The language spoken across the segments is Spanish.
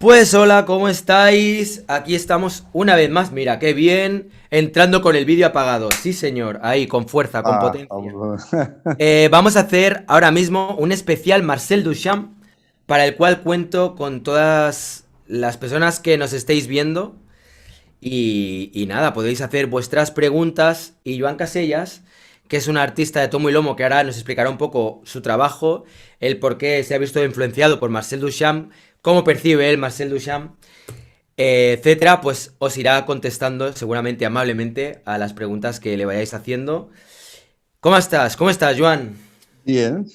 Pues hola, ¿cómo estáis? Aquí estamos una vez más, mira, qué bien, entrando con el vídeo apagado, sí señor, ahí, con fuerza, con potencia. Aún. Vamos a hacer ahora mismo un especial Marcel Duchamp, para el cual cuento con todas las personas que nos estéis viendo. Y nada, podéis hacer vuestras preguntas y Joan Casellas, que es un artista de tomo y lomo que ahora nos explicará un poco su trabajo, el por qué se ha visto influenciado por Marcel Duchamp, cómo percibe él Marcel Duchamp, etcétera, pues os irá contestando seguramente amablemente a las preguntas que le vayáis haciendo. ¿Cómo estás? ¿Cómo estás, Joan? Bien,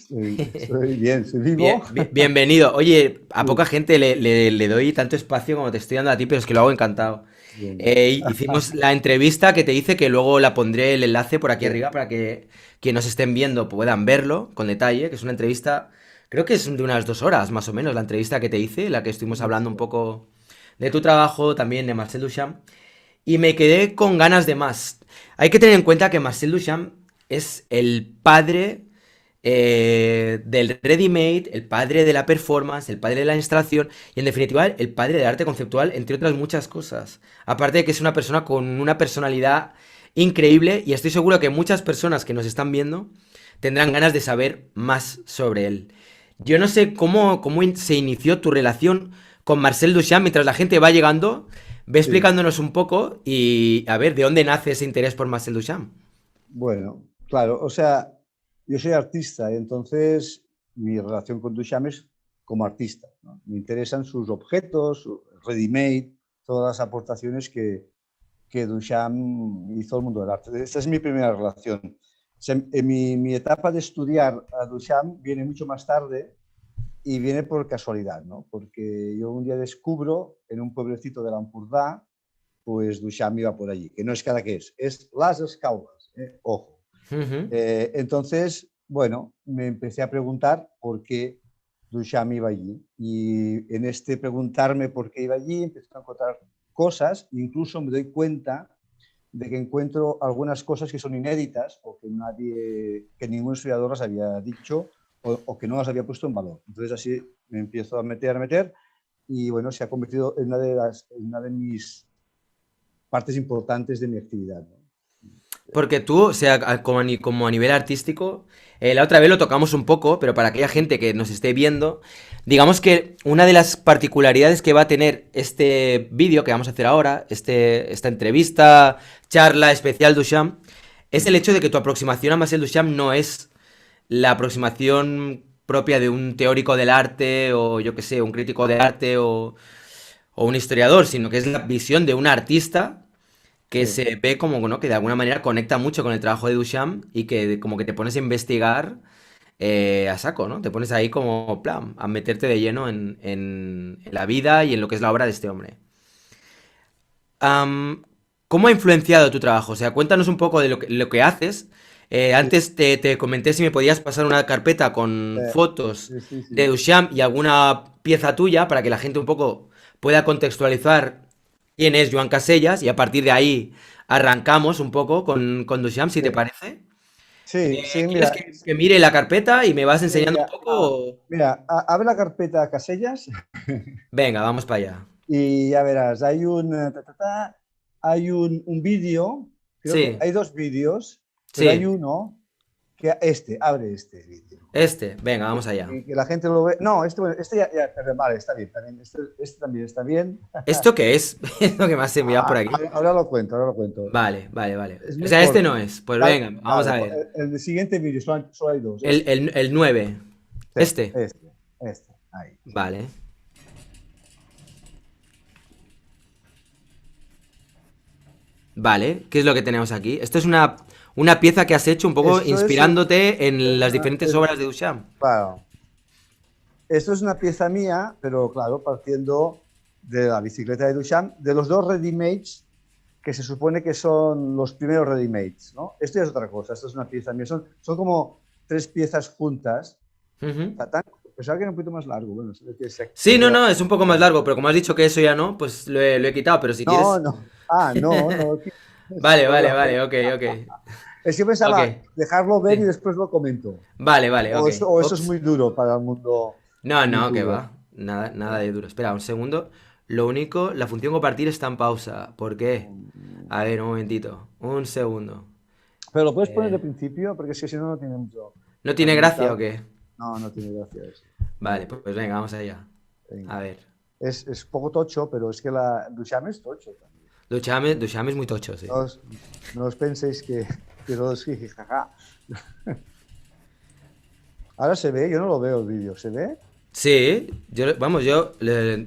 estoy bien, estoy vivo. Bienvenido. Oye, a poca Sí, gente le doy tanto espacio como te estoy dando a ti, pero es que lo hago encantado. bien. Hicimos la entrevista que te hice, que luego la pondré el enlace por aquí Sí, arriba para que quienes nos estén viendo puedan verlo con detalle, que es una entrevista, creo que es de unas 2 horas más o menos la entrevista que te hice, la que estuvimos hablando un poco de tu trabajo, también de Marcel Duchamp, y me quedé con ganas de más. Hay que tener en cuenta que Marcel Duchamp es el padre del ready-made, el padre de la performance, el padre de la instalación y en definitiva el padre del arte conceptual, entre otras muchas cosas. Aparte de que es una persona con una personalidad increíble y estoy seguro que muchas personas que nos están viendo tendrán ganas de saber más sobre él. Yo no sé cómo se inició tu relación con Marcel Duchamp mientras la gente va llegando. Ve sí. explicándonos un poco y a ver de dónde nace ese interés por Marcel Duchamp. Bueno, claro, o sea, yo soy artista y entonces mi relación con Duchamp es como artista, ¿no? Me interesan sus objetos, ready-made, todas las aportaciones que Duchamp hizo al mundo del arte. Esta es mi primera relación. O sea, en mi etapa de estudiar a Duchamp viene mucho más tarde y viene por casualidad, ¿no? Porque yo un día descubro en un pueblecito de l'Empordà, pues Duchamp iba por allí, que no es Cadaqués, es Las Escaules, ojo. Ujú. Entonces, bueno, me empecé a preguntar por qué Duchamp iba allí. Y en este preguntarme por qué iba allí, empecé a encontrar cosas, incluso me doy cuenta de que encuentro algunas cosas que son inéditas o que nadie, que ningún historiador las había dicho o que no las había puesto en valor. Entonces así me empiezo a meter y bueno, se ha convertido en una de mis partes importantes de mi actividad, ¿no? Porque tú, o sea, como a nivel artístico, la otra vez lo tocamos un poco, pero para aquella gente que nos esté viendo, digamos que una de las particularidades que va a tener este vídeo que vamos a hacer ahora, esta entrevista, charla especial Duchamp, es el hecho de que tu aproximación a Marcel Duchamp no es la aproximación propia de un teórico del arte o yo que sé, un crítico de arte o un historiador, sino que es la visión de un artista que Sí. se ve como, ¿no? Que de alguna manera conecta mucho con el trabajo de Duchamp y que como que te pones a investigar a saco, ¿no? Te pones ahí como, plan, a meterte de lleno en la vida y en lo que es la obra de este hombre. Am, ¿Cómo ha influenciado tu trabajo? O sea, cuéntanos un poco de lo que haces. Sí, Antes te comenté si me podías pasar una carpeta con fotos sí, sí, de sí. Duchamp y alguna pieza tuya para que la gente un poco pueda contextualizar quién es Joan Casellas y a partir de ahí arrancamos un poco con Duchamp, si te Sí, parece. sí, sí, ¿Quieres mira, que mire la carpeta y me vas sí, enseñando un mira, poco? abre la carpeta Casellas Venga, vamos para allá. y ya verás, hay hay un vídeo, creo que Sí, hay dos vídeos, pero hay sí. uno abre este vídeo. Venga, vamos allá. Que la gente lo ve. No, bueno, este vale, está bien, también, este también está bien. ¿Esto qué es? Es lo que me has enviado por aquí. Ahora lo cuento, ahora lo cuento. Vale, vale, vale. Es O muy sea, este corto. no es. Pues venga, vamos Vale, a pues ver. el siguiente vídeo solo hay dos. El 9. Sí, Este. ahí. Vale. Vale. ¿Qué es lo que tenemos aquí? Esto es una pieza que has hecho un poco Esto es, un- inspirándote en las una, diferentes obras de Duchamp. claro, esto es una pieza mía, pero claro, partiendo de la bicicleta de Duchamp, de los dos ready-mates que se supone que son los primeros ready-mates, ¿no? Esto ya es otra cosa, esto es una pieza mía. Son como tres piezas juntas. Ujú. Pensaba que era un poquito más largo. Bueno, Sí, no, no, es un poco más largo, pero como has dicho que eso ya no, pues lo he quitado, pero si No, quieres... no. Ah, no, no. Vale, vale, Perdón. vale, ok, ok. Es que Ok. pensaba dejarlo ver y Sí. después lo comento. Vale, vale, ok. O eso es Ups. muy duro para el mundo No, de no, que youtuber. va. Nada, nada de duro. Espera, un segundo. Lo único, la función compartir está en pausa. ¿Por qué? A ver, un momentito. Un segundo. Pero lo puedes poner Eh, de principio, porque es que si no, no tiene mucho ¿No tiene gracia o facilitado. qué? No, no tiene gracia eso. Vale, No, pues venga, vamos allá. A venga. ver. Es poco tocho, pero es que la Duchamp es tocho también. Duchamp es muy tocho, sí. No os, no os penséis que todo es jiji, jaja. Ahora se ve, yo no lo veo el vídeo, ¿se ve? Sí, vamos,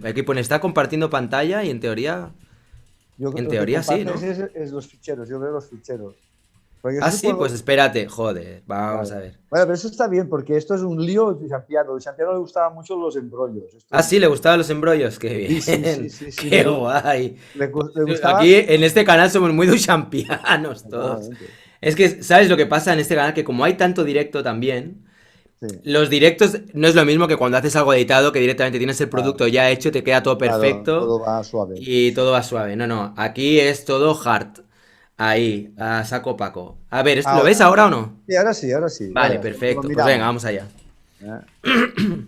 aquí pone, está compartiendo pantalla y Yo en lo que teoría sí, compartes ¿no? es los ficheros, yo veo los ficheros. Porque Ah, se sí, pues supone, espérate, joder, vamos vale. a ver. Bueno, pero eso está bien, porque esto es un lío de Santiago. A Santiago le gustaban mucho los embrollos. Ah, sí, le gustaban los embrollos, qué Sí, sí, sí, bien, sí, sí, qué guay. le Aquí gustaba, en este canal somos muy duchampianos todos. efectivamente. Es que, ¿sabes lo que pasa en este canal? Que como hay tanto directo también, Sí, los directos no es lo mismo que cuando haces algo editado, que directamente tienes el claro, producto ya hecho, te queda todo claro, perfecto todo va suave. y todo va suave. No, no, aquí es todo hard. Ahí, a saco Paco. A ver, ¿lo ves Ahora, ahora o no? sí, ahora sí, ahora sí, ya Vale, verás, lo perfecto. Pues venga, miramos. vamos allá. ¿Eh?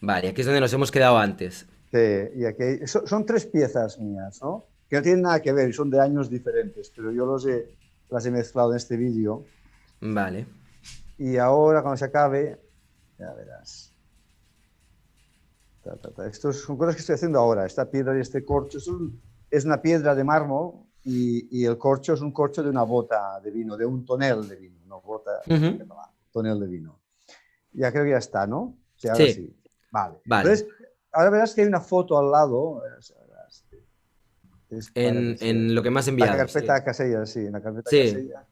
Vale, aquí es donde nos hemos quedado antes. Sí, y aquí son tres piezas mías, ¿no? Que no tienen nada que ver, son de años diferentes, pero yo las he mezclado en este vídeo. Vale. Y ahora, cuando se acabe, ya verás. Estos son cosas que estoy haciendo ahora. Esta piedra y este corcho es una piedra de mármol y el corcho es un corcho de una bota de vino, de un tonel de vino, no bota en Ujú. catalán, tonel de vino. Ya creo que ya está, ¿no? Sí, ahora Sí, sí. Vale. vale. Entonces, ahora verás que hay una foto al lado. Para que sea. En lo que me has La enviado, sí. carpeta casella, sí, en la carpeta Sí. casella. A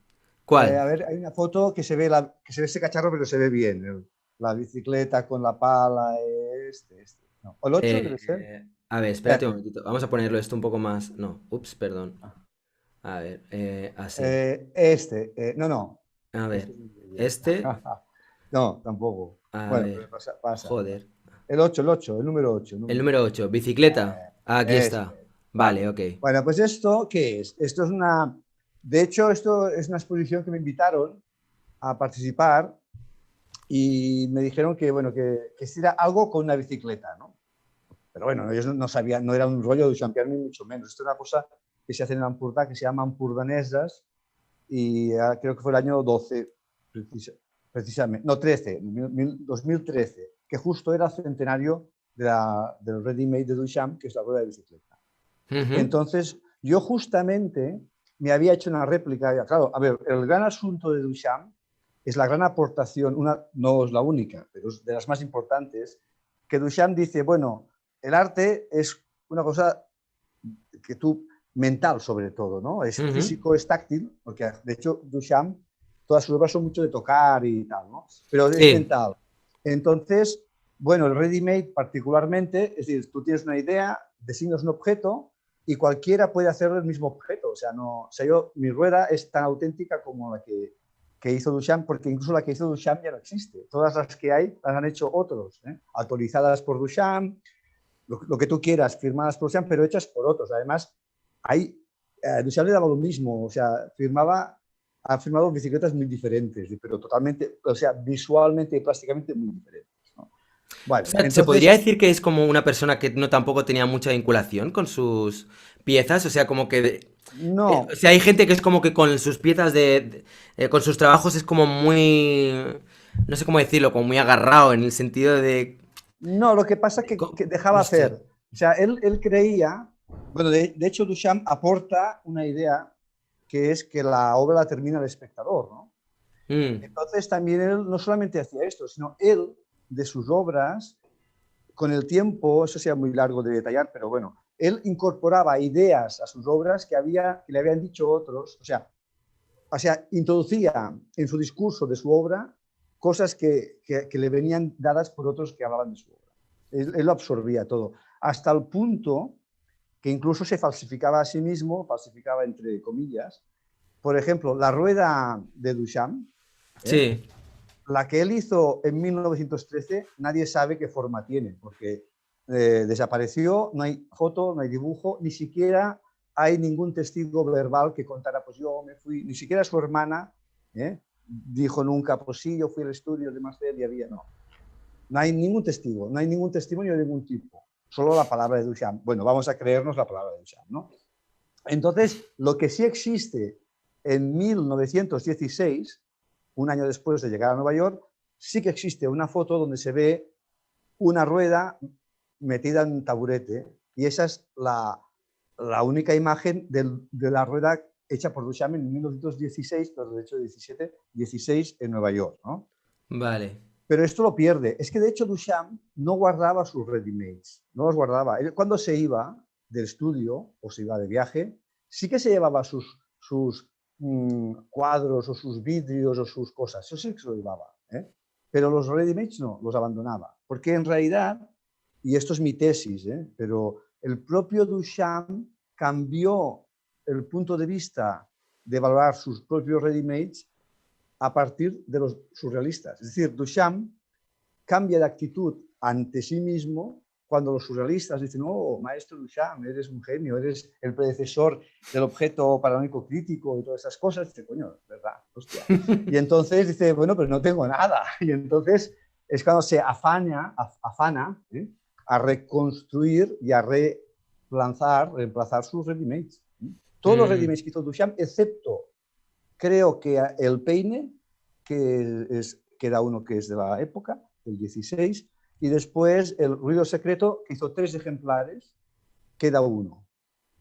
¿Cuál? ver, hay una foto que se ve, que se ve ese cacharro, pero se ve bien. La bicicleta con la pala, este. No. ¿O el 8 debe ser? A ver, espérate un Espérate. momentito. Vamos a ponerlo esto un poco más. No, ups, perdón. A ver, así. No, no. A Este ver, es un vídeo. este. No, tampoco. A Bueno, pero ver. pasa. Joder. El número 8. El número 8, bicicleta. Aquí está. Este. Vale, Vale. ok. Bueno, pues esto, ¿qué es? Esto es una. De hecho, esto es una exposición que me invitaron a participar y me dijeron que, bueno, que era algo con una bicicleta, ¿no? Pero bueno, ellos no sabían, no era un rollo de champion ni mucho menos. Esto es una cosa que se hace en Ampurdá, que se llama Ampudanesas, y creo que fue el año 12, precisamente, no, 13, 2013, que justo era el centenario del Ready Made de Duchamp, que es la rueda de bicicleta. Ujú. Entonces, yo justamente me había hecho una réplica. Claro, a ver, el gran asunto de Duchamp es la gran aportación, no es la única, pero es de las más importantes, que Duchamp dice, bueno, el arte es una cosa que tú, mental sobre todo, ¿no? Es Ujú. físico, es táctil, porque de hecho Duchamp, todas sus obras son mucho de tocar y tal, ¿no? Pero es Sí. mental. Entonces, bueno, el ready-made particularmente, es decir, tú tienes una idea, designas un objeto y cualquiera puede hacer el mismo objeto. O sea, mi rueda es tan auténtica como la que hizo Duchamp, porque incluso la que hizo Duchamp ya no existe. Todas las que hay las han hecho otros, autorizadas por Duchamp, lo que tú quieras, firmadas por Duchamp, pero hechas por otros. Además, Duchamp le daba lo mismo, o sea, ha firmado bicicletas muy diferentes, pero totalmente, o sea, visualmente y plásticamente muy diferentes, ¿no? O Bueno, sea, ¿se podría entonces, decir que es como una persona que no tampoco tenía mucha vinculación con sus piezas? O sea, como que... o no, sea, hay gente que es como que con sus piezas con sus trabajos es como muy... No sé cómo decirlo, como muy agarrado en el sentido de... no, lo que pasa es que dejaba No hacer. sé. O sea, él creía, bueno, de hecho Duchamp aporta una idea que es que la obra la termina el espectador, ¿no? Mm, Entonces también él no solamente hacía esto, sino él de sus obras, con el tiempo, eso sea muy largo de detallar, pero bueno, él incorporaba ideas a sus obras que le habían dicho otros, o sea, introducía en su discurso de su obra cosas que le venían dadas por otros que hablaban de su obra. Él lo absorbía todo, hasta el punto que incluso se falsificaba a sí mismo, falsificaba entre comillas. Por ejemplo, la rueda de Duchamp, ¿eh? sí. La que él hizo en 1913, nadie sabe qué forma tiene, porque desapareció, no hay foto, no hay dibujo, ni siquiera hay ningún testigo verbal que contara, pues yo me fui, ni siquiera su hermana dijo nunca, pues sí, yo fui al estudio de Marcel y había, no. No hay ningún testigo, no hay ningún testimonio de ningún tipo, solo la palabra de Duchamp. Bueno, vamos a creernos la palabra de Duchamp, ¿no? Entonces, lo que sí existe en 1916, un año después de llegar a Nueva York, sí que existe una foto donde se ve una rueda metida en un taburete y esa es la única imagen de la rueda hecha por Duchamp en 1916, pero de hecho 16 en Nueva York, ¿no? Vale. Pero esto lo pierde. Es que de hecho Duchamp no guardaba sus ready-mades, no los guardaba. Él, cuando se iba del estudio o se iba de viaje, sí que se llevaba sus cuadros o sus vidrios o sus cosas, eso sí que se lo llevaba. Pero los ready-mades no, los abandonaba. Porque en realidad, y esto es mi tesis, pero el propio Duchamp cambió el punto de vista de valorar sus propios ready-mades a partir de los surrealistas. Es decir, Duchamp cambia de actitud ante sí mismo cuando los surrealistas dicen, oh, maestro Duchamp, eres un genio, eres el predecesor del objeto paranómico crítico y todas esas cosas. Dice, coño, es verdad, hostia. Y entonces dice, bueno, pero no tengo nada. Y entonces es cuando se afana a reconstruir y a reemplazar sus ready-mades. Todos los ready-mades que hizo Duchamp, excepto creo que el peine, queda uno que es de la época, del 16, y después el ruido secreto, que hizo 3 ejemplares, queda uno.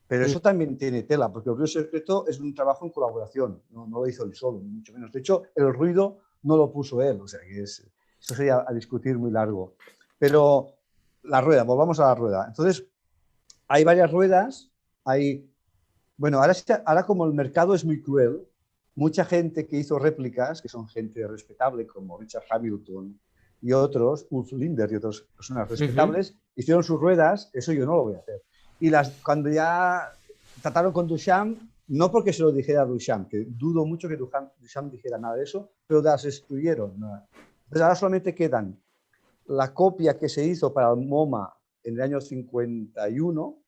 Pero eso también tiene tela, porque el ruido secreto es un trabajo en colaboración, no lo hizo él solo, ni mucho menos. De hecho, el ruido no lo puso él, o sea que eso sería a discutir muy largo. Pero la rueda, volvamos a la rueda. Entonces, hay varias ruedas, bueno, ahora como el mercado es muy cruel, mucha gente que hizo réplicas, que son gente respetable como Richard Hamilton y otros, Ulf Linder y otras personas respetables, hicieron sus ruedas, eso yo no lo voy a hacer. Y cuando ya trataron con Duchamp, no porque se lo dijera a Duchamp, que dudo mucho que Duchamp dijera nada de eso, pero las excluyeron. Entonces ahora solamente quedan la copia que se hizo para el MoMA en el año 51,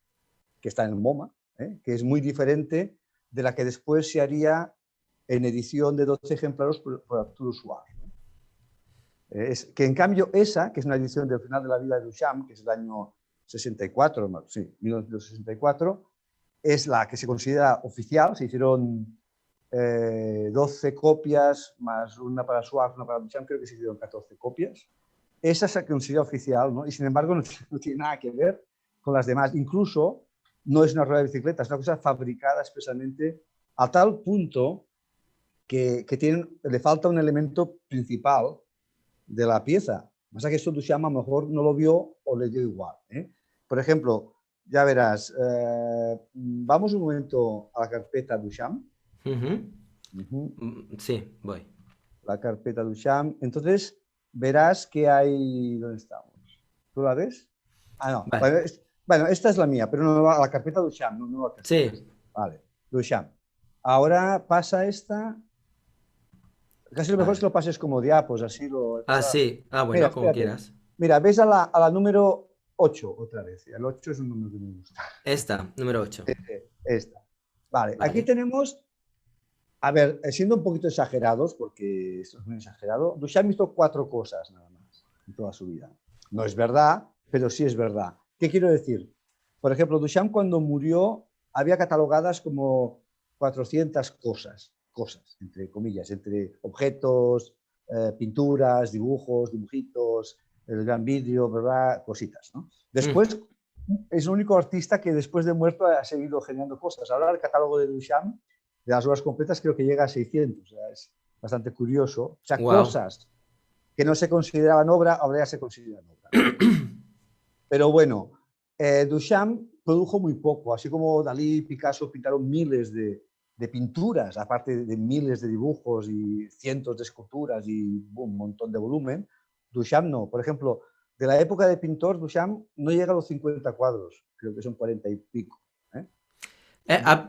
que está en el MoMA, que es muy diferente de la que después se haría en edición de 12 ejemplares por Arturo Suárez. Que en cambio esa, que es una edición del final de la vida de Duchamp, que es el año 64, sí, 1964, es la que se considera oficial. Se hicieron 12 copias, más una para Suárez, una para Duchamp, creo que se hicieron 14 copias. Esa se considera oficial, ¿no? Y sin embargo no tiene nada que ver con las demás. Incluso no es una rueda de bicicleta, es una cosa fabricada expresamente a tal punto que le falta un elemento principal de la pieza. Pasa que esto Duchamp a lo mejor no lo vio o le dio igual. Por ejemplo, ya verás, vamos un momento a la carpeta Duchamp. Sí, voy. La carpeta Duchamp. Entonces, verás que hay... ¿Dónde estamos? ¿Tú la ves? Ah, no. Vale. Bueno, esta es la mía, pero no va a la carpeta Duchamp, no la carpeta. Sí. Vale, Duchamp. Ahora pasa esta... Casi lo mejor es que lo pases como diapos, así lo... Sí. Bueno, Mira, como espérate. quieras. Mira, ves a la número 8 otra vez. El 8 es un número que me gusta. Esta, número 8. Esta. Vale, aquí tenemos... A ver, siendo un poquito exagerados, porque esto es muy exagerado, Duchamp hizo 4 cosas nada más en toda su vida. No es verdad, pero sí es verdad. ¿Qué quiero decir? Por ejemplo, Duchamp cuando murió había catalogadas como 400 cosas, entre comillas, entre objetos, pinturas, dibujos, dibujitos, el gran vídeo, ¿verdad? Cositas, ¿no? Después, es el único artista que después de muerto ha seguido generando cosas. Ahora el catálogo de Duchamp, de las obras completas, creo que llega a 600, o sea, es bastante curioso. O sea, cosas que no se consideraban obra, ahora ya se consideran obra. Pero bueno, Duchamp produjo muy poco, así como Dalí y Picasso pintaron miles de pinturas, aparte de miles de dibujos y cientos de esculturas y un montón de volumen. Duchamp no. Por ejemplo, de la época de pintor, Duchamp no llega a los 50 cuadros, creo que son 40 y pico.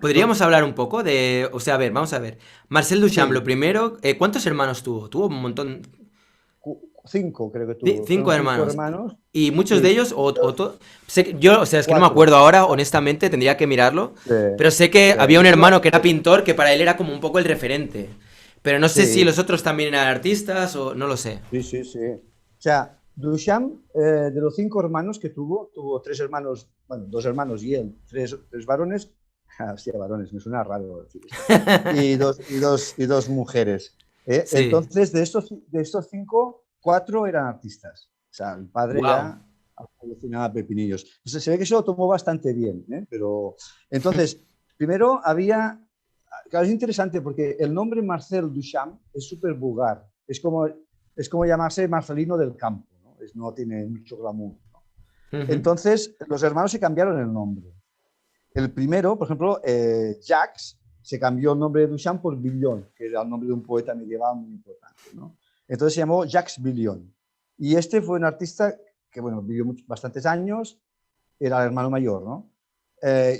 Podríamos hablar un poco de... O sea, a ver, vamos a ver. Marcel Duchamp, Sí. lo primero, ¿cuántos hermanos tuvo? Tuvo un montón... cinco creo que tuvo. Cinco Fueron cinco hermanos. hermanos. Y muchos de Sí, ellos, yo, o sea, es que no me cuatro. acuerdo ahora, honestamente, tendría que mirarlo. Sí, Pero sé que sí. había un hermano que era pintor, que para él era como un poco el referente. Pero no sé si Sí, los otros también eran artistas o no lo sé. sí, sí, sí. O sea, Duchamp, de los cinco hermanos que tuvo tres hermanos, bueno, dos hermanos y él, tres varones. Ah, hostia, varones, me suena raro decir esto. Y dos mujeres. Sí. Entonces, de estos cinco, cuatro eran artistas. O sea, el padre Wow. ya alucinaba pepinillos. Entonces, se ve que se lo tomó bastante bien, ¿eh? Pero, entonces, primero había. Claro, es interesante porque el nombre Marcel Duchamp es súper vulgar. Es como llamarse Marcelino del Campo, ¿no? No tiene mucho glamour, ¿no? Entonces, los hermanos se cambiaron el nombre. El primero, por ejemplo, Jacques, se cambió el nombre de Duchamp por Villon, que era el nombre de un poeta medieval muy importante, ¿no? Entonces se llamó Jacques Villon. Y este fue un artista que, bueno, vivió bastantes años, era el hermano mayor, ¿no?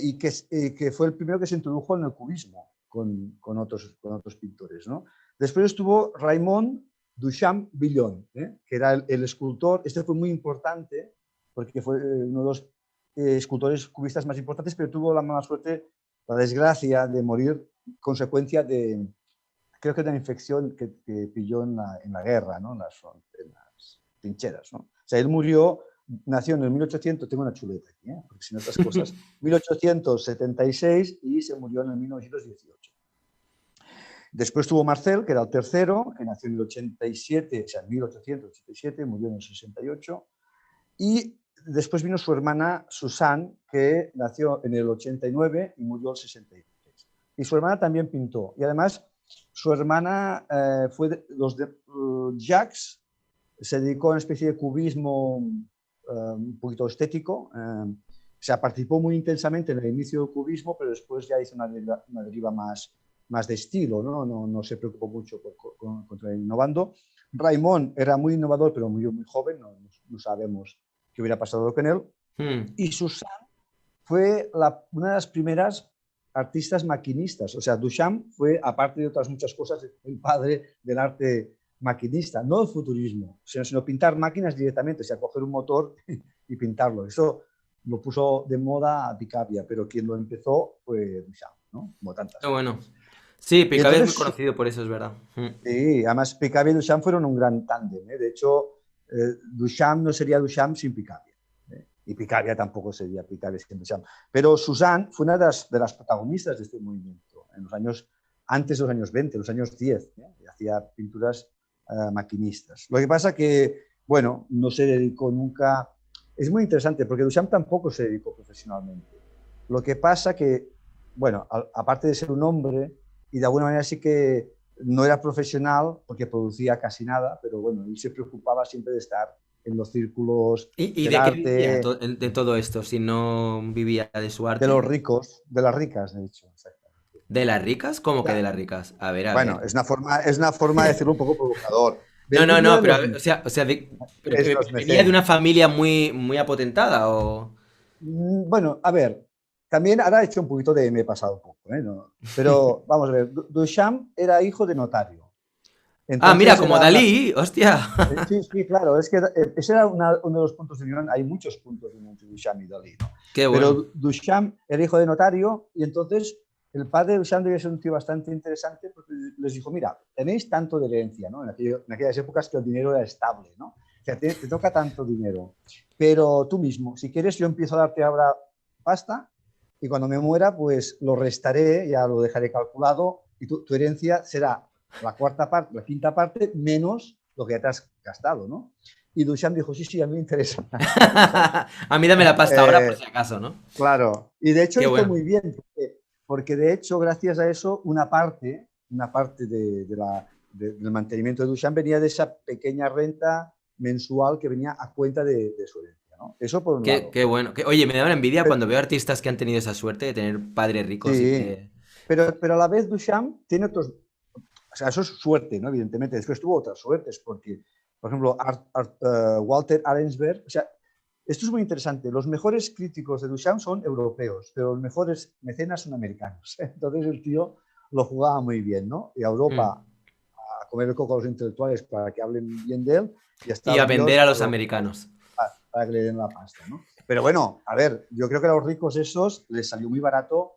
Y que fue el primero que se introdujo en el cubismo con otros pintores, ¿no? Después estuvo Raymond Duchamp Villon, que era el escultor. Este fue muy importante porque fue uno de los escultores cubistas más importantes, pero tuvo la mala suerte, la desgracia de morir consecuencia de, creo que de una infección que pilló en la guerra, ¿no? En las trincheras, ¿no? O sea, él nació en el 1800, tengo una chuleta aquí, porque sin otras cosas, 1876 y se murió en el 1918. Después tuvo Marcel, que era el tercero, que nació en el 87, o sea, en 1887, murió en el 68. Y después vino su hermana Suzanne, que nació en el 89 y murió en el 63. Y su hermana también pintó. Y además, su hermana fue Jacques, se dedicó a una especie de cubismo un poquito estético. O sea, participó muy intensamente en el inicio del cubismo, pero después ya hizo una deriva más de estilo, ¿no? No se preocupó mucho por continuar innovando. Raymond era muy innovador, pero muy joven, no sabemos qué hubiera pasado con él. Y Susan fue una de las primeras artistas maquinistas. O sea, Duchamp fue, aparte de otras muchas cosas, el padre del arte maquinista, no el futurismo, sino pintar máquinas directamente, o sea, coger un motor y pintarlo. Eso lo puso de moda Picabia, pero quien lo empezó fue Duchamp, ¿no? Como tantas Qué bueno. cosas. Sí, Y Picabia es muy entonces, conocido por eso, es verdad. sí, además Picabia y Duchamp fueron un gran tándem, ¿eh? De hecho, Duchamp no sería Duchamp sin Picabia. Y Picabia tampoco sería Picabia sin Duchamp. Pero Suzanne fue una de las protagonistas de este movimiento en los años, antes de los años 20, los años 10, y hacía pinturas maquinistas. Lo que pasa que, bueno, no se dedicó nunca. Es muy interesante porque Duchamp tampoco se dedicó profesionalmente. Lo que pasa que, bueno, aparte de ser un hombre, y de alguna manera sí que no era profesional porque producía casi nada, pero bueno, él se preocupaba siempre de estar en los círculos ¿Y del de qué vivía arte, de todo esto si no vivía de su de los arte? ricos, de las ricas, de hecho, exactamente. ¿De las ricas? ¿Cómo que de Ya, las ricas? A ver, a bueno, ver. es una forma de decirlo un poco provocador. No, no, Vivía no, de pero los, o sea, pero es que los venía de una mecenas. familia muy, muy apotentada o... Bueno, a ver, también ahora he hecho un poquito me he pasado un poco, ¿eh? Pero vamos a ver, Duchamp era hijo de notario. Ah, mira, Entonces como era una. Dalí, hostia. Sí, sí, claro, es que ese era uno de los puntos de unión. Hay muchos puntos de unión entre Duchamp y Dalí, ¿no? Qué bueno. Pero Duchamp era hijo de notario y entonces el padre de Duchamp debía ser un tío bastante interesante porque les dijo, mira, tenéis tanto de herencia, ¿no? En aquellas épocas que el dinero era estable, ¿no? O sea, te toca tanto dinero, pero tú mismo, si quieres, yo empiezo a darte ahora pasta y cuando me muera, pues lo restaré, ya lo dejaré calculado y tu herencia será la cuarta parte, la quinta parte, menos lo que ya te has gastado, ¿no? Y Duchamp dijo, sí, sí, a mí me interesa. A mí dame la pasta ahora por eh, si acaso, ¿no? claro. Y de hecho Qué hizo bueno. muy bien, porque de hecho, gracias a eso, una parte del mantenimiento de Duchamp venía de esa pequeña renta mensual que venía a cuenta de su herencia, ¿no? Eso por un Qué, lado. qué bueno. Oye, me da una envidia Pero, cuando veo artistas que han tenido esa suerte de tener padres ricos y sí, que... pero a la vez Duchamp tiene otros. O sea, eso es suerte, ¿no? Evidentemente. Después tuvo otras suertes, porque, por ejemplo, Walter Arensberg, o sea, esto es muy interesante. Los mejores críticos de Duchamp son europeos, pero los mejores mecenas son americanos. Entonces el tío lo jugaba muy bien, ¿no? Y a Mm. Europa a comer el coco a los intelectuales para que hablen bien de él y a Y a Estados Unidos vender a los americanos. para que le den la pasta, ¿no? Pero bueno, a ver, yo creo que a los ricos esos les salió muy barato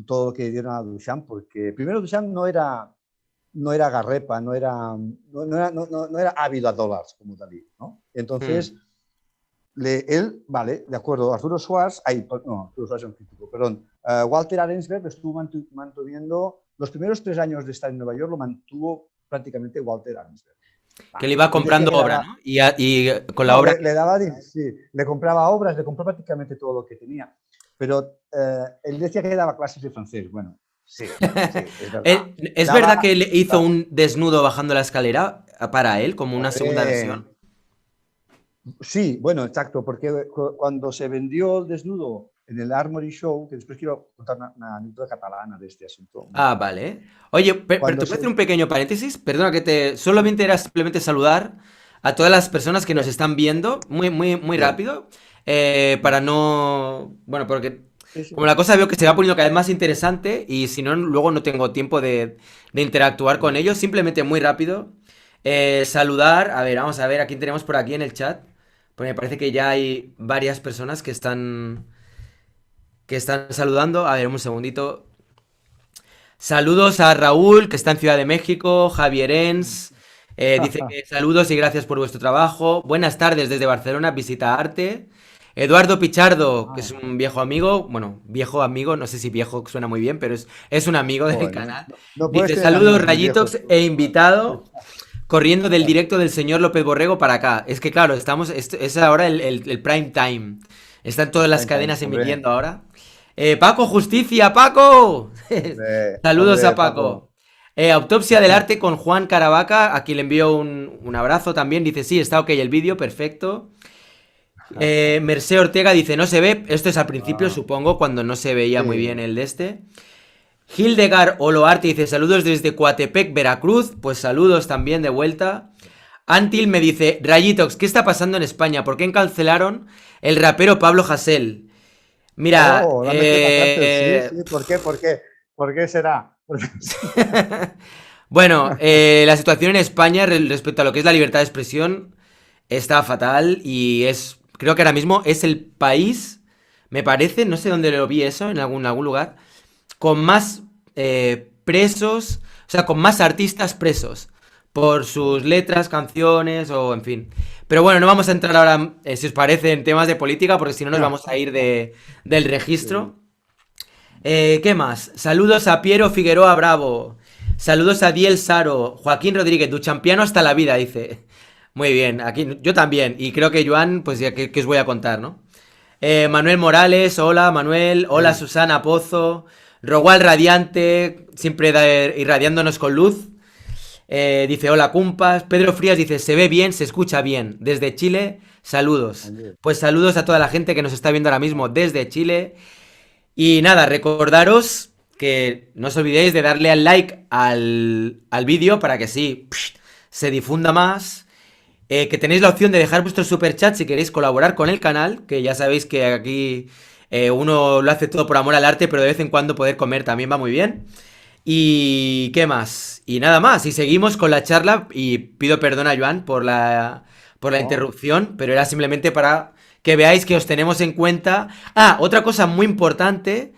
todo lo que dieron a Duchamp, porque primero Duchamp no era garrepa, no era ávido a dólares como Dalí, ¿no? Entonces, él, vale, de acuerdo, Arturo Schwarz, no, Arturo Schwarz es un crítico, perdón, Walter Arensberg estuvo manteniendo, los primeros 3 años de estar en Nueva York lo mantuvo prácticamente Walter Arensberg. Que le iba comprando obra, ¿no? Y con la no, obra... le daba, sí, le compraba obras, le compró prácticamente todo lo que tenía. Pero él decía que daba clases de francés. Bueno, sí, es verdad. ¿Es verdad que le hizo un desnudo bajando la escalera para él, como una segunda versión? Sí, bueno, exacto, porque cuando se vendió el desnudo en el Armory Show, que después quiero contar una anécdota catalana de este asunto. Ah, vale. Oye, pero te voy a hacer un pequeño paréntesis. Perdona que solamente era simplemente saludar a todas las personas que nos están viendo, muy Bien. rápido, para no... Bueno, porque Sí, sí. como la cosa veo que se va poniendo cada vez más interesante y si no, luego no tengo tiempo de interactuar con ellos, simplemente muy rápido. Saludar, a ver, vamos a ver a quién tenemos por aquí en el chat. Pues me parece que ya hay varias personas que están saludando. A ver, un segundito. Saludos a Raúl, que está en Ciudad de México, Javier Ens, dice que saludos y gracias por vuestro trabajo. Buenas tardes desde Barcelona, visita arte. Eduardo Pichardo, que es un viejo amigo, bueno, viejo amigo, no sé si viejo suena muy bien, pero es un amigo del Joder, canal. no puedes Dice, tener saludos amigos muy viejos. rayitos e invitado, corriendo del directo del señor López Borrego para acá. Es que claro, es ahora el prime time. Están todas las Time, time, cadenas hombre. emitiendo ahora. Paco Justicia, Paco. Saludos a Hombre, Paco. Paco. Autopsia del arte con Juan Caravaca, a quien le envío un abrazo también. Dice, sí, está ok el vídeo, perfecto. Mercé Ortega dice, no se ve. Esto es al principio, Ah, supongo, cuando no se veía muy bien sí. el de este. Hildegard Oloarte dice, saludos desde Coatepec, Veracruz. Pues saludos también de vuelta. Antil me dice, Rayitox, ¿qué está pasando en España? ¿Por qué cancelaron el rapero Pablo Hasél? Mira, Oh, lo han metido en la cárcel, sí, sí. ¿Por qué? ¿Por qué? ¿Por qué será? bueno, la situación en España respecto a lo que es la libertad de expresión está fatal y creo que ahora mismo es el país, me parece, no sé dónde lo vi eso, en algún lugar, con más presos, o sea, con más artistas presos por sus letras, canciones o en fin. Pero bueno, no vamos a entrar ahora, si os parece, en temas de política porque si no nos vamos a ir del registro. Sí. ¿Qué más? Saludos a Piero Figueroa Bravo. Saludos a Diel Saro. Joaquín Rodríguez, Duchampiano hasta la vida, dice. Muy bien, aquí yo también. Y creo que Joan, pues ya que os voy a contar, ¿no? Manuel Morales, hola Manuel. Hola Sí. Susana Pozo. Rogual Radiante, siempre irradiándonos con luz. Dice hola Cumpas. Pedro Frías dice se ve bien, se escucha bien. Desde Chile, saludos. Hombre. Pues saludos a toda la gente que nos está viendo ahora mismo desde Chile. Y nada, recordaros que no os olvidéis de darle al like al vídeo para que sí se difunda más. Que tenéis la opción de dejar vuestro super chat si queréis colaborar con el canal, que ya sabéis que aquí uno lo hace todo por amor al arte, pero de vez en cuando poder comer también va muy bien. Y qué más. Y nada más. Y seguimos con la charla. Y pido perdón a Joan por la Oh, interrupción, pero era simplemente para que veáis que os tenemos en cuenta. Ah, otra cosa muy importante,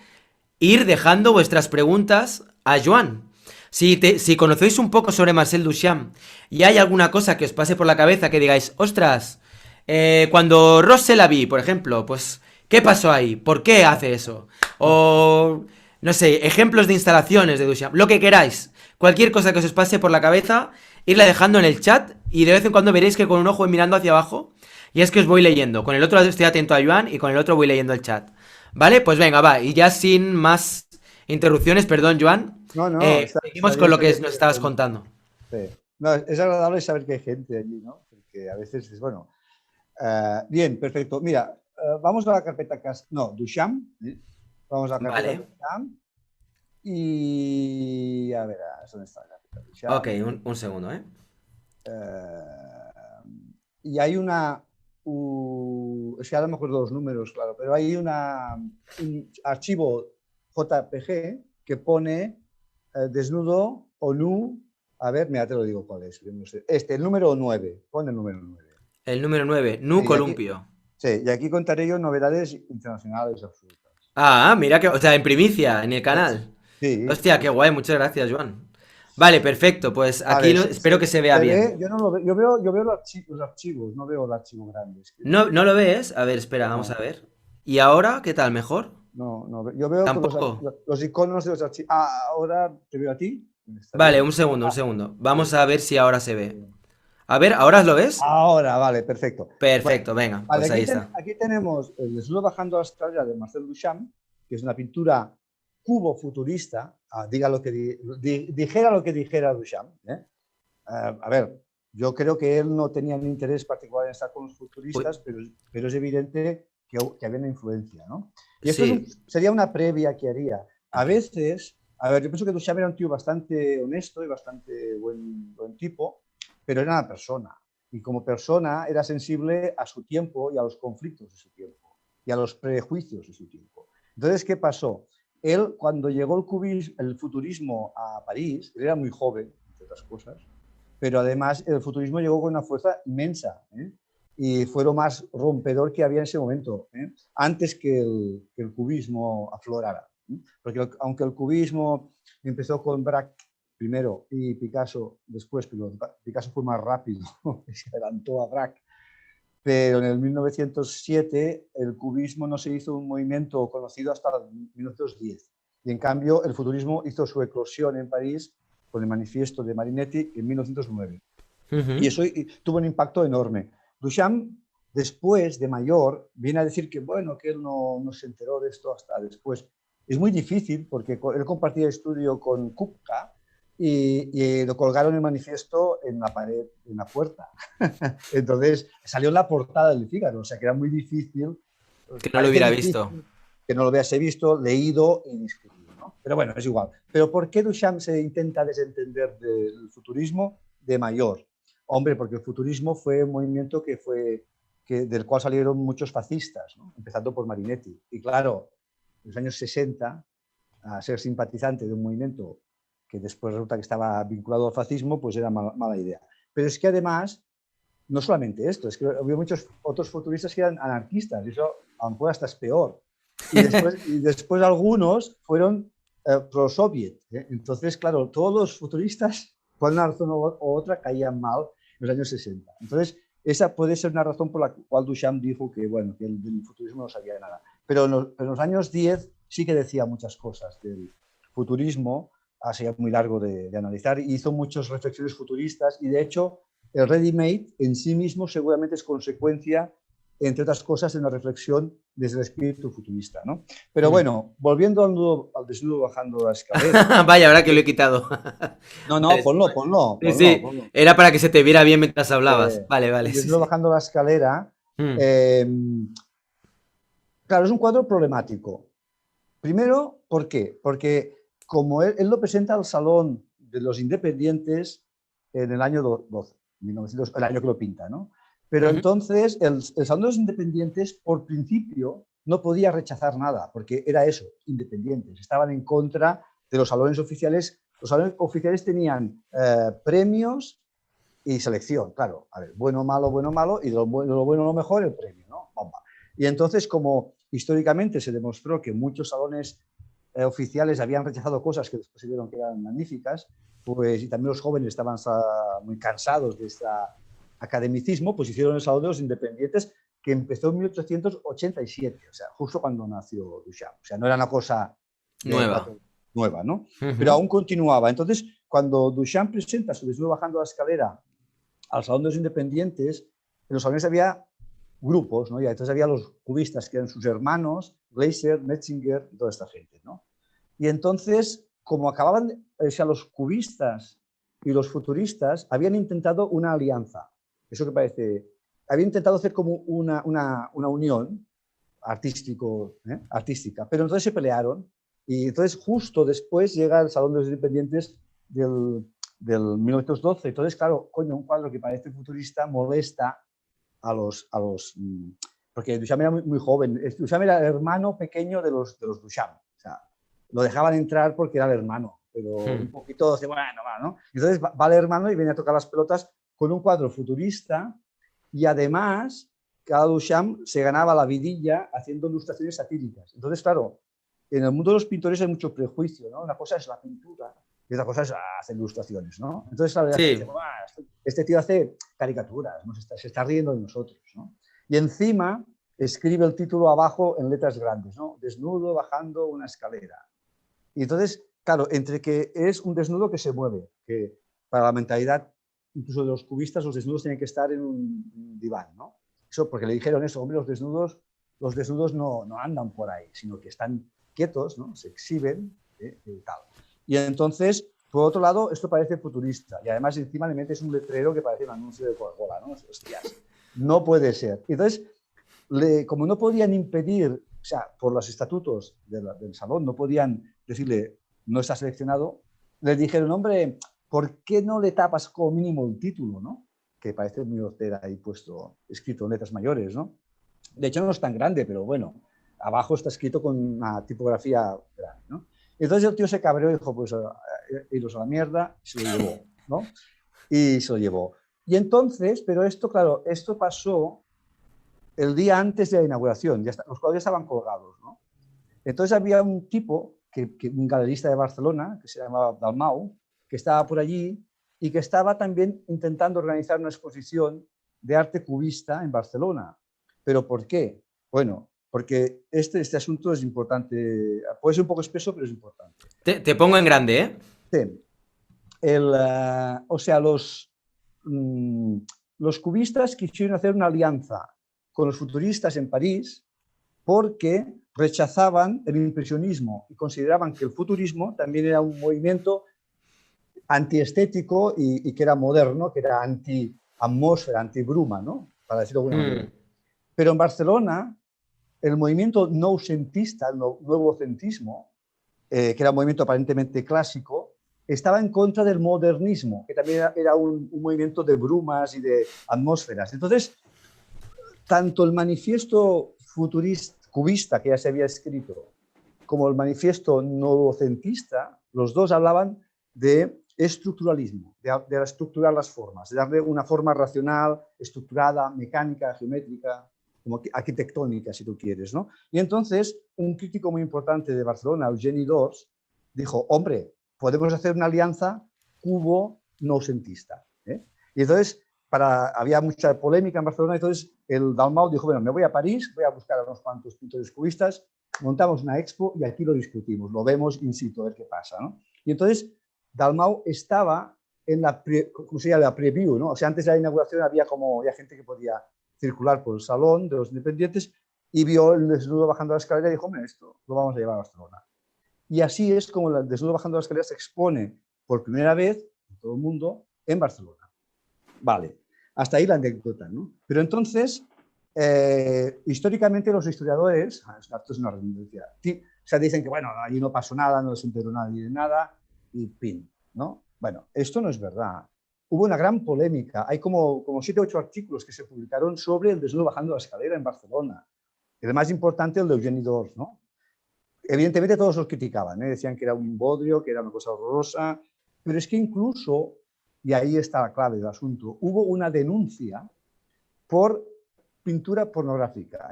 ir dejando vuestras preguntas a Joan. Si conocéis un poco sobre Marcel Duchamp y hay alguna cosa que os pase por la cabeza que digáis, ostras, cuando Ross la vi, por ejemplo, pues, ¿qué pasó ahí? ¿Por qué hace eso? O, no sé, ejemplos de instalaciones de Duchamp, lo que queráis. Cualquier cosa que os pase por la cabeza, irla dejando en el chat y de vez en cuando veréis que con un ojo voy mirando hacia abajo y es que os voy leyendo. Con el otro estoy atento a Joan y con el otro voy leyendo el chat. ¿Vale? Pues venga, va. Y ya sin más interrupciones, perdón, Joan. no, no, está Seguimos con bien lo que saber nos que hay estabas gente. contando. Sí. No, es agradable saber que hay gente allí, ¿no? Porque a veces es bueno. Bien, perfecto. Mira, vamos a la carpeta no, Duchamp. ¿Sí? Vamos a la carpeta Vale. Duchamp. Y a ver, ¿dónde está la carpeta Ok, Duchamp? un segundo, ¿eh? Eh, y hay es que ahora no me acuerdo los números, claro, pero hay un archivo JPG que pone desnudo ONU A ver, mira, te lo digo cuál es. Yo no sé. El número 9. Pon el número 9. El número 9, Nu Sí, y aquí, Columpio. sí, y aquí contaré yo novedades internacionales absolutas. Ah, mira que, o sea, en primicia, en el canal. Sí, Hostia, sí, qué sí. guay, muchas gracias, Joan. Vale, perfecto, pues aquí Vale, espero que se vea se bien. ve, yo no lo veo, yo veo los archivos, no veo el archivo grande. Es que ¿No, no lo ves? A ver, espera, vamos a no, ver. ¿Y ahora qué tal? ¿Mejor? no, yo veo con Tampoco. los iconos de los archivos. Ah, ahora te veo a ti. ¿Está Vale, bien? un segundo, un Ah, segundo. Vamos sí, a ver si ahora se ve. sí. A ver, ¿ahora lo ves? Ahora, vale, perfecto. Bueno, Perfecto, venga, vale, pues ahí está. aquí tenemos el desnudo bajando a la escalera de Marcel Duchamp, que es una pintura cubo-futurista, diga lo que dijera lo que dijera Duchamp. A ver, yo creo que él no tenía un interés particular en estar con los Uy, futuristas, pero es evidente que había una influencia, ¿no? Y esto sí. sería una previa que haría. A veces, a ver, yo pienso que Duchamp era un tío bastante honesto y bastante buen tipo, pero era una persona. Y como persona era sensible a su tiempo y a los conflictos de su tiempo y a los prejuicios de su tiempo. Entonces, ¿qué pasó? Él, cuando llegó el futurismo a París, él era muy joven, entre otras cosas, pero además el futurismo llegó con una fuerza inmensa, ¿eh? Y fue lo más rompedor que había en ese momento, ¿eh? Antes que el cubismo aflorara. ¿Eh? Porque aunque el cubismo empezó con Braque primero y Picasso después, pero Picasso fue más rápido, se adelantó a Braque, pero en el 1907 el cubismo no se hizo un movimiento conocido hasta el 1910. Y en cambio el futurismo hizo su eclosión en París con el manifiesto de Marinetti en 1909. Y Ujú. eso tuvo un impacto enorme. Duchamp, después de mayor, viene a decir que, bueno, que él no se enteró de esto hasta después. Es muy difícil porque él compartía estudio con Kupka y lo colgaron el manifiesto en la pared, en la puerta. Entonces salió en la portada del Fígaro, o sea que era muy difícil, Que no lo parece hubiera visto. difícil que no lo hubiese visto, leído y discutido, ¿no? Pero bueno, es igual. Pero ¿por qué Duchamp se intenta desentender del futurismo de mayor? Hombre, porque el futurismo fue un movimiento del cual salieron muchos fascistas, ¿no? Empezando por Marinetti. Y claro, en los años 60, a ser simpatizante de un movimiento que después resulta que estaba vinculado al fascismo, pues era mala idea. Pero es que además, no solamente esto, es que había muchos otros futuristas que eran anarquistas, y eso a lo mejor hasta es peor. Y después algunos fueron pro-soviet. Entonces, claro, todos los futuristas, por una razón u otra, caían mal en los años 60. Entonces, esa puede ser una razón por la cual Duchamp dijo que, bueno, que el del futurismo no sabía nada. Pero en los años 10 sí que decía muchas cosas del futurismo, sería muy largo de analizar, y hizo muchas reflexiones futuristas, y de hecho el ready-made en sí mismo seguramente es consecuencia, entre otras cosas, de una reflexión desde el espíritu futurista, ¿no? Pero Mm. bueno, volviendo al desnudo bajando la escalera. Vaya, ahora que lo he quitado. No, Vale. ponlo, Sí, ponlo, sí. ponlo. Era para que se te viera bien mientras hablabas. Vale, vale, El sí, desnudo sí. bajando la escalera, Mm. eh, claro, es un cuadro problemático. Primero, ¿por qué? Porque como él lo presenta al Salón de los Independientes en el año 12, 1900, el año que lo pinta, ¿no? Pero Ujú. entonces el Salón de los Independientes, por principio, no podía rechazar nada, porque era eso, independientes. Estaban en contra de los salones oficiales. Los salones oficiales tenían premios y selección, claro. A ver, bueno, malo, y de lo bueno, lo mejor, el premio, ¿no? Bomba. Y entonces, como históricamente se demostró que muchos salones oficiales habían rechazado cosas que después se vieron que eran magníficas, pues, y también los jóvenes estaban muy cansados de este academicismo, pues hicieron el Salón de los Independientes, que empezó en 1887, o sea, justo cuando nació Duchamp. O sea, no era una cosa de Nueva. cuatro, nueva, ¿no? Pero Ujú. aún continuaba. Entonces, cuando Duchamp presenta su desnudo bajando la escalera al Salón de los Independientes, en los salones había grupos, ¿no? Y entonces había los cubistas, que eran sus hermanos, Glaser, Metzinger y toda esta gente, ¿no? Y entonces, como acababan, o sea, los cubistas y los futuristas habían intentado una alianza. Eso que parece, habían intentado hacer como una unión artística, pero entonces se pelearon, y entonces justo después llega el Salón de los Independientes del 1912. Entonces, claro, coño, un cuadro que parece futurista molesta a los porque Duchamp era muy joven. Duchamp era el hermano pequeño de los Duchamp. O sea, lo dejaban entrar porque era el hermano. pero un poquito de, bueno, va, ¿no? Entonces va el hermano y viene a tocar las pelotas con un cuadro futurista y además cada Duchamp se ganaba la vidilla haciendo ilustraciones satíricas. Entonces, claro, en el mundo de los pintores hay mucho prejuicio, ¿no? Una cosa es la pintura y otra cosa es hacer ilustraciones, ¿no? Entonces, la verdad es que dice, Sí. este tío hace caricaturas, ¿no? Se está riendo de nosotros, ¿no? Y encima escribe el título abajo en letras grandes, ¿no? Desnudo bajando una escalera. Y entonces, claro, entre que es un desnudo que se mueve, que para la mentalidad incluso de los cubistas los desnudos tienen que estar en un diván, ¿no? Eso porque le dijeron eso, hombre, los desnudos no andan por ahí, sino que están quietos, ¿no? Se exhiben y tal. Y entonces, por otro lado, esto parece futurista y además encima le metes un letrero que parece un anuncio de Coca-Cola, ¿no? Hostias, no puede ser. Entonces, como no podían impedir, o sea, por los estatutos del salón, no podían decirle, no está seleccionado, le dijeron, hombre, ¿por qué no le tapas como mínimo el título, ¿no? Que parece muy hortera ahí puesto, escrito en letras mayores, ¿no? De hecho, no es tan grande, pero bueno, abajo está escrito con una tipografía grande, ¿no? Entonces el tío se cabreó y dijo, pues, iros a la mierda, y se lo llevó, ¿no? Y se lo llevó. Y entonces, pero esto, claro, esto pasó el día antes de la inauguración, los cuadros ya estaban colgados, ¿no? Entonces había un tipo, un galerista de Barcelona, que se llamaba Dalmau, que estaba por allí y que estaba también intentando organizar una exposición de arte cubista en Barcelona. ¿Pero por qué? Bueno, porque este asunto es importante, puede ser un poco espeso, pero es importante. Te pongo en grande, ¿eh? Sí. O sea, los cubistas quisieron hacer una alianza con los futuristas en París porque rechazaban el impresionismo y consideraban que el futurismo también era un movimiento antiestético y que era moderno, que era anti-atmósfera, anti-bruma, ¿no? Para decirlo de alguna manera. Pero en Barcelona, el movimiento noucentista, el nuevocentismo, que era un movimiento aparentemente clásico, estaba en contra del modernismo, que también era un movimiento de brumas y de atmósferas. Entonces, tanto el manifiesto futurista, cubista que ya se había escrito, como el manifiesto novocentista, los dos hablaban de estructuralismo, de estructurar las formas, de darle una forma racional, estructurada, mecánica, geométrica, como arquitectónica, si tú quieres, ¿no? Y entonces, un crítico muy importante de Barcelona, Eugeni d'Ors, dijo, hombre, podemos hacer una alianza cubo-noucentista, ¿eh? Y entonces, había mucha polémica en Barcelona, entonces el Dalmau dijo, bueno, me voy a París, voy a buscar a unos cuantos pintores cubistas, montamos una expo y aquí lo discutimos, lo vemos in situ, a ver qué pasa, ¿no? Y entonces Dalmau estaba en ¿cómo se llama? La preview, ¿no? O sea, antes de la inauguración había gente que podía circular por el salón de los independientes y vio el desnudo bajando la escalera y dijo, hombre, esto lo vamos a llevar a Barcelona. Y así es como el desnudo bajando la escalera se expone por primera vez en todo el mundo en Barcelona. Vale, hasta ahí la anécdota, ¿no? Pero entonces, históricamente los historiadores, esto es una redundancia, o sea, dicen que, bueno, allí no pasó nada, no se enteró nadie de nada, y pin, ¿no? Bueno, esto no es verdad. Hubo una gran polémica, hay como 7 o 8 artículos que se publicaron sobre el desnudo bajando la escalera en Barcelona. El más importante, el de Eugeni d'Ors, ¿no? Evidentemente todos los criticaban, ¿eh? Decían que era un bodrio, que era una cosa horrorosa, pero es que incluso, y ahí está la clave del asunto, hubo una denuncia por pintura pornográfica.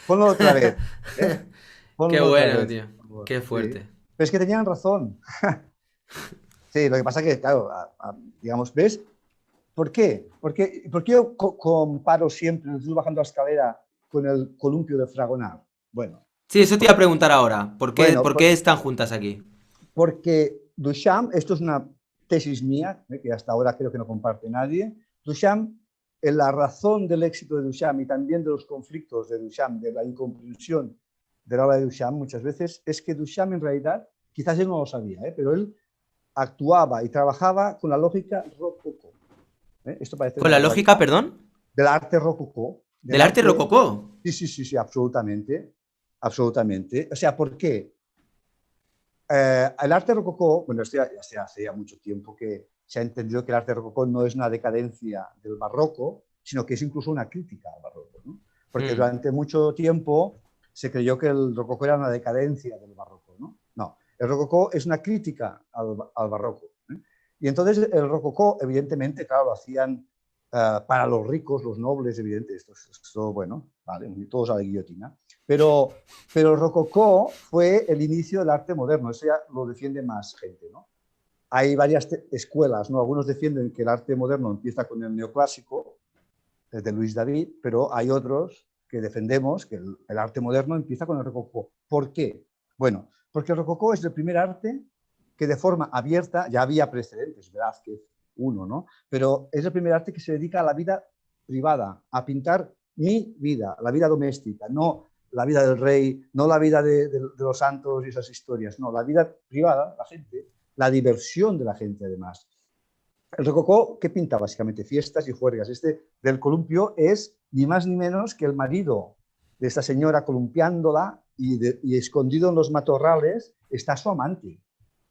Ponlo otra vez. ¿Eh? Qué Ponlo otra bueno, vez. tío. Qué Sí. fuerte. Pero es que tenían razón. Sí, lo que pasa que, claro, digamos, ¿ves? ¿Por qué? ¿Por qué yo comparo siempre el bajando la escalera con el columpio de Fragonard? Bueno, Sí, eso te iba a preguntar ahora. bueno, ¿Por qué están juntas aquí? porque Duchamp, esto es una tesis mía, que hasta ahora creo que no comparte nadie, Duchamp, la razón del éxito de Duchamp y también de los conflictos de Duchamp, de la incomprensión de la obra de Duchamp muchas veces, es que Duchamp en realidad, quizás él no lo sabía, pero él actuaba y trabajaba con la lógica rococó. Esto parece Con una la lógica, barbaridad. perdón, Del arte rococó, del del arte arte... rococó. Sí, absolutamente. Absolutamente. O sea, ¿por qué? El arte rococó, bueno, esto ya hace ya mucho tiempo que se ha entendido que el arte rococó no es una decadencia del barroco, sino que es incluso una crítica al barroco, ¿no? Porque durante mucho tiempo se creyó que el rococó era una decadencia del barroco, ¿no? No, El rococó es una crítica al barroco. Y entonces el rococó, evidentemente, claro, lo hacían para los ricos, los nobles, evidentemente, esto bueno, vale, todos a la guillotina. Pero el rococó fue el inicio del arte moderno, eso ya lo defiende más gente, ¿no? Hay varias escuelas, ¿no? Algunos defienden que el arte moderno empieza con el neoclásico, de Luis David, pero hay otros que defendemos que el arte moderno empieza con el rococó. ¿Por qué? Bueno, porque el rococó es el primer arte que de forma abierta, ya había precedentes, Velázquez, uno, ¿no? Pero es el primer arte que se dedica a la vida privada, a pintar mi vida, la vida doméstica, no la vida del rey, no la vida de los santos y esas historias, no, la vida privada, la gente, la diversión de la gente además. El rococó, ¿qué pinta? Básicamente fiestas y juergas. Este del columpio es ni más ni menos que el marido de esta señora columpiándola y escondido en los matorrales está su amante,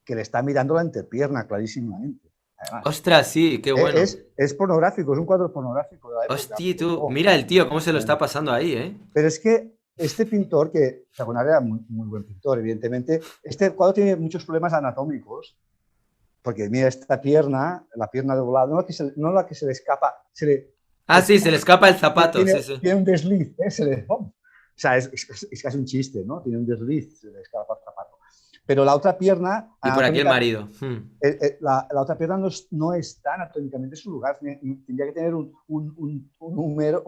que le está mirando la entrepierna clarísimamente. Además, Ostras, sí, qué bueno. es pornográfico, es un cuadro pornográfico de la época. Hostia, tú, mira el tío, cómo se lo está pasando ahí, ¿eh? Pero es que este pintor, que Chagonara era muy buen pintor, evidentemente, este cuadro tiene muchos problemas anatómicos, porque mira esta pierna, la pierna doblada, no la que se le escapa, Ah, sí, se le escapa el zapato, tiene, sí, sí. tiene un desliz, o sea, es casi un chiste, ¿no? Tiene un desliz, se le escapa el zapato. Pero la otra pierna, Y por aquí el marido. la otra pierna no está anatómicamente en su lugar, tendría que tener un número,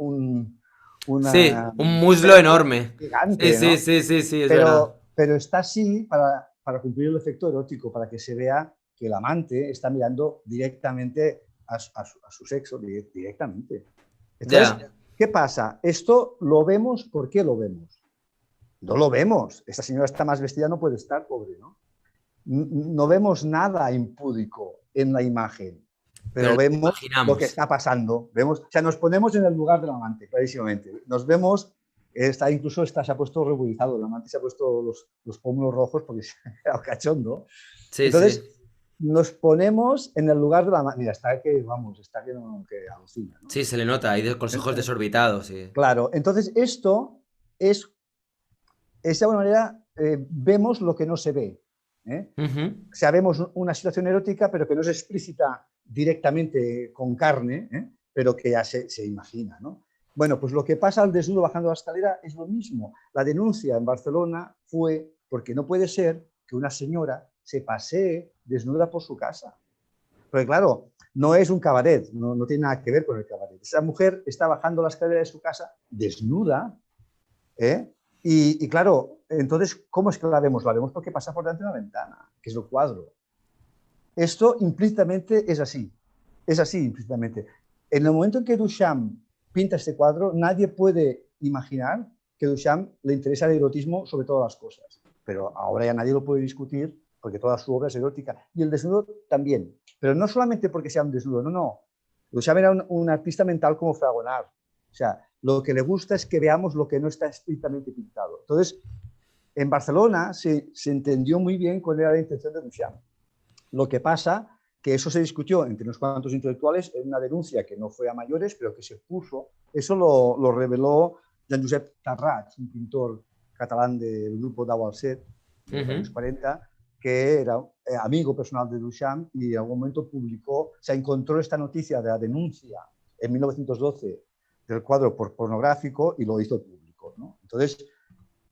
Sí, una un muslo enorme. Sí, gigante, sí, ¿no? sí, sí, sí, es verdad. Pero está así para cumplir el efecto erótico, para que se vea que el amante está mirando directamente a su sexo, directamente. Entonces, Ya. ¿qué pasa? Esto lo vemos, ¿por qué lo vemos? No lo vemos. Esta señora está más vestida, no puede estar, pobre, ¿no? No vemos nada impúdico en la imagen, Pero pero lo vemos lo que imaginamos. está pasando. Vemos, o sea, nos ponemos en el lugar del amante, clarísimamente. Nos vemos, se ha puesto ruborizado, el amante se ha puesto los pómulos rojos porque se ha quedado cachondo. Sí, sí. Entonces, nos ponemos en el lugar de la amante. Mira, está que alucina, ¿no? Sí, se le nota, ahí con los ojos desorbitados, sí. Claro, entonces esto es de alguna manera, vemos lo que no se ve. ¿eh? Ujú. O sea, vemos una situación erótica, pero que no se explícita directamente con carne, pero que ya se imagina, ¿no? Bueno, pues lo que pasa al desnudo bajando la escalera es lo mismo. La denuncia en Barcelona fue porque no puede ser que una señora se pasee desnuda por su casa. Porque claro, no es un cabaret, no tiene nada que ver con el cabaret. Esa mujer está bajando la escalera de su casa desnuda, ¿eh? Y claro, entonces, ¿cómo es que la vemos? La vemos porque pasa por delante de una ventana, que es el cuadro. Esto implícitamente es así implícitamente. En el momento en que Duchamp pinta este cuadro, nadie puede imaginar que Duchamp le interesa el erotismo sobre todas las cosas. Pero ahora ya nadie lo puede discutir porque toda su obra es erótica. Y el desnudo también. Pero no solamente porque sea un desnudo, no. Duchamp era un artista mental como Fragonard. O sea, lo que le gusta es que veamos lo que no está estrictamente pintado. Entonces, en Barcelona se entendió muy bien cuál era la intención de Duchamp. Lo que pasa que eso se discutió entre unos cuantos intelectuales en una denuncia que no fue a mayores, pero que se puso. Eso lo reveló Jean-Josep Tarrats, un pintor catalán del grupo Daualset, de los años 40, que era amigo personal de Duchamp y en algún momento publicó, se encontró esta noticia de la denuncia en 1912 del cuadro por pornográfico y lo hizo público, ¿no? Entonces,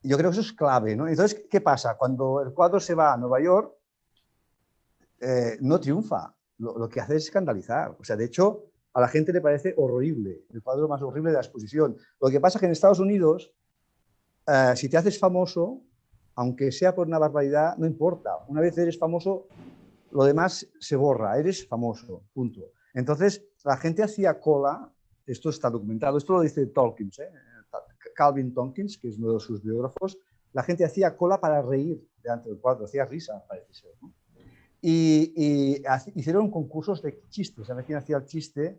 yo creo que eso es clave, ¿no? Entonces, ¿qué pasa? Cuando el cuadro se va a Nueva York, no triunfa. Lo que hace es escandalizar. O sea, de hecho, a la gente le parece horrible, el cuadro más horrible de la exposición. Lo que pasa es que en Estados Unidos, si te haces famoso, aunque sea por una barbaridad, no importa. Una vez eres famoso, lo demás se borra. Eres famoso, punto. Entonces, la gente hacía cola, esto está documentado, esto lo dice Tompkins, Calvin Tompkins, que es uno de sus biógrafos, la gente hacía cola para reír delante del cuadro, hacía risa, parece ser, ¿no? Y hicieron concursos de chistes, a ver quién hacía el chiste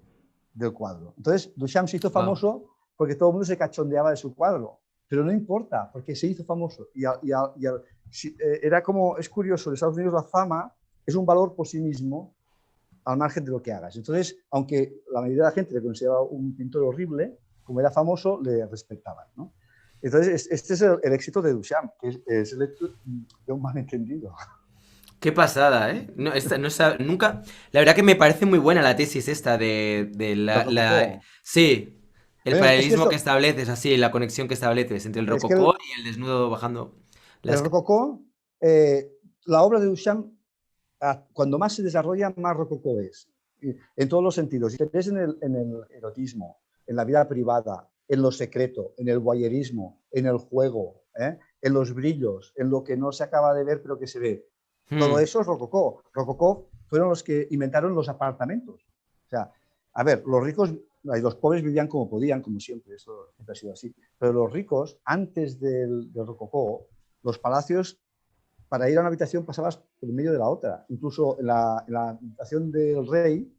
del cuadro. Entonces, Duchamp se hizo famoso porque todo el mundo se cachondeaba de su cuadro, pero no importa, porque se hizo famoso. Era como, es curioso, en Estados Unidos la fama es un valor por sí mismo al margen de lo que hagas. Entonces, aunque la mayoría de la gente le consideraba un pintor horrible, como era famoso, le respetaban, ¿no? Entonces, este es el éxito de Duchamp, que es el éxito de un malentendido. Qué pasada, ¿eh? No, nunca. La verdad que me parece muy buena la tesis esta de del rococó. Sí, el Bueno, es que paralelismo que esto, estableces, así, la conexión que estableces entre el es que rococó y el desnudo bajando la el escalera. rococó, la obra de Duchamp, cuando más se desarrolla, más rococó es. En todos los sentidos. Si te ves en el erotismo, en la vida privada, en lo secreto, en el voyerismo, en el juego, en los brillos, en lo que no se acaba de ver pero que se ve. Todo Hmm, eso es rococó. Rococó fueron los que inventaron los apartamentos. O sea, a ver, los ricos y los pobres vivían como podían, como siempre, eso siempre ha sido así. Pero los ricos, antes del rococó, los palacios, para ir a una habitación pasabas por medio de la otra. Incluso en la habitación del rey,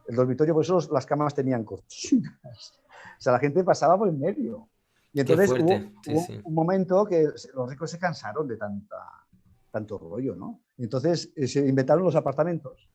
el dormitorio, por eso las camas tenían cortinas. O sea, la gente pasaba por el medio. Y qué entonces fuerte, sí, hubo sí. un momento que los ricos se cansaron de tanto rollo, ¿no? Y entonces se inventaron los apartamentos,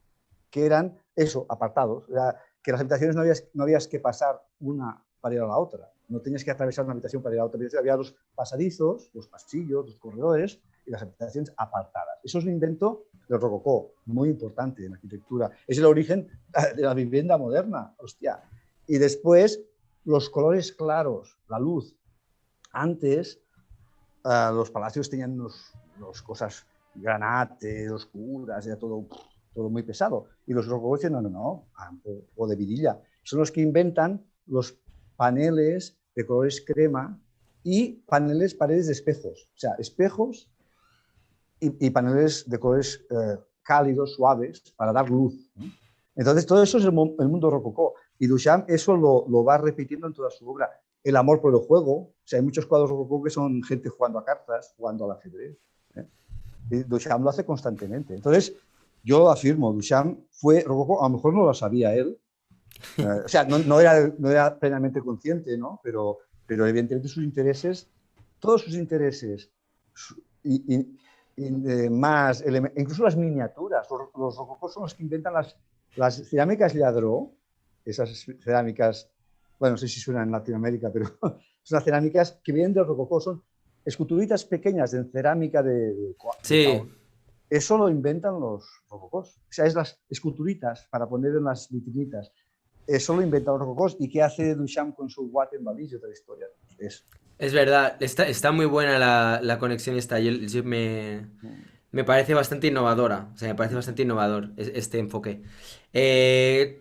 que eran eso, apartados. Era que las habitaciones no habías que pasar una para ir a la otra. No tenías que atravesar una habitación para ir a otra habitación. Había los pasadizos, los pasillos, los corredores y las habitaciones apartadas. Eso es un invento del rococó, muy importante en arquitectura. Es el origen de la vivienda moderna, hostia. Y después, los colores claros, la luz. Antes, los palacios tenían unos cosas granate, oscuras, era todo muy pesado. Y los rococó dicen, no, o de virilla. Son los que inventan los paneles de colores crema y paredes de espejos. O sea, espejos y paneles de colores cálidos, suaves, para dar luz, ¿no? Entonces, todo eso es el mundo rococó. Y Duchamp eso lo va repitiendo en toda su obra. El amor por el juego. O sea, hay muchos cuadros rococó que son gente jugando a cartas, jugando al ajedrez, ¿eh? Y Duchamp lo hace constantemente. Entonces, yo afirmo, Duchamp fue rococó, a lo mejor no lo sabía él, o sea, no era plenamente consciente, ¿no? Pero evidentemente sus intereses, todos sus intereses, y, y, más, incluso las miniaturas, los rococós son los que inventan las cerámicas Lladró, esas cerámicas, bueno, no sé si suenan en Latinoamérica, pero son las cerámicas que vienen del rococó, son esculturitas pequeñas en cerámica de Sí, eso lo inventan los rococós. O sea, es las esculturitas para poner en las vitrinitas. Eso lo inventan los rococós. ¿Y qué hace Duchamp con su Watt en Valise? Otra historia. Es, es verdad, está muy buena la conexión esta. Me parece bastante innovadora, o sea, me parece bastante innovador este enfoque.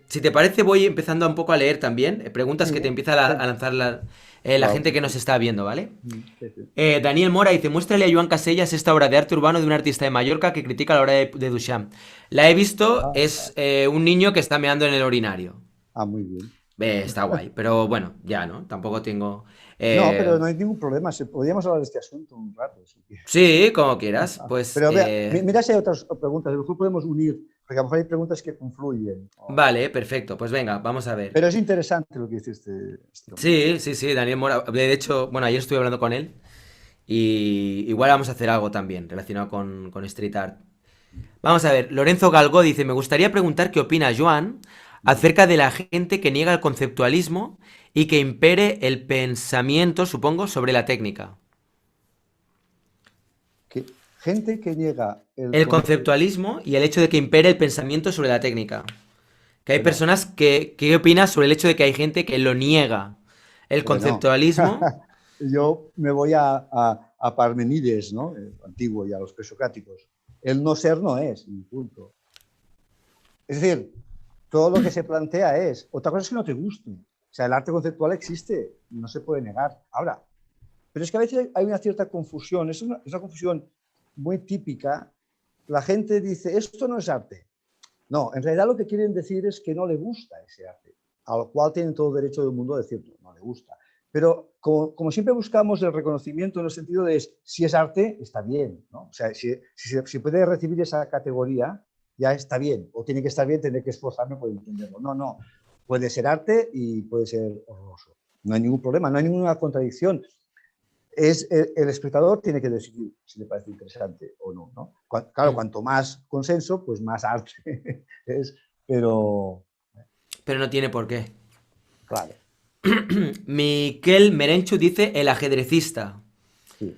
Si te parece, voy empezando un poco a leer también preguntas que te sí, empieza a lanzar la claro, gente que nos está viendo, ¿vale? sí, sí. Daniel Mora dice, muéstrale a Joan Casellas esta obra de arte urbano de un artista de Mallorca que critica la obra de Duchamp. La he visto, Ah, es un niño que está meando en el orinario. muy bien. Está guay, pero bueno, ya, ¿no? Tampoco tengo... No, pero eh, no hay ningún problema. Podríamos hablar de este asunto un rato. Si quieres. sí, como quieras, pues... Pero vea, mira si hay otras preguntas. A lo mejor podemos unir, porque a lo mejor hay preguntas que confluyen. Vale, perfecto, pues venga, vamos a ver. Pero es interesante lo que dice este hombre. Sí, sí, sí, Daniel Mora. De hecho, bueno, ayer estuve hablando con él y igual vamos a hacer algo también relacionado con Street Art. Vamos a ver, Lorenzo Galgó dice, me gustaría preguntar qué opina Joan acerca de la gente que niega el conceptualismo y que impere el pensamiento, supongo, sobre la técnica. Que gente que niega el El concepto. conceptualismo y el hecho de que impere el pensamiento sobre la técnica. Que hay Bueno, personas que... ¿Qué opinas sobre el hecho de que hay gente que lo niega? El bueno. conceptualismo... Yo me voy a Parmenides, ¿no? Antiguo, y a los presocráticos. El no ser no es, y punto. Es decir, todo lo que se plantea es. Otra cosa es que no te guste. O sea, el arte conceptual existe, no se puede negar. Ahora, pero es que a veces hay una cierta confusión, es una confusión muy típica. La gente dice, esto no es arte. No, en realidad lo que quieren decir es que no le gusta ese arte, a lo cual tienen todo el derecho del mundo a decirlo, no le gusta. Pero como siempre buscamos el reconocimiento en el sentido de si es arte, está bien, ¿no? O sea, si puede recibir esa categoría, ya está bien, o tiene que estar bien, tener que esforzarme por entenderlo. No, puede ser arte y puede ser horroroso. No hay ningún problema, no hay ninguna contradicción. El espectador tiene que decidir si le parece interesante o no, ¿no? Claro, Mm. cuanto más consenso, pues más arte es, pero Pero no tiene por qué. claro, Miquel Merenchu dice el ajedrecista. sí.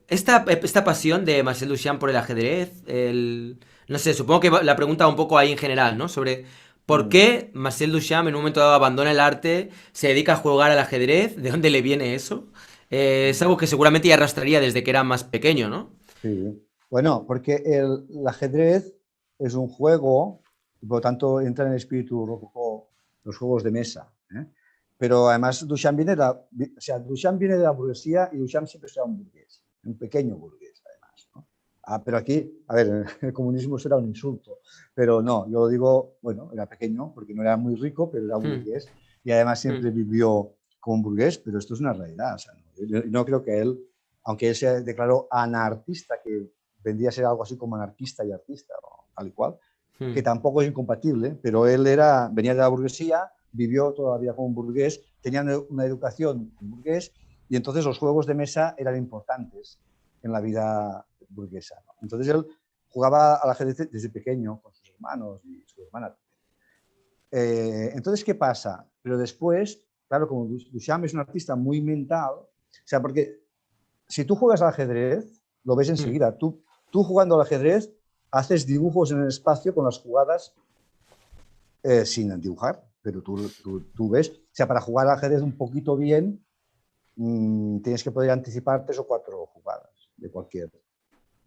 esta pasión de Marcel Duchamp por el ajedrez, no sé, supongo que la pregunta va un poco ahí en general, ¿no? Sobre por Mm. qué Marcel Duchamp en un momento dado abandona el arte, se dedica a jugar al ajedrez, ¿de dónde le viene eso? Es algo que seguramente ya arrastraría desde que era más pequeño, ¿no? Sí. Bueno, porque el ajedrez es un juego, y por lo tanto entra en el espíritu rococó, los juegos de mesa. ¿Eh? Pero además Duchamp viene o sea, Duchamp viene de la burguesía y Duchamp siempre será un burgués, un pequeño burgués además. ¿No? Pero aquí, a ver, el comunismo será un insulto, pero no, yo lo digo, bueno, era pequeño porque no era muy rico, pero era un Hmm, burgués y además hmm, siempre vivió como un burgués, pero esto es una realidad. O sea, no creo que él, aunque él se declaró anarquista, que vendría a ser algo así como anarquista y artista, ¿no? Tal y cual, hmm, que tampoco es incompatible, pero él venía de la burguesía, vivió todavía como un burgués, tenía una educación burgués y entonces los juegos de mesa eran importantes en la vida burguesa. ¿No? Entonces él jugaba al ajedrez desde pequeño con sus hermanos y su hermana. Entonces, ¿qué pasa? Pero después, claro, como Duchamp es un artista muy mental, o sea, porque si tú juegas al ajedrez, lo ves hmm. enseguida. Tú jugando al ajedrez, haces dibujos en el espacio con las jugadas sin dibujar, pero tú ves. O sea, para jugar al ajedrez un poquito bien, tienes que poder anticipar 3 o 4 jugadas de cualquier.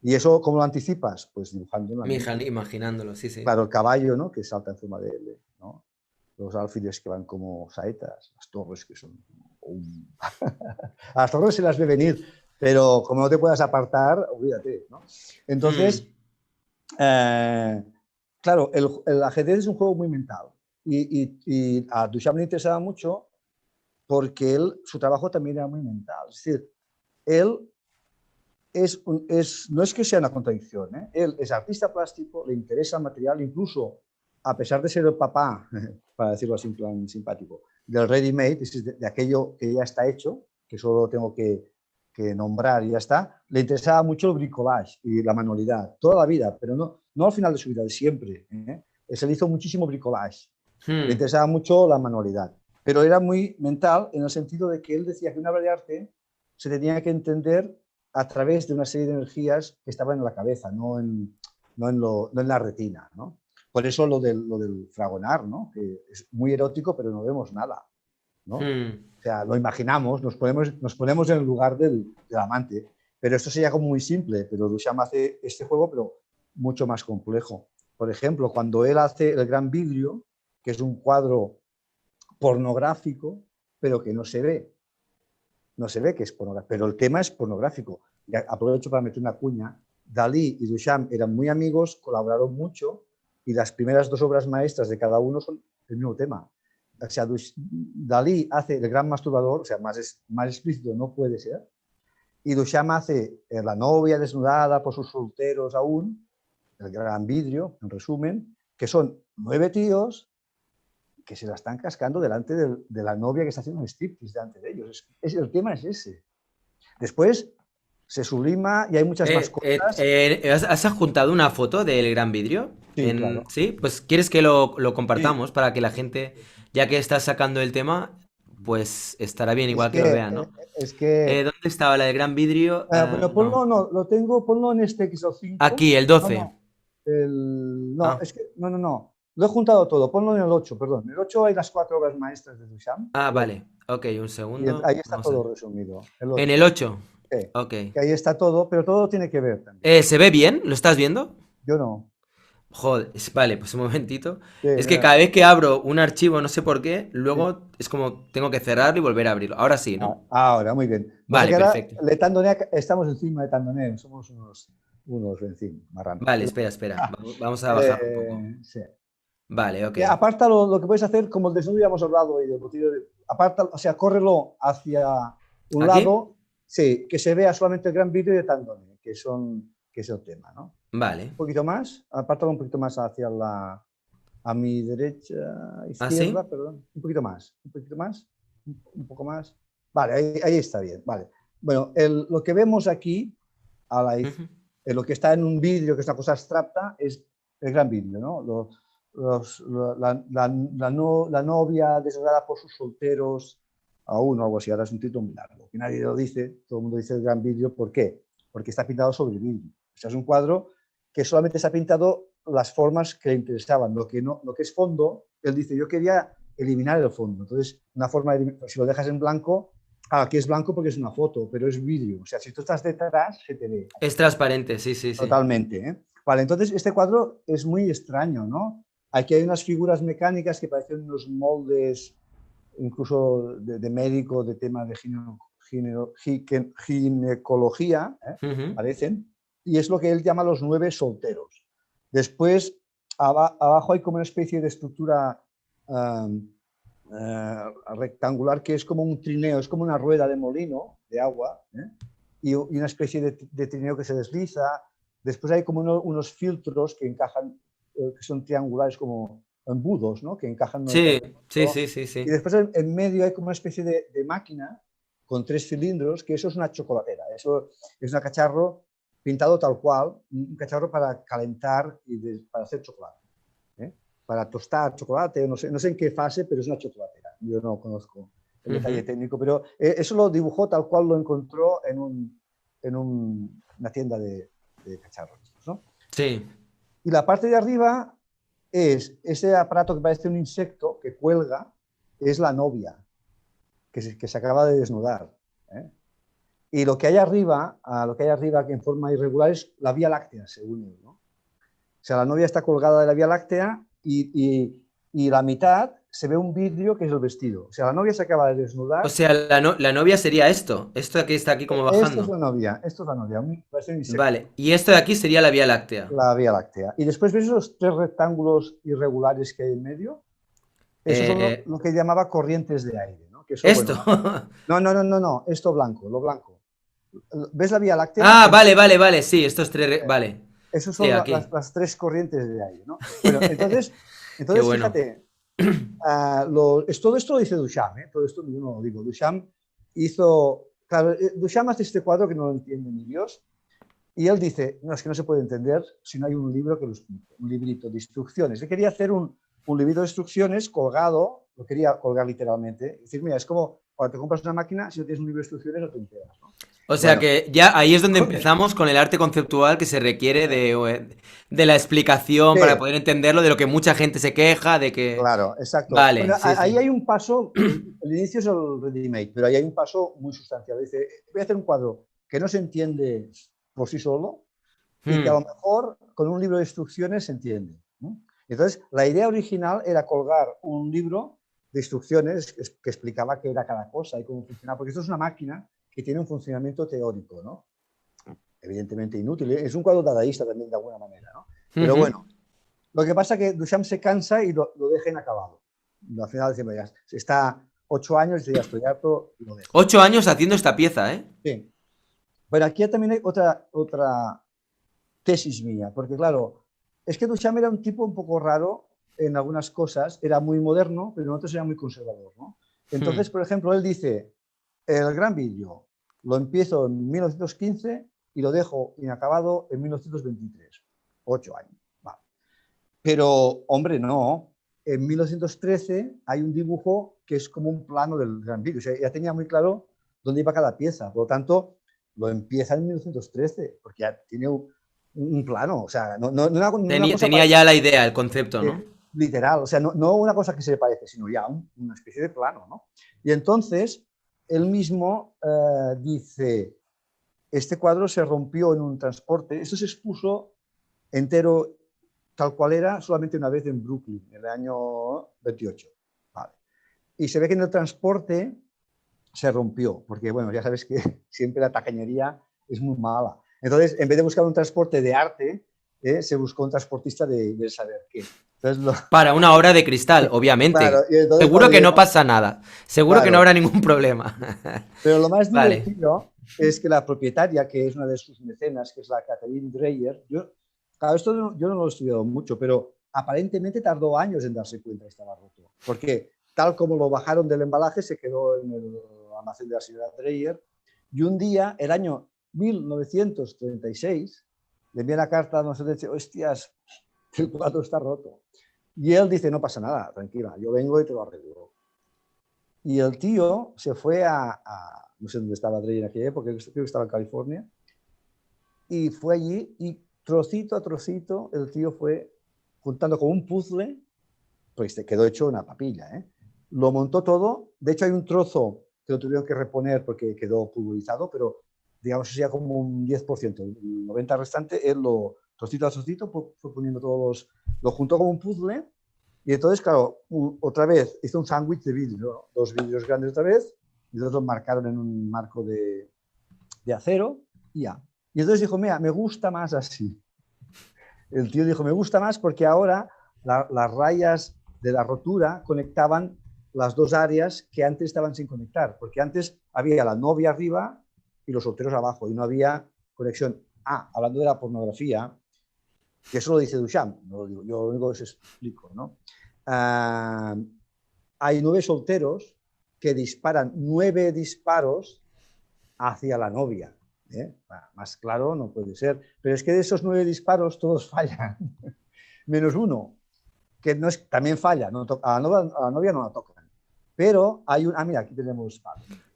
¿Y eso cómo lo anticipas? Pues dibujando en la mente. Imaginándolo, sí, sí. Claro, el caballo, ¿no? Que salta encima de él, ¿no? Los alfiles que van como saetas, las torres que son... A las torres se las ve venir, pero como no te puedas apartar, olvídate, ¿no? Hmm, Entonces, eh, claro, el ajedrez es un juego muy mental y a Duchamp le interesaba mucho porque su trabajo también era muy mental. Es decir, él no es que sea una contradicción, ¿eh? Él es artista plástico, le interesa el material, incluso a pesar de ser el papá, para decirlo así en plan simpático, del ready made, es decir, de aquello que ya está hecho, que solo tengo que nombrar y ya está, le interesaba mucho el bricolage y la manualidad, toda la vida, pero no al final de su vida, de siempre. ¿Eh? Se le hizo muchísimo bricolage, le hmm. interesaba mucho la manualidad, pero era muy mental en el sentido de que él decía que una obra de arte se tenía que entender a través de una serie de energías que estaban en la cabeza, no en la retina. ¿No? Por eso lo del fragonar, ¿no? Que es muy erótico, pero no vemos nada. ¿No? Hmm. O sea, lo imaginamos, nos ponemos en el lugar del amante, pero esto sería como muy simple, pero Duchamp hace este juego, pero mucho más complejo. Por ejemplo, cuando él hace el Gran Vidrio, que es un cuadro pornográfico, pero que no se ve que es pornográfico, pero el tema es pornográfico. Y aprovecho para meter una cuña. Dalí y Duchamp eran muy amigos, colaboraron mucho y las primeras 2 obras maestras de cada uno son el mismo tema. O sea, Dalí hace El gran masturbador, o sea, más explícito no puede ser, y Duchamp hace La novia desnudada por sus solteros aún, El gran vidrio, en resumen, que son 9 tíos que se la están cascando delante de la novia que está haciendo un striptease delante de ellos. El tema es ese. Después se sublima y hay muchas más cosas. ¿Has adjuntado una foto del gran vidrio? Sí, claro. Sí, pues ¿quieres que lo Sí, compartamos para que la sí, gente, sí. ya que estás sacando el tema, pues estará bien Es igual que lo vean, ¿no? es que ¿Dónde estaba la del gran vidrio? bueno, No. ponlo, no, lo tengo, ponlo en este X5. Aquí, el No, 12. no, no, Ah, es que, no, lo he juntado todo, ponlo en el 8, perdón. En el 8 hay las 4 obras maestras de Duchamp, el 8. vale. Ok, un Y segundo. ahí está Vamos a todo ver. resumido, el En 8. el 8. Sí, Ok. que ahí está todo, pero todo tiene que ver también. ¿Se ve bien? ¿Lo estás viendo? Yo no. Joder, vale, pues un momentito. Sí, Es que cada vez que abro un archivo, no sé por qué, luego es como tengo que cerrarlo y volver a abrirlo. Ahora sí, ¿no? ahora, muy bien. Pasa Vale, que ahora perfecto. Estamos encima de Tandoné, somos unos en fin, marranos. Vale, espera, espera. Ah, Vamos a bajar un poco. sí. Vale, ok. Aparta lo que puedes hacer, como el desnudo ya hemos hablado, y del botillo aparta, o sea, córrelo hacia un ¿Aquí? lado, sí, que se vea solamente el gran vídeo de Tandone, que es el tema, ¿no? Vale. Un poquito más, apártalo un poquito más a mi derecha, ¿Ah, izquierda, sí? perdón, un poquito más, un poco más. Vale, ahí está bien, vale. Bueno, lo que vemos aquí, Ujú. lo que está en un vídeo, que es una cosa abstracta, es el gran vídeo, ¿no? La novia desnudada por sus solteros, aún o algo así, ahora es un título muy largo, que nadie lo dice, todo el mundo dice el gran vídeo, ¿por qué? porque está pintado sobre vidrio. O sea, es un cuadro que solamente se ha pintado las formas que le interesaban. Lo que es fondo, él dice, yo quería eliminar el fondo. Entonces, una forma de, si lo dejas en blanco, aquí es blanco porque es una foto, pero es vidrio. O sea, si tú estás detrás, se te ve Es transparente, sí, sí, sí. totalmente. ¿Eh? Vale, entonces este cuadro es muy extraño, ¿no? Aquí hay unas figuras mecánicas que parecen unos moldes, incluso de médico, de tema de ginecología, Ujú. parecen, y es lo que él llama los 9 solteros. Después, abajo hay como una especie de estructura rectangular que es como un trineo, es como una rueda de molino de agua, y una especie de trineo que se desliza. Después hay como unos filtros que encajan, que son triangulares como embudos, ¿no? Que encajan uno detrás Sí, del sí, otro. sí, sí, Y sí. después en medio hay como una especie de máquina con 3 cilindros, que eso es una chocolatera. Eso es un cacharro pintado tal cual, un cacharro para calentar y para hacer chocolate. ¿Eh? Para tostar chocolate, no sé en qué fase, pero es una chocolatera. Yo no conozco el detalle Ujú. técnico, pero eso lo dibujó tal cual lo encontró una tienda de cacharros, ¿no? Sí. Y la parte de arriba es ese aparato que parece un insecto que cuelga, es la novia, que se acaba de desnudar. ¿Eh? Y lo que hay arriba, que en forma irregular, es la Vía Láctea, según él, ¿no? O sea, la novia está colgada de la Vía Láctea y la mitad se ve un vidrio que es el vestido. O sea, la novia se acaba de O desnudar. sea, la novia sería esto. Esto de aquí está aquí como Esto es bajando. la novia, parece un insecto, Vale. Y esto de aquí sería la Vía Láctea. la Vía Láctea. Y después ves esos 3 rectángulos irregulares que hay en medio. Esos son Eh, lo que llamaba corrientes de aire, ¿no? Que eso, esto. bueno, no, esto blanco, lo blanco. ¿Ves la Vía Láctea? Ah, vale, vale, vale. Sí, estos tres. Vale. Esos Sí, son aquí. las 3 corrientes de aire, ¿no? Bueno, Qué entonces bueno. fíjate, todo esto lo dice Duchamp, ¿eh? Todo esto yo no lo digo. Duchamp claro, Duchamp hace este cuadro que no lo entiende ni Dios, y él dice, no, es que no se puede entender si no hay un libro que lo explique, un librito de instrucciones. Él quería hacer un librito de instrucciones colgado, lo quería colgar literalmente, es decir, mira, es como cuando te compras una máquina, si no tienes un libro de instrucciones no te enteras, ¿no? O sea Bueno, que ya ahí es donde empezamos con el arte conceptual que se requiere de la explicación para sí, poder entenderlo, de lo que mucha gente se queja, de que... claro, exacto. Vale, Bueno, sí, ahí sí. hay un paso, el inicio es el ready-made, pero ahí hay un paso muy sustancial. Dice, voy a hacer un cuadro que no se entiende por sí solo y que a lo Hmm. mejor con un libro de instrucciones se entiende, ¿no? Entonces, la idea original era colgar un libro de instrucciones que explicaba qué era cada cosa y cómo funcionaba, porque esto es una máquina que tiene un funcionamiento teórico, ¿no? Evidentemente inútil, es un cuadro dadaísta también de alguna manera, ¿no? Pero Ujú. bueno, lo que pasa es que Duchamp se cansa y lo deja inacabado. Al final dice, ya está 8 años y dice, ya estoy harto, lo dejo. 8 años haciendo esta pieza, ¿eh? Sí. Pero aquí también hay otra tesis mía, porque claro, es que Duchamp era un tipo un poco raro en algunas cosas, era muy moderno, pero en otros era muy conservador, ¿no? Hmm. Entonces, por ejemplo, él dice, el gran vídeo lo empiezo en 1915 y lo dejo inacabado en 1923. 8 años. Vale. Pero, hombre, no. En 1913 hay un dibujo que es como un plano del gran vídeo. O sea, ya tenía muy claro dónde iba cada pieza. Por lo tanto, lo empieza en 1913, porque ya tiene un plano. O sea, no una cosa Tenía ya la idea, el concepto, ¿no? literal. O sea, no una cosa que se le parece, sino ya una especie de plano, ¿no? Y entonces, él mismo dice, este cuadro se rompió en un transporte. Esto se expuso entero tal cual era solamente una vez en Brooklyn, en el año 28. Vale. Y se ve que en el transporte se rompió, porque bueno, ya sabes que siempre la tacañería es muy mala. Entonces, en vez de buscar un transporte de arte, se buscó un transportista de saber qué. Entonces, Para una obra de cristal, obviamente. claro, y entonces Seguro cuando que no llegó, pasa nada. Seguro que no claro, habrá ningún problema. pero lo más Vale. divertido es que la propietaria, que es una de sus mecenas, que es la Catherine Dreyer, claro, esto yo no lo he estudiado mucho, pero aparentemente tardó años en darse cuenta que estaba roto, porque tal como lo bajaron del embalaje, se quedó en el almacén de la señora Dreyer, y un día, el año 1936, le envía una carta a nosotros y dice, hostias, el cuadro está roto. Y él dice, no pasa nada, tranquila, yo vengo y te lo arreglo. Y el tío se fue no sé dónde estaba Dre en aquella época, creo que estaba en California, y fue allí y trocito a trocito el tío fue juntando como un puzzle, pues te quedó hecho una papilla, ¿eh? Lo montó todo, de hecho hay un trozo que lo tuvieron que reponer porque quedó pulverizado, pero digamos que sería como un 10%, el 90% restante, él lo trocito a trocito fue poniendo todos lo juntó como un puzzle y entonces, claro, otra vez hizo un sándwich de vídeo, ¿no? Dos vídeos grandes otra vez y los marcaron en un marco de acero y ya. Y entonces dijo, mira, me gusta más así. El tío dijo, me gusta más porque ahora las rayas de la rotura conectaban las dos áreas que antes estaban sin conectar, porque antes había la novia arriba y los solteros abajo y no había conexión. Ah, hablando de la pornografía, que eso lo dice Duchamp, no lo digo, yo lo único que os explico, ¿no? Hay 9 solteros que disparan 9 disparos hacia la novia. ¿Eh? Más claro no puede ser. Pero es que de esos 9 disparos todos fallan. Menos uno, que no es, también falla. No a la novia no la tocan. Pero hay un... Ah, mira, aquí tenemos...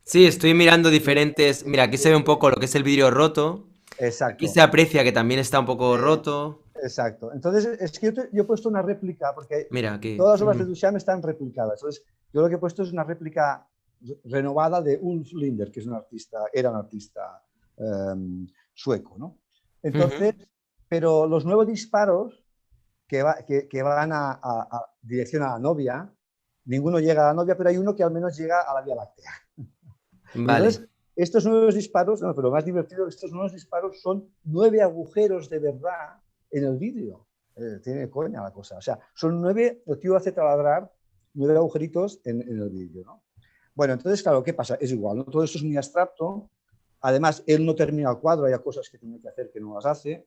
Sí, estoy mirando diferentes. Mira, aquí se ve un poco lo que es el vidrio roto. Aquí se Exacto. aprecia que también está un poco roto. Exacto. Entonces, es que yo he puesto una réplica, porque Mira, aquí. todas las obras de Duchamp están replicadas. Entonces, yo lo que he puesto es una réplica renovada de Ulf Linder, que es un artista, era un artista sueco, ¿no? Entonces, pero los nuevos disparos que van a dirección a la novia, ninguno llega a la novia, pero hay uno que al menos llega a la Vía Láctea. Y Vale. entonces, estos nuevos disparos, no, pero lo más divertido, estos nuevos disparos son 9 agujeros de verdad en el vídeo. Tiene coña la cosa. O sea, son 9, el tío hace taladrar 9 agujeritos en el vídeo, ¿no? Bueno, entonces, claro, ¿qué pasa? Es igual, ¿no? Todo esto es muy abstracto. Además, él no termina el cuadro, hay cosas que tiene que hacer que no las hace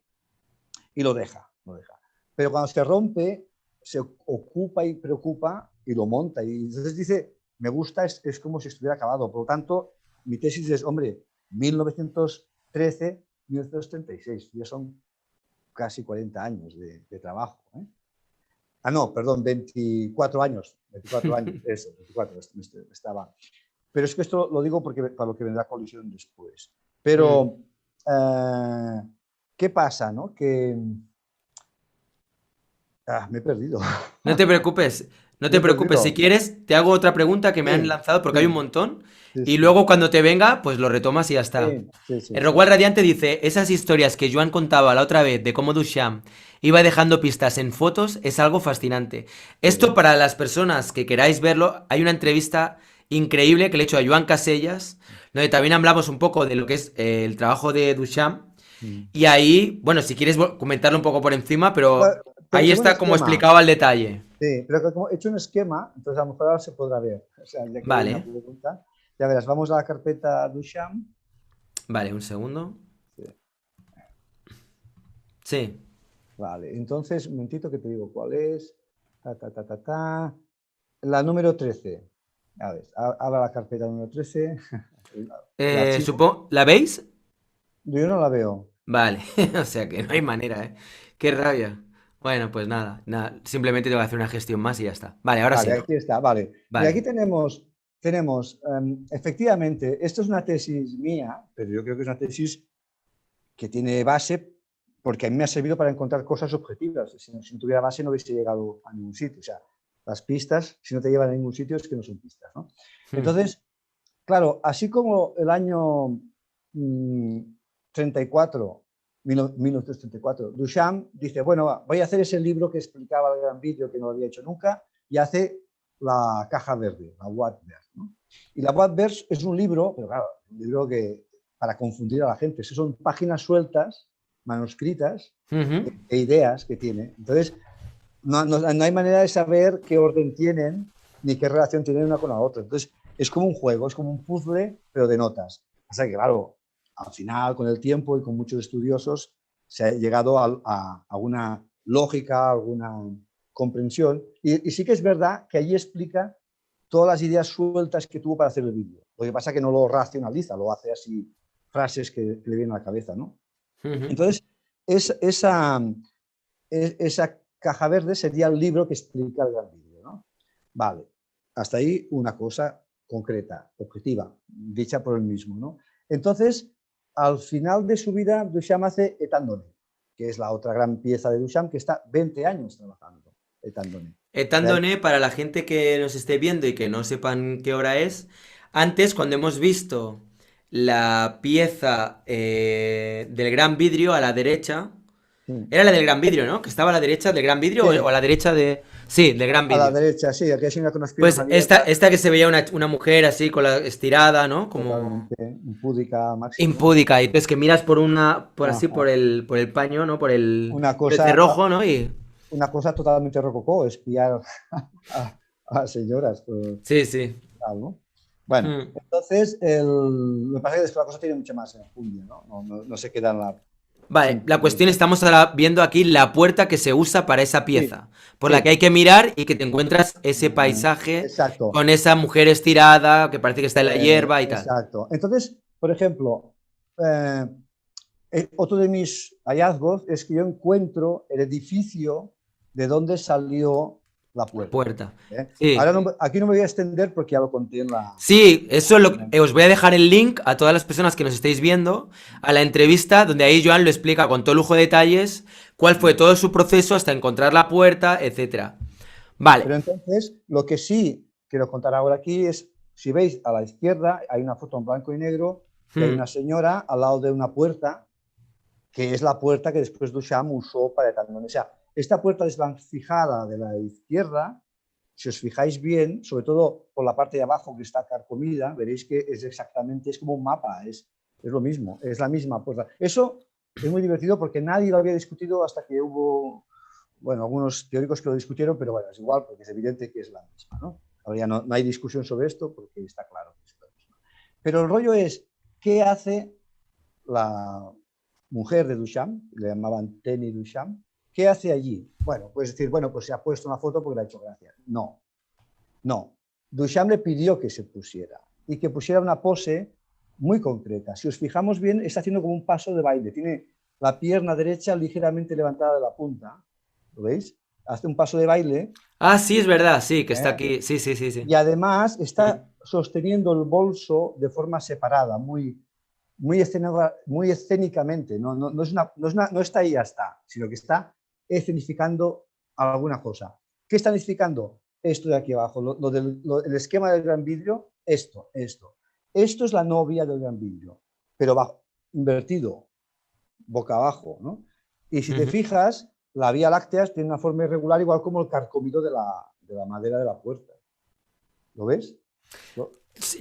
y lo deja, lo deja. Pero cuando se rompe, se ocupa y preocupa y lo monta. Y entonces dice, me gusta, es como si estuviera acabado. Por lo tanto, mi tesis es, hombre, 1913, 1936, ya son casi 40 años de trabajo. ¿Eh? Ah, no, perdón, 24 años, 24 años, eso, 24, estaba. Pero es que esto lo digo porque para lo que vendrá colisión después. Pero, ¿qué pasa? ¿No? Que me he perdido. No te preocupes, no Me te he preocupes. Si perdido. quieres, te hago otra pregunta que me han Sí, lanzado porque hay un sí, montón. sí, Y sí, luego cuando te venga, pues lo retomas y ya está. sí, sí, sí, El sí. Rogual Radiante dice, esas historias que Joan contaba la otra vez de cómo Duchamp iba dejando pistas en fotos es algo fascinante. Esto Sí. para las personas que queráis verlo, hay una entrevista increíble que le he hecho a Joan Casellas, donde también hablamos un poco de lo que es el trabajo de Duchamp. Mm. Y ahí, bueno, si quieres comentarlo un poco por encima, pero Bueno, ahí tengo un está como esquema, explicado al detalle. sí, pero como he hecho un esquema, entonces a lo mejor ahora se podrá ver. O sea, ya que hay una Vale, pregunta, ya verás, vamos a la carpeta Duchamp. vale, un segundo. Sí. Sí. Vale, entonces, un momentito que te digo cuál es. Ta, ta, ta, ta, ta. La número 13. A ver, abra la carpeta número 13. El archivo. ¿La veis? Yo no la veo. Vale, o sea que no hay manera, ¿eh? Qué rabia. Bueno, pues nada, nada, simplemente te voy a hacer una gestión más y ya está. Vale, ahora Vale, sí. aquí está, vale. Mira, aquí Vale. tenemos efectivamente, esto es una tesis mía, pero yo creo que es una tesis que tiene base porque a mí me ha servido para encontrar cosas objetivas. Si no tuviera base no hubiese llegado a ningún sitio. O sea, las pistas, si no te llevan a ningún sitio, es que no son pistas, ¿no? Hmm. Entonces, claro, así como el año 34, 1934, Duchamp dice, bueno, voy a hacer ese libro que explicaba el gran vídeo que no lo había hecho nunca, y hace la caja verde, la Boîte Verte, ¿no? Y la Boîte Verte es un libro, pero claro, un libro que para confundir a la gente, son páginas sueltas, manuscritas, Ujú. e ideas que tiene. Entonces, no hay manera de saber qué orden tienen ni qué relación tienen una con la otra. Entonces, es como un juego, es como un puzzle, pero de notas. O sea que, claro, al final, con el tiempo y con muchos estudiosos, se ha llegado a una lógica, a alguna comprensión. Y sí que es verdad que allí explica todas las ideas sueltas que tuvo para hacer el vídeo. Lo que pasa es que no lo racionaliza, lo hace así, frases que le vienen a la cabeza, ¿no? Ujú. Entonces, esa caja verde sería el libro que explica el gran vídeo, ¿no? Vale, hasta ahí una cosa concreta, objetiva, dicha por él mismo, ¿no? Entonces, al final de su vida, Duchamp hace Etandone, que es la otra gran pieza de Duchamp, que está 20 años trabajando, Etandone. De ahí, Etandone, para la gente que nos esté viendo y que no sepan qué hora es, antes cuando hemos visto la pieza del gran vidrio a la derecha, sí, era la del gran vidrio, ¿no? Que estaba a la derecha del gran vidrio o a la derecha de... Sí, del gran a la vidrio. derecha, sí, aquí hay una con las piernas Pues esta, abiertas, esta que se veía una mujer así con la estirada, ¿no? Como totalmente impúdica máximo. impúdica. Y entonces que miras por una, por así, Ajá. por el paño, ¿no? Una Por el cosa, cerrojo, ¿no? Y una cosa totalmente rococó, espiar a señoras, sí, sí. tal, ¿no? Bueno, Hmm. entonces, lo que pasa es que después la cosa tiene mucha más enjundia, ¿no? No se queda en la Vale, la simple... cuestión estamos ahora viendo aquí la puerta que se usa para esa Sí, pieza, por la que hay sí, que mirar y que te encuentras ese paisaje exacto. con esa mujer estirada que parece que está en la hierba y tal. Exacto. Entonces, por ejemplo, eh, otro de mis hallazgos es que yo encuentro el edificio de donde salió la puerta. Puerta. ¿Eh? Sí. Ahora aquí no me voy a extender porque ya lo conté en la... Sí, eso os voy a dejar el link a todas las personas que nos estéis viendo a la entrevista donde ahí Joan lo explica con todo lujo de detalles cuál fue todo su proceso hasta encontrar la puerta, etcétera. Vale. Pero entonces, lo que sí quiero contar ahora aquí es, si veis a la izquierda, hay una foto en blanco y negro y hay Hmm. una señora al lado de una puerta, que es la puerta que después Duchamp usó para el cañón. O sea, esta puerta desvancijada de la izquierda, si os fijáis bien, sobre todo por la parte de abajo que está carcomida, veréis que es exactamente, es como un mapa, es lo mismo, es la misma puerta. Eso es muy divertido porque nadie lo había discutido hasta que hubo, bueno, algunos teóricos que lo discutieron, pero bueno, es igual porque es evidente que es la misma, ¿no? Ahora ya no hay discusión sobre esto porque está claro que es la misma. Pero el rollo es, ¿qué hace la mujer de Duchamp, le llamaban Tenny Duchamp? ¿Qué hace allí? Bueno, puedes decir, bueno, pues se ha puesto una foto porque le ha hecho gracia. No, no. Duchamp le pidió que se pusiera y que pusiera una pose muy concreta. Si os fijamos bien, está haciendo como un paso de baile. Tiene la pierna derecha ligeramente levantada de la punta. ¿Lo veis? Hace un paso de baile, Ah, sí, es verdad, sí, que está ¿eh? aquí. Sí, sí, sí, sí. Y además Hmm. está sosteniendo el bolso de forma separada, muy escénicamente. No está ahí ya está, sino que está escenificando alguna cosa. ¿Qué está escenificando? Esto de aquí abajo, el esquema del gran vidrio, esto. Esto es la novia del gran vidrio, pero invertido, boca abajo, ¿no? Y si te Ujú. fijas, la Vía Láctea tiene una forma irregular, igual como el carcomido de la madera de la puerta. ¿Lo ves? ¿Lo?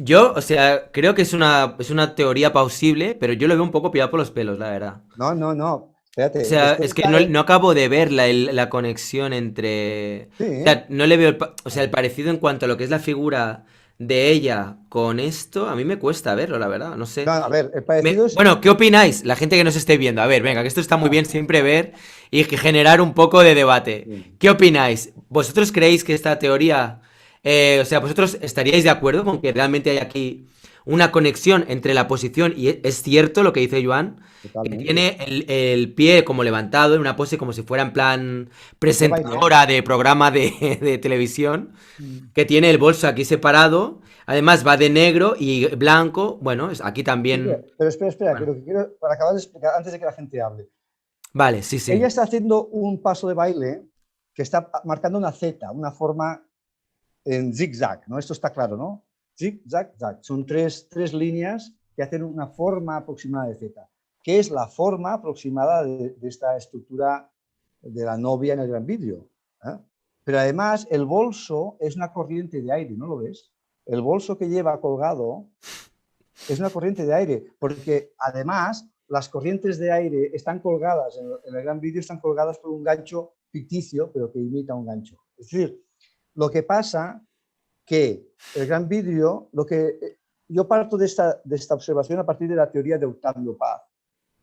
Yo, o sea, creo que es una teoría plausible, pero yo lo veo un poco pillado por los pelos, la verdad. No. O Espérate, sea, después es que está no, no acabo de ver la conexión entre... sí, O sea, no le veo o sea, el parecido en cuanto a lo que es la figura de ella con esto, a mí me cuesta verlo, la verdad, no no, sé. a ver, el parecido es... Bueno, ¿qué opináis? La gente que nos esté viendo. A ver, venga, que esto está muy bien siempre ver y que generar un poco de debate. Sí. ¿Qué opináis? ¿Vosotros creéis que esta teoría, o sea, vosotros estaríais de acuerdo con que realmente hay aquí una conexión entre la posición y es cierto lo que dice Joan, que Totalmente. tiene el pie como levantado en una pose como si fuera en plan De baile. presentadora de programa de televisión, Mm. que tiene el bolso aquí separado, además va de negro y blanco, bueno, aquí Sí, sí, también... pero espera, que Bueno. lo que quiero, para acabar de explicar, antes de que la gente hable, Vale, sí, ella sí. está haciendo un paso de baile que está marcando una Z, una forma en zigzag, ¿no? Esto está claro, ¿no? Zig, zag, zag. Son tres líneas que hacen una forma aproximada de Z, que es la forma aproximada de esta estructura de la novia en el gran vidrio. ¿Eh? Pero además el bolso es una corriente de aire, ¿no lo ves? El bolso que lleva colgado es una corriente de aire, porque además las corrientes de aire están colgadas, en el gran vídeo están colgadas por un gancho ficticio, pero que imita un gancho. Es decir, lo que pasa que el gran vídeo, yo parto de esta observación a partir de la teoría de Octavio Paz,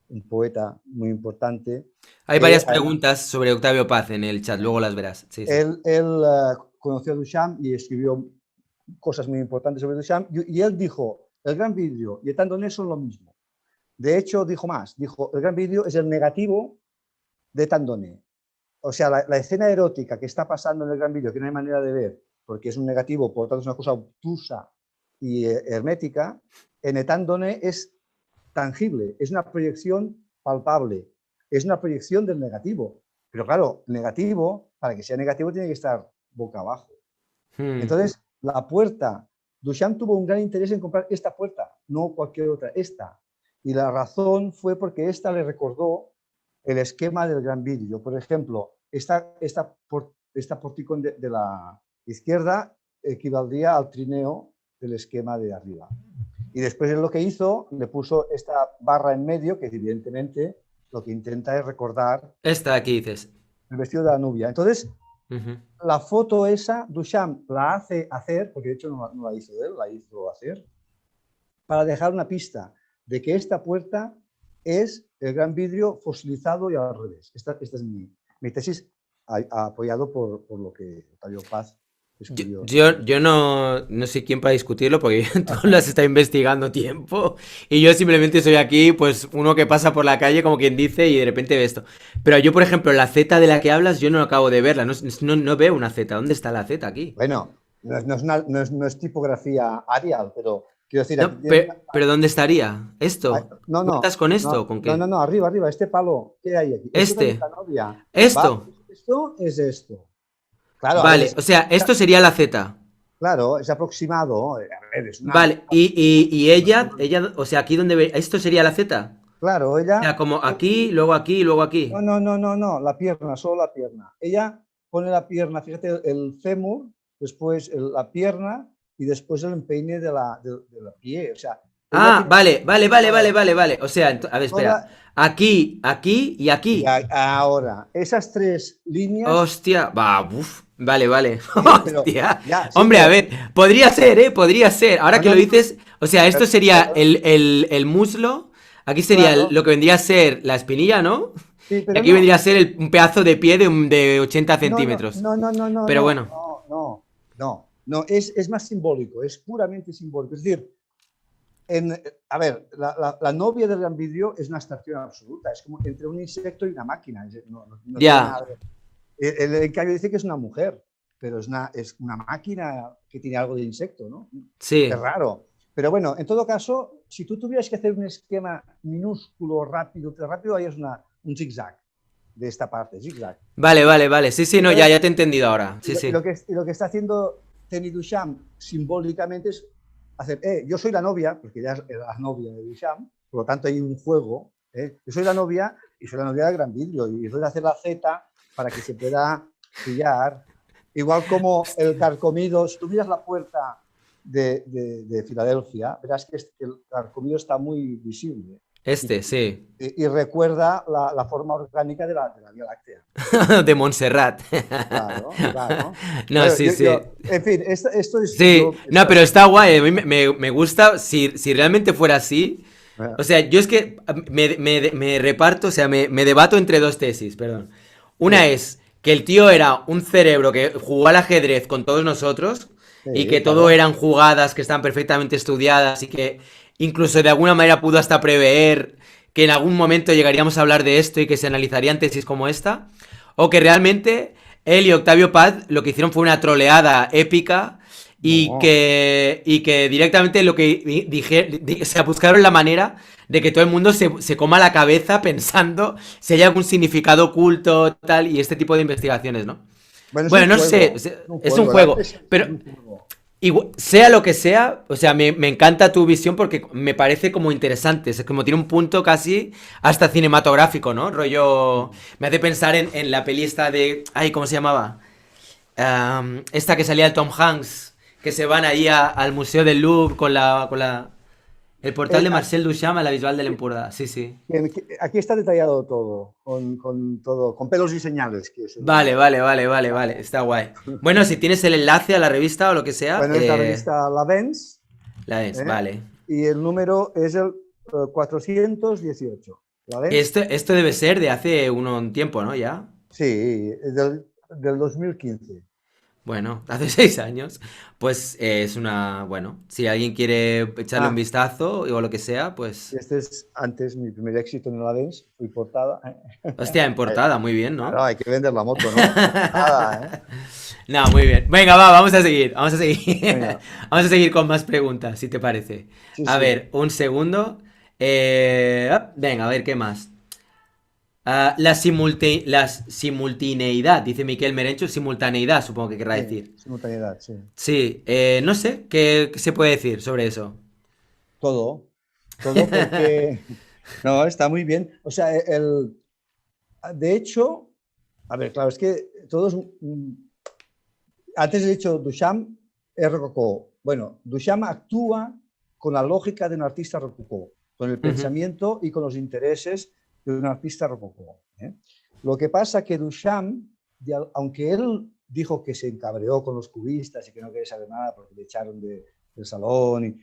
un poeta muy importante, Hay que varias además preguntas sobre Octavio Paz en el chat, luego las verás. Sí, sí. él conoció a Duchamp y escribió cosas muy importantes sobre Duchamp, y él dijo, el gran vídeo y el Tandoné son lo mismo. De hecho, dijo más, dijo, el gran vídeo es el negativo de Tandoné. O sea, la escena erótica que está pasando en el gran vídeo, que no hay manera de ver, porque es un negativo, por lo tanto es una cosa obtusa y hermética, en el Tandoné es tangible, es una proyección palpable, es una proyección del negativo. Pero claro, negativo, para que sea negativo, tiene que estar boca abajo. Entonces, la puerta, Duchamp tuvo un gran interés en comprar esta puerta, no cualquier otra, esta. Y la razón fue porque esta le recordó el esquema del gran vidrio. Por ejemplo, esta porticón de la izquierda equivaldría al trineo del esquema de arriba. Y después lo que hizo, le puso esta barra en medio, que evidentemente lo que intenta es recordar... Esta aquí dices. El vestido de la novia. Entonces, la foto esa, Duchamp la hace hacer, porque de hecho no la hizo él, la hizo hacer, para dejar una pista de que esta puerta es el gran vidrio fosilizado y al revés. Esta es mi tesis, apoyado por lo que Octavio Paz escribió. Yo no sé quién para discutirlo, porque tú lo has estado investigando tiempo y yo simplemente soy aquí, pues uno que pasa por la calle, como quien dice, y de repente ve esto. Pero yo, por ejemplo, la Z de la que hablas, yo no acabo de verla, no veo una Z. ¿Dónde está la Z aquí? Bueno, no es tipografía Arial, pero quiero decir... No, pero ¿dónde estaría? ¿Esto? No. ¿Estás con esto? No, ¿Con qué? no, arriba, este palo. ¿Qué hay aquí? Este. Novia. Esto. Esto es esto. Claro, vale, o sea, esto sería la Z. Claro, es aproximado. Vale, y ella, o sea, aquí donde ve, esto sería la Z. Claro, ella... O sea, como aquí, luego aquí y luego aquí. No, la pierna, solo la pierna. Ella pone la pierna, fíjate, el fémur, después la pierna y después el empeine de la pie. O sea, vale. O sea, a ver, espera. Aquí y aquí. Ahora, esas tres líneas... Hostia, vale. Hostia. Hombre, a ver, podría ser. Ahora que lo dices, o sea, esto sería el muslo, aquí sería lo que vendría a ser la espinilla, ¿no? Sí, y aquí vendría a ser un pedazo de pie de 80 centímetros. No. Pero bueno. No, es más simbólico, es puramente simbólico. Es decir, a ver, la novia del gran vidrio es una abstracción absoluta, es como entre un insecto y una máquina. Ya. En cambio dice que es una mujer, pero es una máquina que tiene algo de insecto, ¿no? Sí. Es raro. Pero bueno, en todo caso, si tú tuvieras que hacer un esquema minúsculo, rápido, harías un zigzag de esta parte, zigzag. Vale. Sí, no, ya te he entendido ahora. Sí. Y lo que está haciendo Denis Duchamp simbólicamente es hacer, yo soy la novia, porque ella es la novia de Duchamp, por lo tanto hay un juego, yo soy la novia y soy la novia del gran vidrio, y voy a hacer la Z para que se pueda pillar, igual como el carcomido. Si tú miras la puerta de Filadelfia, verás que el carcomido está muy visible. Sí. Y recuerda la forma orgánica de la Vía Láctea. De Montserrat. Claro. No, sí. En fin, esto es... Sí, no, pero está guay. A mí me gusta si realmente fuera así. O sea, yo es que me reparto, o sea, me debato entre dos tesis, perdón. Una es que el tío era un cerebro que jugó al ajedrez con todos nosotros y que todo eran jugadas que están perfectamente estudiadas y que incluso de alguna manera pudo hasta prever que en algún momento llegaríamos a hablar de esto y que se analizarían tesis como esta, o que realmente él y Octavio Paz lo que hicieron fue una troleada épica y que directamente lo que o sea, buscaron la manera de que todo el mundo se coma la cabeza pensando si hay algún significado oculto, tal, y este tipo de investigaciones, ¿no? Bueno, no sé, es un juego, pero... sea lo que sea, o sea, me encanta tu visión porque me parece como interesante, es como tiene un punto casi hasta cinematográfico, ¿no? Rollo, me hace pensar en la peli esta de, ¿cómo se llamaba? Esta que salía el Tom Hanks, que se van ahí al Museo del Louvre con el portal de Marcel Duchamp a la visual de l'Empordà, sí. Aquí está detallado todo, con pelos y señales. Vale, está guay. Bueno, si tienes el enlace a la revista o lo que sea... Bueno, es la revista L'Avens. L'Avens, vale. Y el número es el 418. ¿Vale? Esto debe ser de hace un tiempo, ¿no? ¿Ya? Sí, del 2015. Bueno, hace 6 años. Pues es una... Bueno, si alguien quiere echarle un vistazo o lo que sea, pues... Este es antes mi primer éxito en el Avens, fui portada. Hostia, en portada, muy bien, ¿no? Claro, hay que vender la moto, ¿no? Nada, No, muy bien. Venga, vamos a seguir. Vamos a seguir con más preguntas, si te parece. A ver, un segundo. Venga, a ver, ¿qué más? La simultaneidad, dice Miquel Merencho, simultaneidad, supongo que querrá Sí, decir. simultaneidad, sí. Sí, no sé, ¿qué se puede decir sobre eso? Todo, todo porque... No, está muy bien. O sea, de hecho, a ver, claro, es que todos... Antes he dicho Duchamp es rococó. Bueno, Duchamp actúa con la lógica de un artista rococó, con el Ujú. pensamiento y con los intereses de un artista rococó. ¿Eh? Lo que pasa que Duchamp, aunque él dijo que se encabreó con los cubistas y que no quería saber nada porque le echaron del salón, y,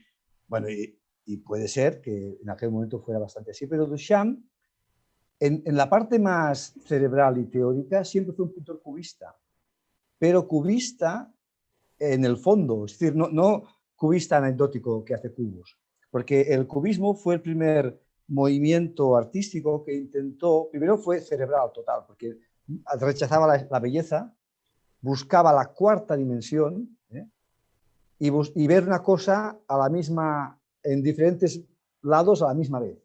bueno, y puede ser que en aquel momento fuera bastante así, pero Duchamp, en la parte más cerebral y teórica, siempre fue un pintor cubista, pero cubista en el fondo, es decir, no cubista anecdótico que hace cubos, porque el cubismo fue el primer movimiento artístico que intentó, primero fue cerebral total, porque rechazaba la belleza, buscaba la cuarta dimensión, y ver una cosa a la misma, en diferentes lados a la misma vez.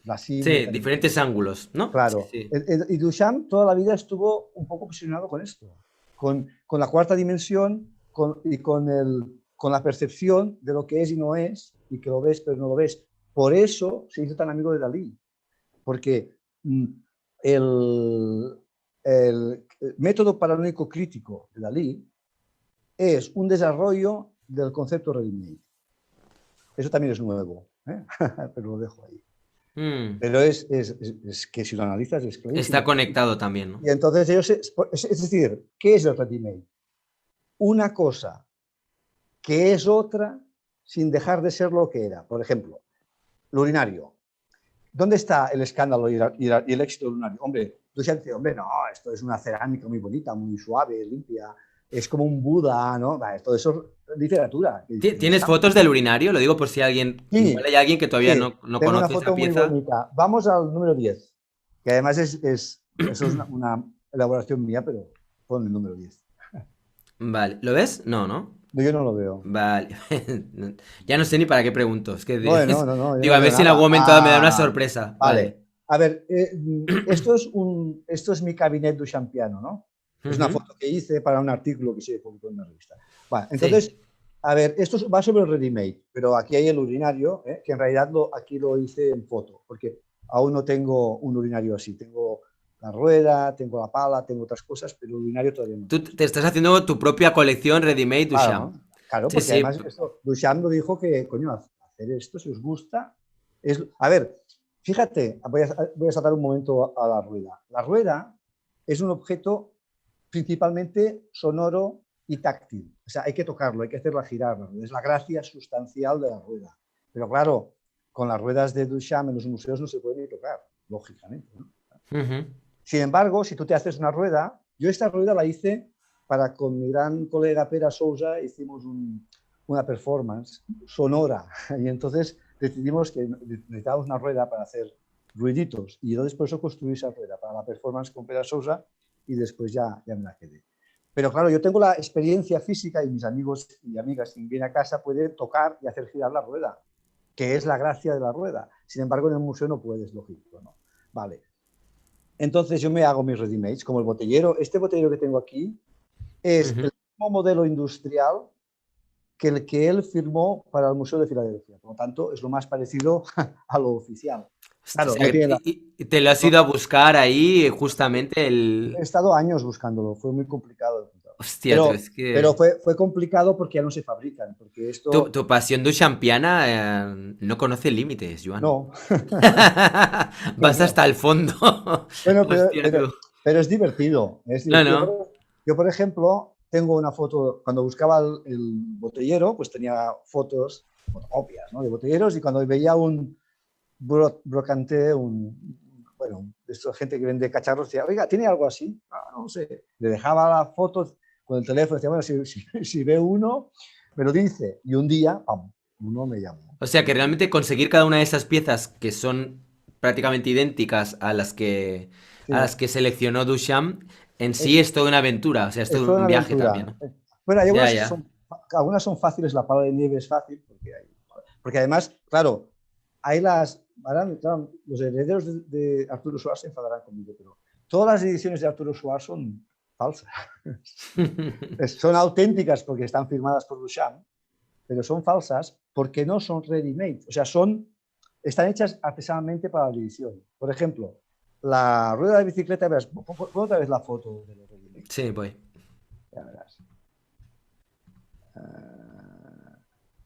La Sí, símica, diferentes ángulos, ¿no? Sí, claro. sí. Y Duchamp toda la vida estuvo un poco obsesionado con esto, con la cuarta dimensión con la percepción de lo que es y no es, y que lo ves pero no lo ves. Por eso se hizo tan amigo de Dalí, porque el, el método paranoico crítico de Dalí es un desarrollo del concepto ready-made. Eso también es nuevo, ¿eh? Pero lo dejo ahí. Mm, Pero es que si lo analizas es está clarísimo. conectado también, ¿no? Y entonces ellos, es decir, ¿qué es el ready-made? Una cosa que es otra sin dejar de ser lo que era. Por ejemplo, el urinario. ¿Dónde está el escándalo y el éxito del urinario? Hombre, tú ya dices, hombre, no, esto es una cerámica muy bonita, muy suave, limpia, es como un Buda, ¿no? Todo eso es literatura. ¿Tienes fotos del urinario? Lo digo por si alguien, igual Sí, hay alguien que todavía sí, no tengo una conoce esa foto muy pieza. bonita. Vamos al número 10, que además eso es una elaboración mía, pero pon el número 10. Vale, ¿lo ves? No, ¿no? No, yo no lo veo. Vale. Ya no sé ni para qué pregunto. Es que Bueno, no, yo digo, no a ver veo si en algún nada. momento me da una sorpresa. Vale. Vale. A ver, esto es mi cabinet duchampiano, ¿no? Es una Ujú. foto que hice para un artículo que se publicó en una revista. Vale, Sí. entonces, a ver, va sobre el ready-made, pero aquí hay el urinario, que en realidad aquí lo hice en foto, porque aún no tengo un urinario así. Tengo la rueda, tengo la pala, tengo otras cosas, pero el urinario todavía no Tú tengo. te estás haciendo tu propia colección ready-made Duchamp. Claro, claro, Sí, porque sí. además Duchamp lo dijo que, coño, hacer esto, si os gusta, es... A ver, fíjate, voy a saltar un momento a la rueda. La rueda es un objeto principalmente sonoro y táctil. O sea, hay que tocarlo, hay que hacerla girar. Es la gracia sustancial de la rueda. Pero claro, con las ruedas de Duchamp en los museos no se puede ni tocar, lógicamente, ¿no? Ujú. Sin embargo, si tú te haces una rueda, yo esta rueda la hice para con mi gran colega Pera Sousa, hicimos una performance sonora y entonces decidimos que necesitábamos una rueda para hacer ruiditos y yo después construí esa rueda para la performance con Pera Sousa y después ya me la quedé. Pero claro, yo tengo la experiencia física y mis amigos y amigas, si vienen a casa, pueden tocar y hacer girar la rueda, que es la gracia de la rueda. Sin embargo, en el museo no puedes, lógico, ¿no? Vale. Entonces yo me hago mis ready-mades, como el botellero. Este botellero que tengo aquí es Ujú. el mismo modelo industrial que el que él firmó para el Museo de Filadelfia. Por lo tanto, es lo más parecido a lo oficial. Hostia, o Claro, sea, no tiene la... y te lo has No, ido a buscar ahí justamente he el... estado años buscándolo, fue muy complicado de encontrar. Hostia, tú, es Pero que... fue complicado porque ya no se fabrican, porque Tu, esto... tu pasión duchampiana no conoce límites, Joan. No, no, Vas no. hasta el fondo. Bueno, Hostia, tú. pero es divertido. Es No, divertido. no. Yo, por ejemplo, tengo una foto, cuando buscaba el botellero, pues tenía fotos fotocopias, ¿no? De botelleros y cuando veía un brocante, bueno, de esta gente que vende cacharros, decía, oiga, ¿tiene algo así? Ah, no sé. Le dejaba las fotos con el teléfono, decía, bueno, si ve uno, me lo dice. Y un día, ¡pam!, uno me llamó. O sea que realmente conseguir cada una de esas piezas que son prácticamente idénticas a las Sí, que seleccionó Duchamp, en sí es, es toda una aventura, o sea, es es todo toda una un viaje aventura. también, ¿no? Bueno, hay Ya, algunas que ya. algunas son fáciles, la pala de nieve es fácil, porque además, claro, hay claro, los herederos de Arturo Suárez se enfadarán conmigo, pero todas las ediciones de Arturo Suárez son falsas. Son auténticas porque están firmadas por Duchamp, pero son falsas porque no son ready-made. O sea, están hechas artesanalmente para la edición. Por ejemplo, la rueda de bicicleta, verás, pon otra vez la foto de los ready-made. Sí, voy. Ya verás.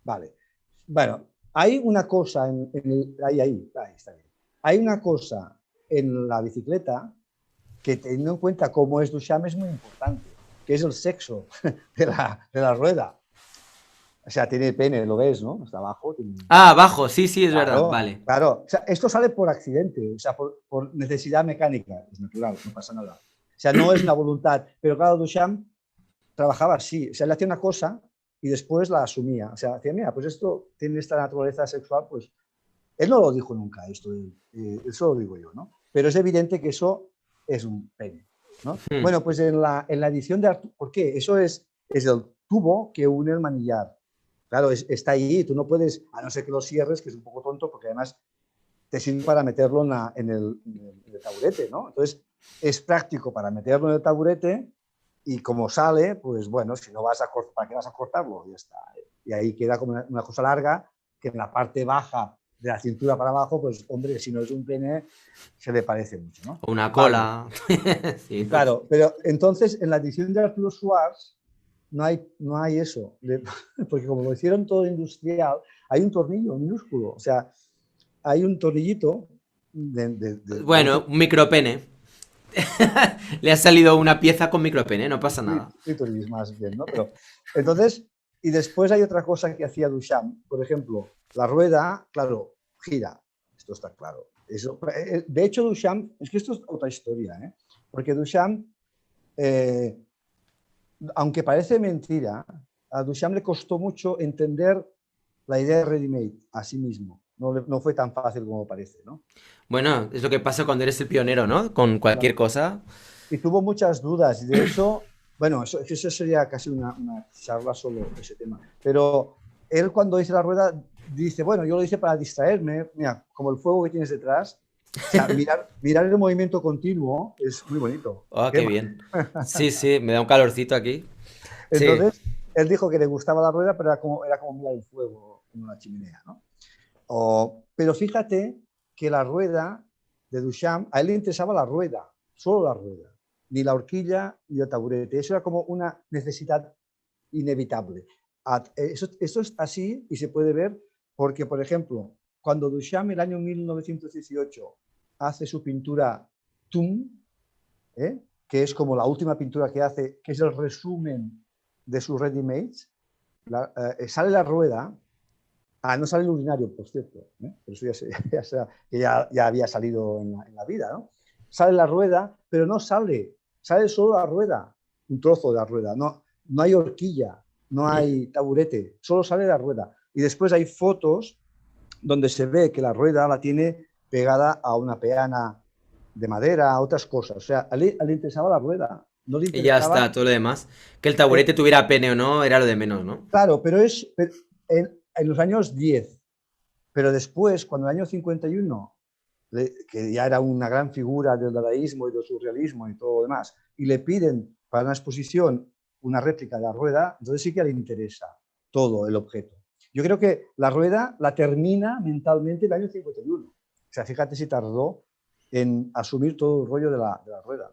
Vale. Bueno, hay una cosa ahí está bien. Hay una cosa en la bicicleta que, teniendo en cuenta cómo es Duchamp, es muy importante, que es el sexo de la rueda. O sea, tiene pene, lo ves, ¿no? Hasta abajo. Ah, abajo, sí, sí, es verdad, Claro, vale. claro. O sea, esto sale por accidente, o sea, por necesidad mecánica, es natural, no pasa nada. O sea, no es una voluntad, pero claro, Duchamp trabajaba así, o sea, él hacía una cosa y después la asumía. O sea, decía, mira, pues esto tiene esta naturaleza sexual, pues él no lo dijo nunca, eso lo digo yo, ¿no? Pero es evidente que eso es un pene, ¿no? Bueno, pues en la edición de Arturo, ¿por qué? Eso es el tubo que une el manillar. Claro, está ahí, tú no puedes, a no ser que lo cierres, que es un poco tonto, porque además te sirve para meterlo en el taburete, ¿no? Entonces, es práctico para meterlo en el taburete y como sale, pues bueno, si no vas a cortar, ¿para qué vas a cortarlo? Ya está. Y ahí queda como una cosa larga que en la parte baja de la cintura para abajo, pues hombre, si no es un pene, se le parece mucho, ¿no? Una cola. Vale. Sí, Claro, pero entonces en la edición de Arturo Suárez no hay eso, porque como lo hicieron todo industrial, hay un tornillo minúsculo, o sea, hay un tornillito bueno, un micropene. Le ha salido una pieza con micropene, no pasa nada. clítoris más bien, ¿no? Pero entonces, y después hay otra cosa que hacía Duchamp, por ejemplo, la rueda, claro, gira, esto está claro. Eso, de hecho, Duchamp, es que esto es otra historia, ¿eh? Porque Duchamp, aunque parece mentira, a Duchamp le costó mucho entender la idea de ready-made a sí mismo. No fue tan fácil como parece, ¿no? Bueno, es lo que pasa cuando eres el pionero, ¿no? Con cualquier Claro. cosa. Y tuvo muchas dudas, y de hecho, bueno, eso sería casi una charla solo, ese tema. Pero él cuando dice la rueda, dice, bueno, yo lo hice para distraerme, mira, como el fuego que tienes detrás, o sea, mirar el movimiento continuo es muy bonito. Oh, qué Quema. bien. Sí, sí, me da un calorcito aquí. Sí. Entonces, él dijo que le gustaba la rueda, pero era como mirar el fuego en una chimenea, ¿no? Pero fíjate que la rueda de Duchamp, a él le interesaba la rueda, solo la rueda, ni la horquilla ni el taburete. Eso era como una necesidad inevitable. Eso es así y se puede ver porque, por ejemplo, cuando Duchamp en el año 1918 hace su pintura Tum, que es como la última pintura que hace, que es el resumen de sus ready-mades, sale la rueda. No sale el urinario, por cierto, ¿eh? Pero eso ya había salido en la vida, ¿no? Sale la rueda, pero no sale solo la rueda, un trozo de la rueda, no hay horquilla, no hay taburete, solo sale la rueda. Y después hay fotos donde se ve que la rueda la tiene pegada a una peana de madera, a otras cosas. O sea, le interesaba la rueda, no le Y ya interesaba. está, todo lo demás. Que el taburete tuviera pene o no, era lo de menos, ¿no? Claro, pero en los años 10. Pero después, cuando en el año 51, que ya era una gran figura del dadaísmo y del surrealismo y todo lo demás, y le piden para una exposición una réplica de la rueda, entonces sí que le interesa todo el objeto. Yo creo que la rueda la termina mentalmente en el año 51. O sea, fíjate si tardó en asumir todo el rollo de la rueda.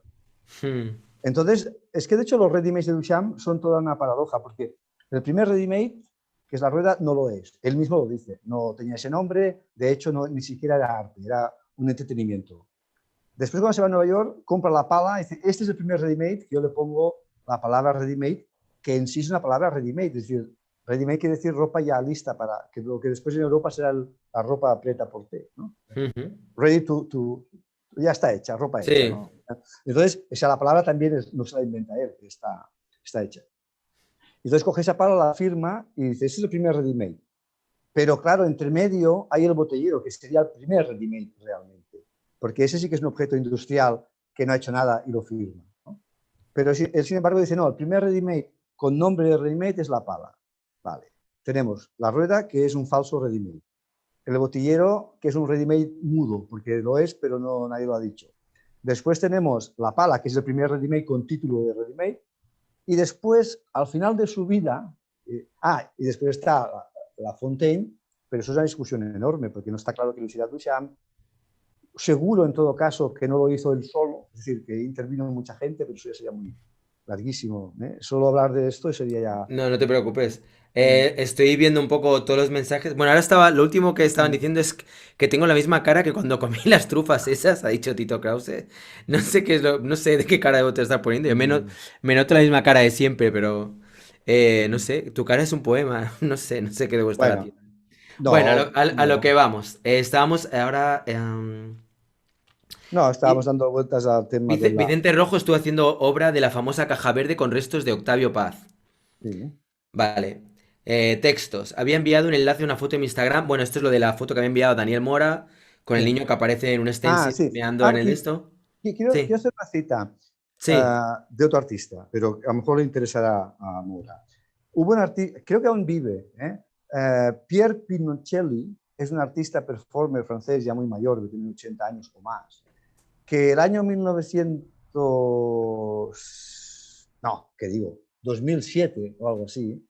Entonces, es que de hecho los ready-mades de Duchamp son toda una paradoja, porque el primer ready-made, que es la rueda, no lo es. Él mismo lo dice, no tenía ese nombre, de hecho ni siquiera era arte, era un entretenimiento. Después cuando se va a Nueva York, compra la pala y dice, este es el primer ready-made, que yo le pongo la palabra ready-made, que en sí es una palabra ready-made, es decir, ready-made quiere decir ropa ya lista para que lo que después en Europa será la ropa preta por té, ¿no? Ready ya está hecha, ropa hecha, Sí. ¿no? Entonces, la palabra también no se la inventa él, está hecha. Entonces coge esa pala, la firma y dice, este es el primer ready-made. Pero claro, entre medio hay el botellero, que sería el primer ready-made realmente. Porque ese sí que es un objeto industrial que no ha hecho nada y lo firma, ¿no? Pero él, sin embargo, dice, no, el primer ready-made con nombre de ready-made es la pala. Vale. Tenemos la rueda, que es un falso ready-made. El botillero, que es un ready-made mudo, porque lo es, pero no, nadie lo ha dicho. Después tenemos la pala, que es el primer ready-made con título de ready-made. Y después, al final de su vida, y después está la Fontaine, pero eso es una discusión enorme, porque no está claro que lo hiciera Duchamp. Seguro, en todo caso, que no lo hizo él solo, es decir, que intervino mucha gente, pero eso ya sería muy larguísimo. Solo hablar de esto sería ya... No, no te preocupes. Estoy viendo un poco todos los mensajes. Bueno, ahora estaba, lo último que estaban diciendo es que tengo la misma cara que cuando comí las trufas esas, ha dicho Tito Krause. No sé qué es no sé de qué cara debo te estar poniendo. Yo me noto la misma cara de siempre, pero no sé, tu cara es un poema. No sé, no sé qué debo estar Bueno, haciendo. Bueno, no, a lo que no. vamos. Estábamos ahora. No, estábamos dando vueltas al tema de la... Vicente Rojo estuvo haciendo obra de la famosa caja verde con restos de Octavio Paz. Sí. Vale. Textos. Había enviado un enlace a una foto en mi Instagram. Bueno, esto es lo de la foto que había enviado Daniel Mora con el Sí. niño que aparece en un Ah, stencil sí. meando en el esto. Quiero Sí, hacer una cita sí. de otro artista, pero a lo mejor le interesará a Mora. Hubo un artista, creo que aún vive, Pierre Pinocelli, es un artista performer francés ya muy mayor, que tiene 80 años o más, que el año 1900, no, ¿qué digo? 2007 o algo así,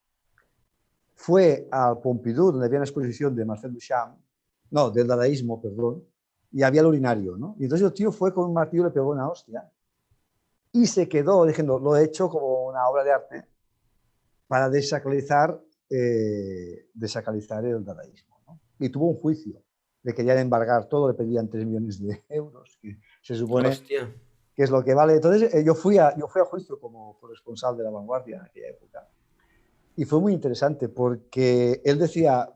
fue al Pompidou, donde había una exposición de Marcel Duchamp, no, del dadaísmo, perdón, y había el urinario, ¿no? Y entonces el tío fue con un martillo, le pegó una hostia y se quedó diciendo, lo he hecho como una obra de arte para desacralizar el dadaísmo, ¿no? Y tuvo un juicio, le querían embargar todo, le pedían 3 millones de euros, que se supone Hostia. que es lo que vale. Entonces yo fui a juicio como corresponsal de La Vanguardia en aquella época. Y fue muy interesante porque él decía,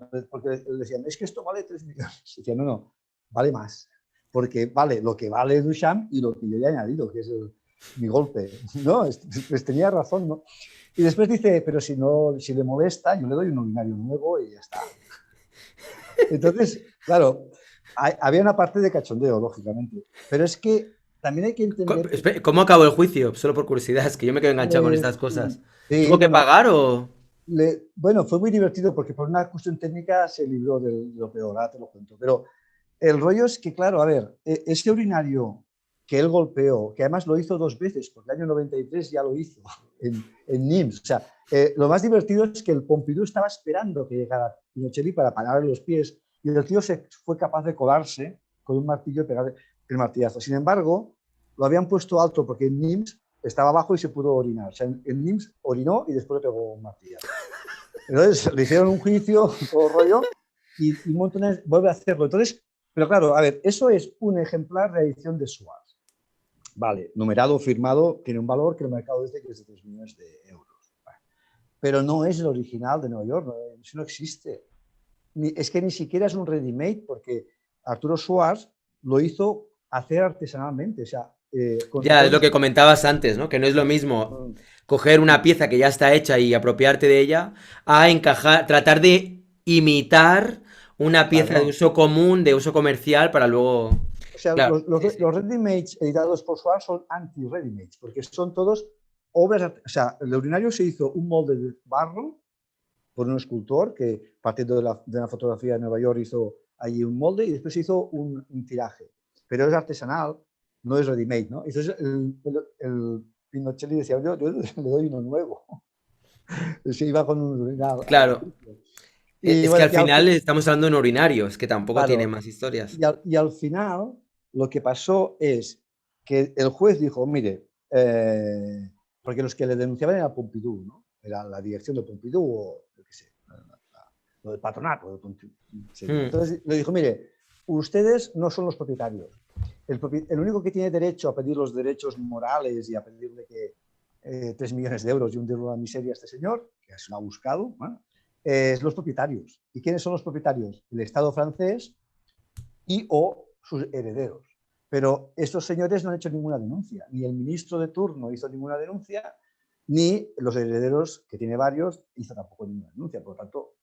es que esto vale 3 millones. Y decía, no, no, vale más. Porque vale lo que vale Duchamp y lo que yo he añadido, que es mi golpe. No, pues tenía razón, ¿no? Y después dice, pero si no, si le molesta, yo le doy un urinario nuevo y ya está. Entonces, claro, había una parte de cachondeo, lógicamente. Pero es que también hay que entender que, ¿Cómo acabó el juicio? Solo por curiosidad, es que yo me quedo enganchado con pues, estas cosas. sí, ¿Tuvo que bueno, pagar o...? bueno, fue muy divertido porque por una cuestión técnica se libró de lo peor, ahora te lo cuento. Pero el rollo es que, claro, a ver, ese urinario que él golpeó, que además lo hizo 2 veces, porque el año 93 ya lo hizo en Nimes. O sea, lo más divertido es que el Pompidou estaba esperando que llegara Pinochet para pararle los pies y el tío se fue capaz de colarse con un martillo y pegar el martillazo. Sin embargo, lo habían puesto alto porque en Nimes estaba abajo y se pudo orinar. O sea, en Nimes orinó y después le pegó un martillazo. Entonces le hicieron un juicio, todo rollo, y un montón de vuelve a hacerlo. Entonces, pero claro, a ver, eso es un ejemplar de edición de Schwarz. Vale, numerado, firmado, tiene un valor que el mercado dice que es de 3 millones de euros. Vale. Pero no es el original de Nueva York, eso no existe. Es que ni siquiera es un ready-made, porque Arturo Schwarz lo hizo hacer artesanalmente, o sea, con Ya, es lo todos... que comentabas antes, ¿no? Que no es lo mismo coger una pieza que ya está hecha y apropiarte de ella a encajar, tratar de imitar una pieza de Claro. uso común, de uso comercial, para luego... O sea, Claro, sí, sí. los ready-mates editados por Schwarz son anti-ready-mates, porque son todos obras. O sea, el urinario se hizo un molde de barro por un escultor que, partiendo de la fotografía de Nueva York, hizo allí un molde y después se hizo un tiraje. Pero es artesanal, no es ready-made, ¿no? Entonces el Pinochelli decía, yo le doy uno nuevo. Se iba con un urinal al Claro. juicio. Y Es que bueno, al final estamos hablando de un urinario, es que tampoco tiene claro, más historias. al final lo que pasó es que el juez dijo, mire, porque los que le denunciaban era Pompidou, ¿no? Era la dirección de Pompidou o yo qué sé, lo del patronato de Pompidou, sería. Hmm. Entonces le dijo, mire, ustedes no son los propietarios. El único que tiene derecho a pedir los derechos morales y a pedirle que 3 millones de euros y hundirlo a la miseria a este señor, que se lo ha buscado, ¿no? Es los propietarios. ¿Y quiénes son los propietarios? El Estado francés y o sus herederos. Pero estos señores no han hecho ninguna denuncia. Ni el ministro de turno hizo ninguna denuncia, ni los herederos, que tiene varios, hizo tampoco ninguna denuncia. Por lo tanto,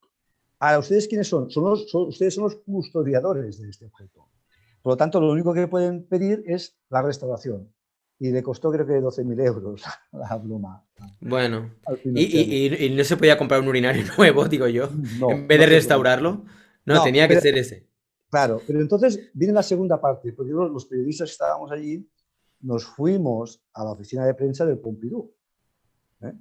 ahora, ¿ustedes quiénes son? Ustedes son los custodiadores de este objeto. Por lo tanto, lo único que pueden pedir es la restauración. Y le costó creo que 12.000 euros la broma Bueno. al Y, Pinochelli. y no se podía comprar un urinario nuevo, digo yo, No, en vez no de se puede. restaurarlo. No, No, tenía que pero ser ese. claro, pero entonces viene la segunda parte, porque los periodistas que estábamos allí nos fuimos a la oficina de prensa del Pompidou, ¿eh?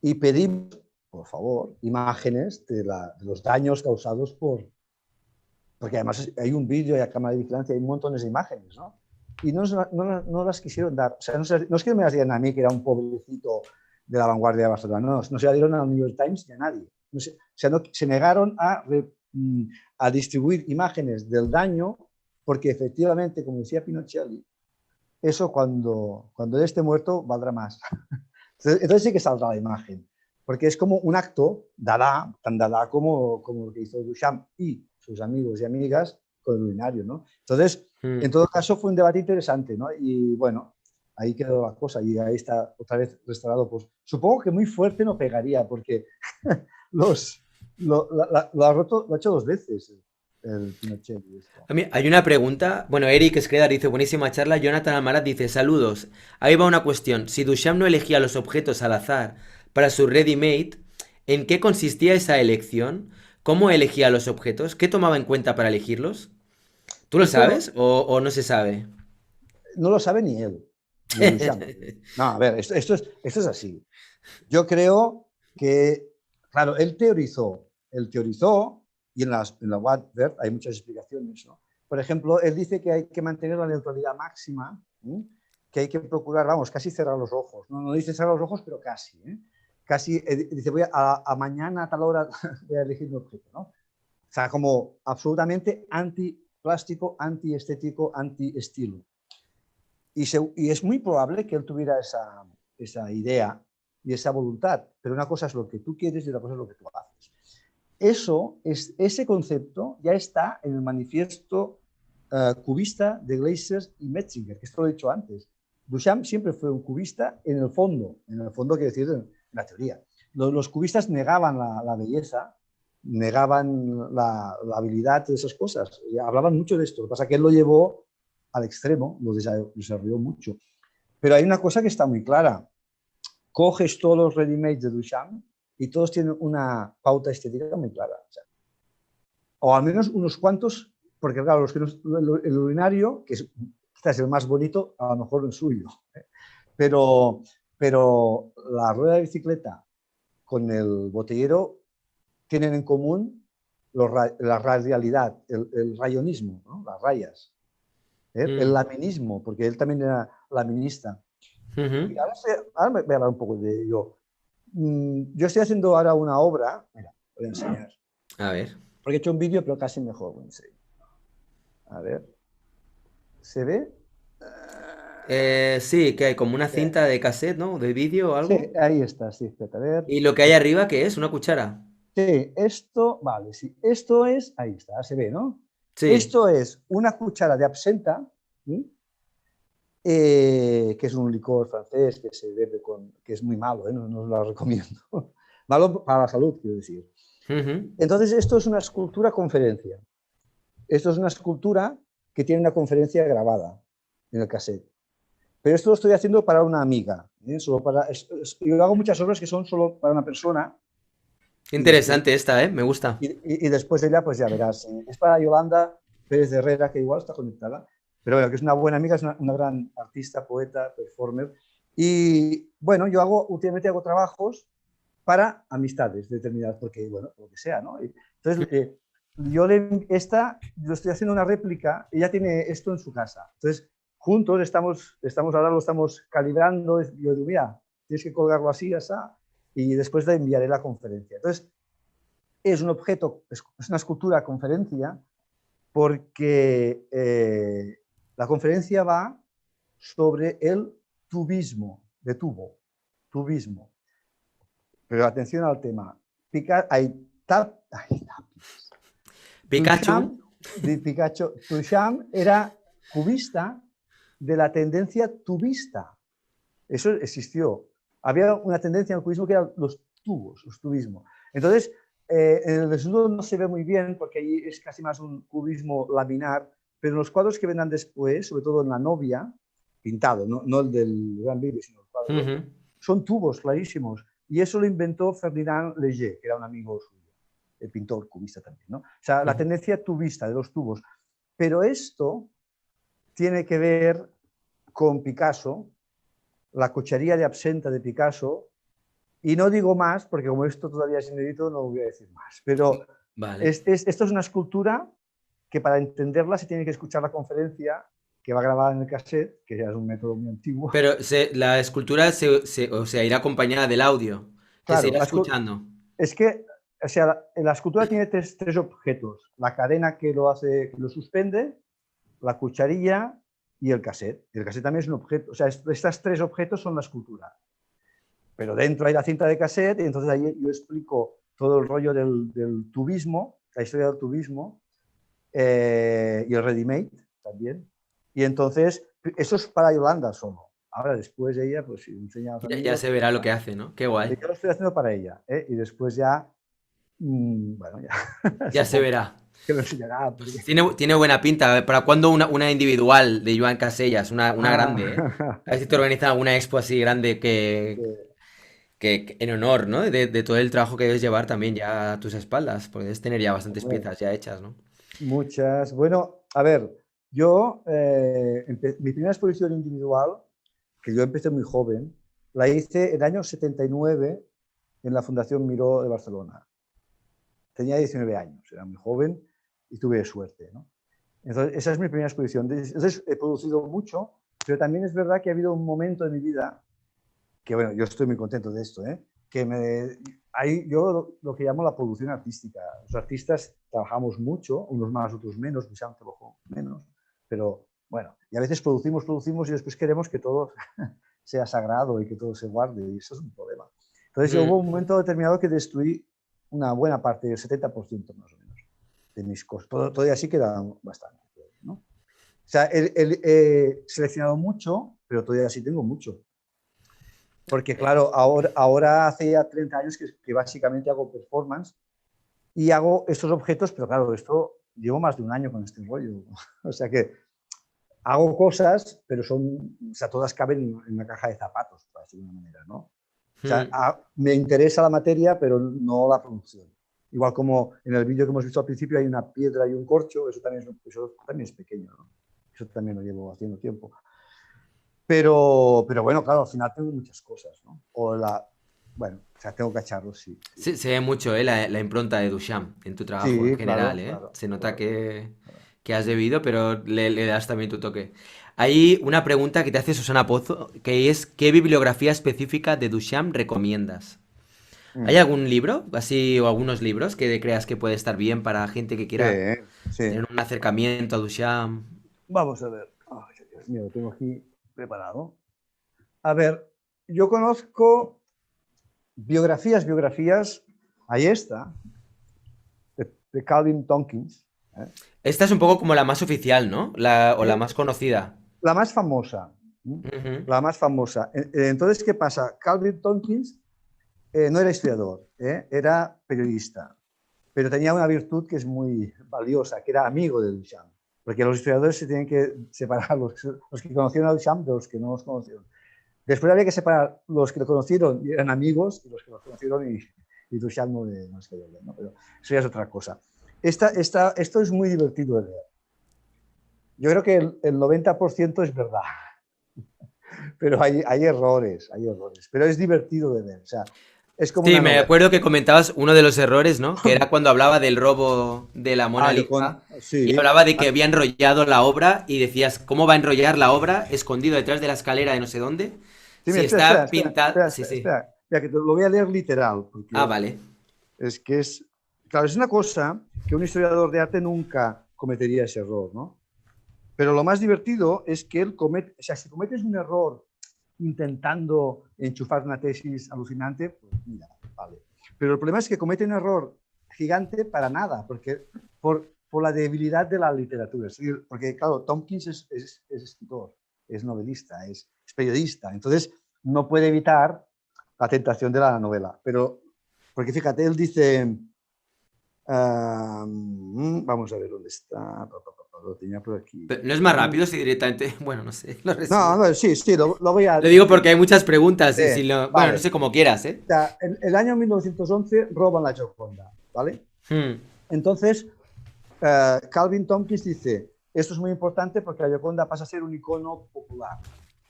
Y pedimos, por favor, imágenes de los daños causados porque además hay un vídeo y a cámara de vigilancia, hay montones de imágenes, ¿no? Y no las quisieron dar. O sea, no es que me las dieran a mí, que era un pobrecito de la vanguardia de Barcelona, no se la dieron al New York Times ni a nadie. No se, o sea, se negaron a distribuir imágenes del daño, porque efectivamente, como decía Pinochet, eso cuando él esté muerto valdrá más. Entonces sí que saldrá la imagen, porque es como un acto dada, tan dada como lo que hizo Duchamp y sus amigos y amigas con el urinario, ¿no? Entonces, en Mm. todo caso fue un debate interesante, ¿no? Y bueno, ahí quedó la cosa y ahí está otra vez restaurado. Pues supongo que muy fuerte no pegaría, porque los, lo ha roto, lo ha hecho dos veces el Pinochet y esto. A mí, hay una pregunta. Bueno, Eric Escredar dice, buenísima charla. Jonathan Almaraz dice, saludos. Ahí va una cuestión. Si Duchamp no elegía los objetos al azar para su ready-made, ¿en qué consistía esa elección? ¿Cómo elegía los objetos? ¿Qué tomaba en cuenta para elegirlos? ¿Tú lo Esto sabes o no se sabe? no lo sabe ni él, ni Duchamp. No, a ver, esto es así. Yo creo que, claro, él teorizó y en la Wattberg hay muchas explicaciones, ¿no? Por ejemplo, él dice que hay que mantener la neutralidad máxima, ¿eh? Que hay que procurar, vamos, casi cerrar los ojos. No dice cerrar los ojos, pero casi. ¿Eh? Casi, dice, voy a mañana a tal hora voy a elegir un objeto, ¿no? O sea, como absolutamente anti-plástico, anti-estético, anti-estilo. Y es muy probable que él tuviera esa idea y esa voluntad, pero una cosa es lo que tú quieres y otra cosa es lo que tú haces. Ese concepto ya está en el manifiesto cubista de Glaser y Metzinger, que esto lo he dicho antes. Duchamp siempre fue un cubista en el fondo quiere decir en la teoría. Los cubistas negaban la belleza, negaban la habilidad de esas cosas. Hablaban mucho de esto, lo que pasa es que él lo llevó al extremo, lo desarrolló mucho. Pero hay una cosa que está muy clara. Coges todos los ready-made de Duchamp y todos tienen una pauta estética muy clara. O al menos unos cuantos, porque claro, el urinario, que es quizás el más bonito, a lo mejor el suyo. Pero, pero la rueda de bicicleta con el botellero tienen en común la radialidad, el rayonismo, ¿no? Las rayas. El Mm. laminismo, porque él también era laminista. Ujú. Y ahora me voy a hablar un poco de yo. Yo estoy haciendo ahora una obra, mira, voy a enseñar, A ver. porque he hecho un vídeo, pero casi mejor. A ver, ¿se ve? Sí, que hay como una Eh, cinta de cassette, ¿no? De vídeo o sí, algo. ahí está, sí, espérate, a ver. ¿Y lo que hay arriba qué es? ¿Una cuchara? Sí, esto, vale, sí, esto es, ahí está, se ve, ¿no? Sí. Esto es una cuchara de absenta, ¿sí? Que es un licor francés que se bebe que es muy malo, no os lo recomiendo. Malo para la salud, quiero decir. Ujú. Entonces, esto es una escultura conferencia. Esto es una escultura que tiene una conferencia grabada en el cassette. Pero esto lo estoy haciendo para una amiga. Solo yo hago muchas obras que son solo para una persona y después, Interesante esta, ¿eh? Me gusta. y después ella, pues ya verás. Es para Yolanda Pérez de Herrera, que igual está conectada, pero bueno, que es una buena amiga, es una gran artista, poeta, performer. Y bueno, últimamente hago trabajos para amistades determinadas, porque, bueno, lo que sea, ¿no? Entonces, yo estoy haciendo una réplica, ella tiene esto en su casa. Entonces, juntos ahora lo estamos calibrando. Yo digo, mira, tienes que colgarlo así, así, y después le enviaré la conferencia. Entonces, es un objeto, es una escultura conferencia, porque la conferencia va sobre el tubismo. Pero atención al tema. Pikachu. Duchamp era cubista de la tendencia tubista. Eso existió. Había una tendencia en el cubismo que eran los tubismo. Entonces, en el desnudo no se ve muy bien porque ahí es casi más un cubismo laminar, pero en los cuadros que vendrán después, sobre todo en La novia, pintado, no el del Gran Vídeo, sino el cuadro, Ujú. son tubos clarísimos. Y eso lo inventó Ferdinand Léger, que era un amigo suyo. pintor cubista también, ¿no? O sea, la tendencia tubista de los tubos. Pero esto tiene que ver con Picasso, la cucharilla de absenta de Picasso, y no digo más, porque como esto todavía es inédito, no voy a decir más. Pero Vale. esto es una escultura que para entenderla se tiene que escuchar la conferencia que va grabada en el cassette, que ya es un método muy antiguo. Pero la escultura o sea, irá acompañada del audio, que se Claro, irá escuchando. es que, o sea, la escultura tiene tres objetos. La cadena que lo hace, que lo suspende, la cucharilla y el cassette. Y el cassette también es un objeto. O sea, estos tres objetos son la escultura. Pero dentro hay la cinta de cassette y entonces ahí yo explico todo el rollo del tubismo, la historia del tubismo y el ready-made también. Y entonces, eso es para Yolanda solo. Ahora, después ella, pues si enseña a los amigos... Ya se verá lo que hace, ¿no? Qué guay. Yo lo estoy haciendo para ella. Y después ya, bueno, ya... Ya se verá. Que lo enseñará. Porque... Tiene buena pinta. ¿Para cuándo una individual de Joan Casellas? Una grande, ¿eh? A ver si te organizan alguna expo así grande que en honor, ¿no? De todo el trabajo que debes llevar también ya a tus espaldas, porque debes tener ya bastantes piezas ya hechas, ¿no? Muchas. Bueno, a ver, yo, mi primera exposición individual, que yo empecé muy joven, la hice en el año 79 en la Fundación Miró de Barcelona. Tenía 19 años, era muy joven y tuve suerte, ¿no? Entonces, esa es mi primera exposición. Entonces, he producido mucho, pero también es verdad que ha habido un momento en mi vida que, bueno, yo estoy muy contento de esto, que yo lo que llamo la producción artística. Los artistas trabajamos mucho, unos más, otros menos, Duchamp trabajó menos, pero bueno, y a veces producimos y después queremos que todo sea sagrado y que todo se guarde, y eso es un problema. Entonces hubo un momento determinado que destruí una buena parte, el 70% más o menos, de mis cosas. Todavía sí queda bastante, ¿no? O sea, he seleccionado mucho, pero todavía sí tengo mucho. Porque claro, ahora hace ya 30 años que básicamente hago performance y hago estos objetos, pero claro, esto llevo más de un año con este rollo. O sea que hago cosas, pero o sea, todas caben en una caja de zapatos, por decirlo de una manera, ¿no? O sea, me interesa la materia, pero no la producción. Igual como en el vídeo que hemos visto al principio hay una piedra y un corcho, eso también es pequeño, ¿no? Eso también lo llevo haciendo tiempo. Pero bueno, claro, al final tengo muchas cosas, ¿no? Bueno, o sea, tengo cacharros, sí. Se ve mucho, la impronta de Duchamp en tu trabajo Sí, en general, claro, ¿eh? claro, Se nota claro. que has debido, pero le das también tu toque. Hay una pregunta que te hace Susana Pozo, que es ¿qué bibliografía específica de Duchamp recomiendas? ¿Hay algún libro, así, o algunos libros que creas que puede estar bien para gente que quiera Sí. tener un acercamiento a Duchamp? Vamos a ver. Ay, Dios mío, lo tengo aquí preparado. A ver, yo conozco biografías. Ahí está, de Calvin Tompkins. Esta es un poco como la más oficial, ¿no? O la más conocida. La más famosa. La más famosa. Entonces, ¿qué pasa? Calvin Tompkins no era historiador, era periodista, pero tenía una virtud que es muy valiosa, que era amigo de Duchamp, porque los historiadores se tienen que separar los que conocieron a Duchamp de los que no los conocieron. Después había que separar los que lo conocieron y eran amigos y los que lo conocieron y Duchamp no es que ¿no? Pero eso ya es otra cosa. Esto es muy divertido de leer. Yo creo que el 90% es verdad, pero hay errores, pero es divertido de ver. O sea, es como sí, me acuerdo que comentabas uno de los errores, ¿no? Que era cuando hablaba del robo de la Mona Lisa sí. y hablaba de que había enrollado la obra y decías, ¿cómo va a enrollar la obra escondido detrás de la escalera de no sé dónde? Sí, Si está pintada... Sí, sí. Espera, que te lo voy a leer literal. Vale. Es que claro, es una cosa que un historiador de arte nunca cometería ese error, ¿no? Pero lo más divertido es que él o sea, si cometes un error intentando enchufar una tesis alucinante, pues mira, vale. Pero el problema es que comete un error gigante para nada, porque por la debilidad de la literatura. Porque, claro, Tompkins es escritor, es novelista, es periodista, entonces no puede evitar la tentación de la novela. Pero, porque fíjate, él dice, vamos a ver dónde está, lo tenía por aquí. Pero no es más rápido si directamente, bueno, no sé, lo resumo. No, sí, lo voy a... Lo digo porque hay muchas preguntas y vale. bueno, no sé, como quieras, ¿eh? O sea, en el año 1911 roban la Gioconda, ¿vale? Hmm. Entonces, Calvin Tompkins dice, esto es muy importante porque la Gioconda pasa a ser un icono popular,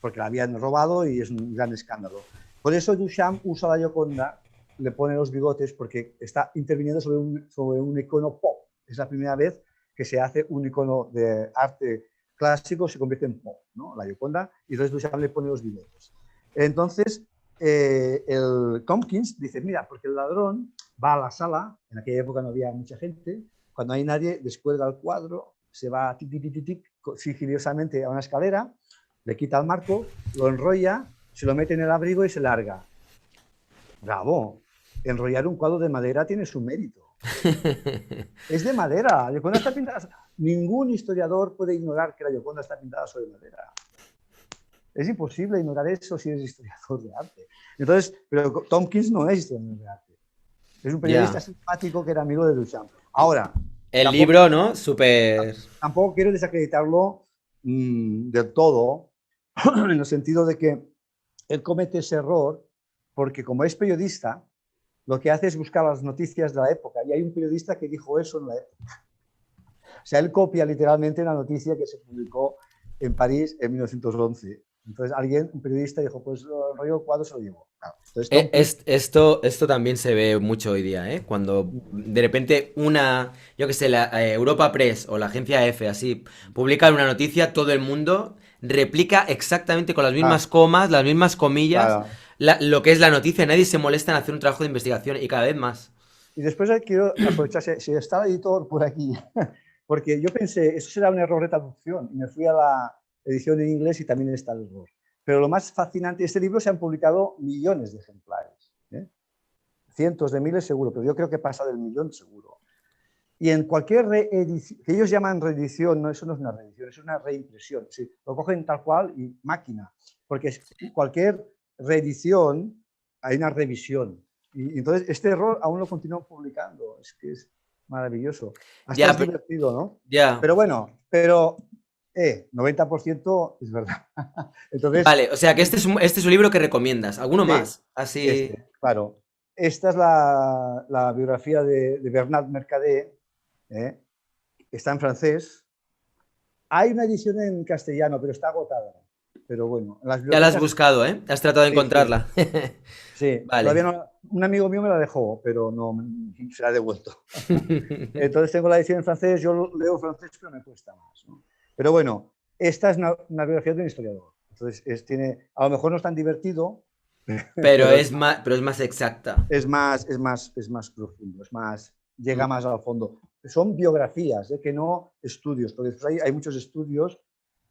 porque la habían robado y es un gran escándalo. Por eso Duchamp usa la Gioconda, le pone los bigotes porque está interviniendo sobre un icono pop. Es la primera vez que se hace un icono de arte clásico, se convierte en pop, ¿no? La Gioconda, y entonces Duchamp le pone los bigotes. Entonces, el Tompkins dice, mira, porque el ladrón va a la sala, en aquella época no había mucha gente, cuando hay nadie, descuelga el cuadro, se va tic, tic, tic, tic, sigilosamente a una escalera, le quita el marco, lo enrolla, se lo mete en el abrigo y se larga. Bravo, enrollar un cuadro de madera tiene su mérito. Es de madera, la Gioconda está pintada. Ningún historiador puede ignorar que la Gioconda está pintada sobre madera. Es imposible ignorar eso si eres historiador de arte. Entonces, pero Tompkins no es historiador de arte. Es un periodista Ya. simpático que era amigo de Duchamp. Ahora, El tampoco, libro, ¿no? Súper... tampoco quiero desacreditarlo del todo, en el sentido de que él comete ese error porque como es periodista, lo que hace es buscar las noticias de la época. Y hay un periodista que dijo eso en la época. O sea, él copia literalmente una noticia que se publicó en París en 1911. Entonces alguien, un periodista, dijo, pues el rollo cuadro se lo llevó. Claro. Entonces Tompkins... Esto también se ve mucho hoy día, ¿eh? Cuando de repente una, yo qué sé, la Europa Press o la agencia F, así, publican una noticia, todo el mundo replica exactamente con las mismas Ah, comas, las mismas comillas, claro. lo que es la noticia. Nadie se molesta en hacer un trabajo de investigación y cada vez más. Y después quiero aprovechar, si está el editor por aquí, porque yo pensé, eso será un error de traducción, y me fui a la edición en inglés y también está el error. Pero lo más fascinante, este libro se han publicado millones de ejemplares, ¿eh? Cientos de miles seguro, pero yo creo que pasa del millón seguro. Y en cualquier reedición, que ellos llaman reedición, no, eso no es una reedición, es una reimpresión. Sí, lo cogen tal cual y máquina, porque cualquier reedición hay una revisión. Y entonces este error aún lo continúan publicando, es que es maravilloso. Hasta Ya, es divertido, ¿no? ya. Pero bueno, pero 90% es verdad. Entonces, Vale, o sea que este es un libro que recomiendas. ¿Alguno sí, más? Así. claro. Esta es la biografía de Bernard Mercader, ¿eh? Está en francés. Hay una edición en castellano, pero está agotada. Pero bueno, en las Ya la has bibliotecas, buscado, ¿eh? Has tratado de sí, sí, encontrarla. sí. Vale. Todavía no, un amigo mío me la dejó, pero no se la ha devuelto. Entonces tengo la edición en francés, yo leo francés, pero me cuesta más, ¿no? Pero bueno, esta es una biografía de un historiador. Entonces tiene, a lo mejor no es tan divertido, Pero pero es más, pero es más exacta. es más profundo, llega más al fondo. Son biografías, que no estudios, porque después hay muchos estudios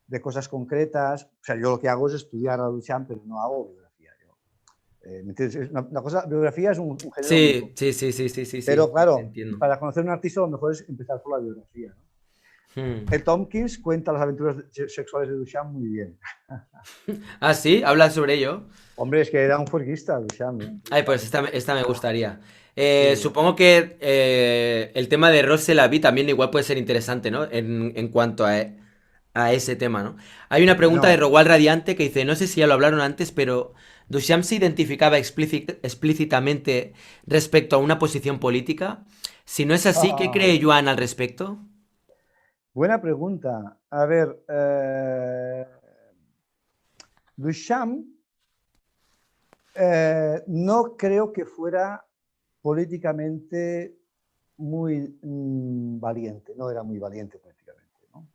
de cosas concretas. O sea, yo lo que hago es estudiar a Duchamp, pero no hago biografía. ¿Me entiendes? Es una cosa, biografía es un género muy Sí, complejo. sí, sí, sí, sí, sí, Pero sí. claro, Entiendo. para conocer a un artista lo mejor es empezar por la biografía, ¿no? Hmm. El Tompkins cuenta las aventuras sexuales de Duchamp muy bien. Ah, sí, habla sobre ello. Hombre, es que era un fuerguista, Duchamp, ¿eh? Ay, pues Duchamp. esta me gustaría. Sí. Supongo que el tema de Rose Lavie también igual puede ser interesante, ¿no? En cuanto a ese tema, ¿no? Hay una pregunta de Bueno, Rogual Radiante que dice, no sé si ya lo hablaron antes, pero ¿Duchamp se identificaba explícitamente respecto a una posición política? Si no es así, ¿qué cree Joan al respecto? buena pregunta. A ver, Duchamp no creo que fuera políticamente muy valiente, no era muy valiente políticamente, ¿no?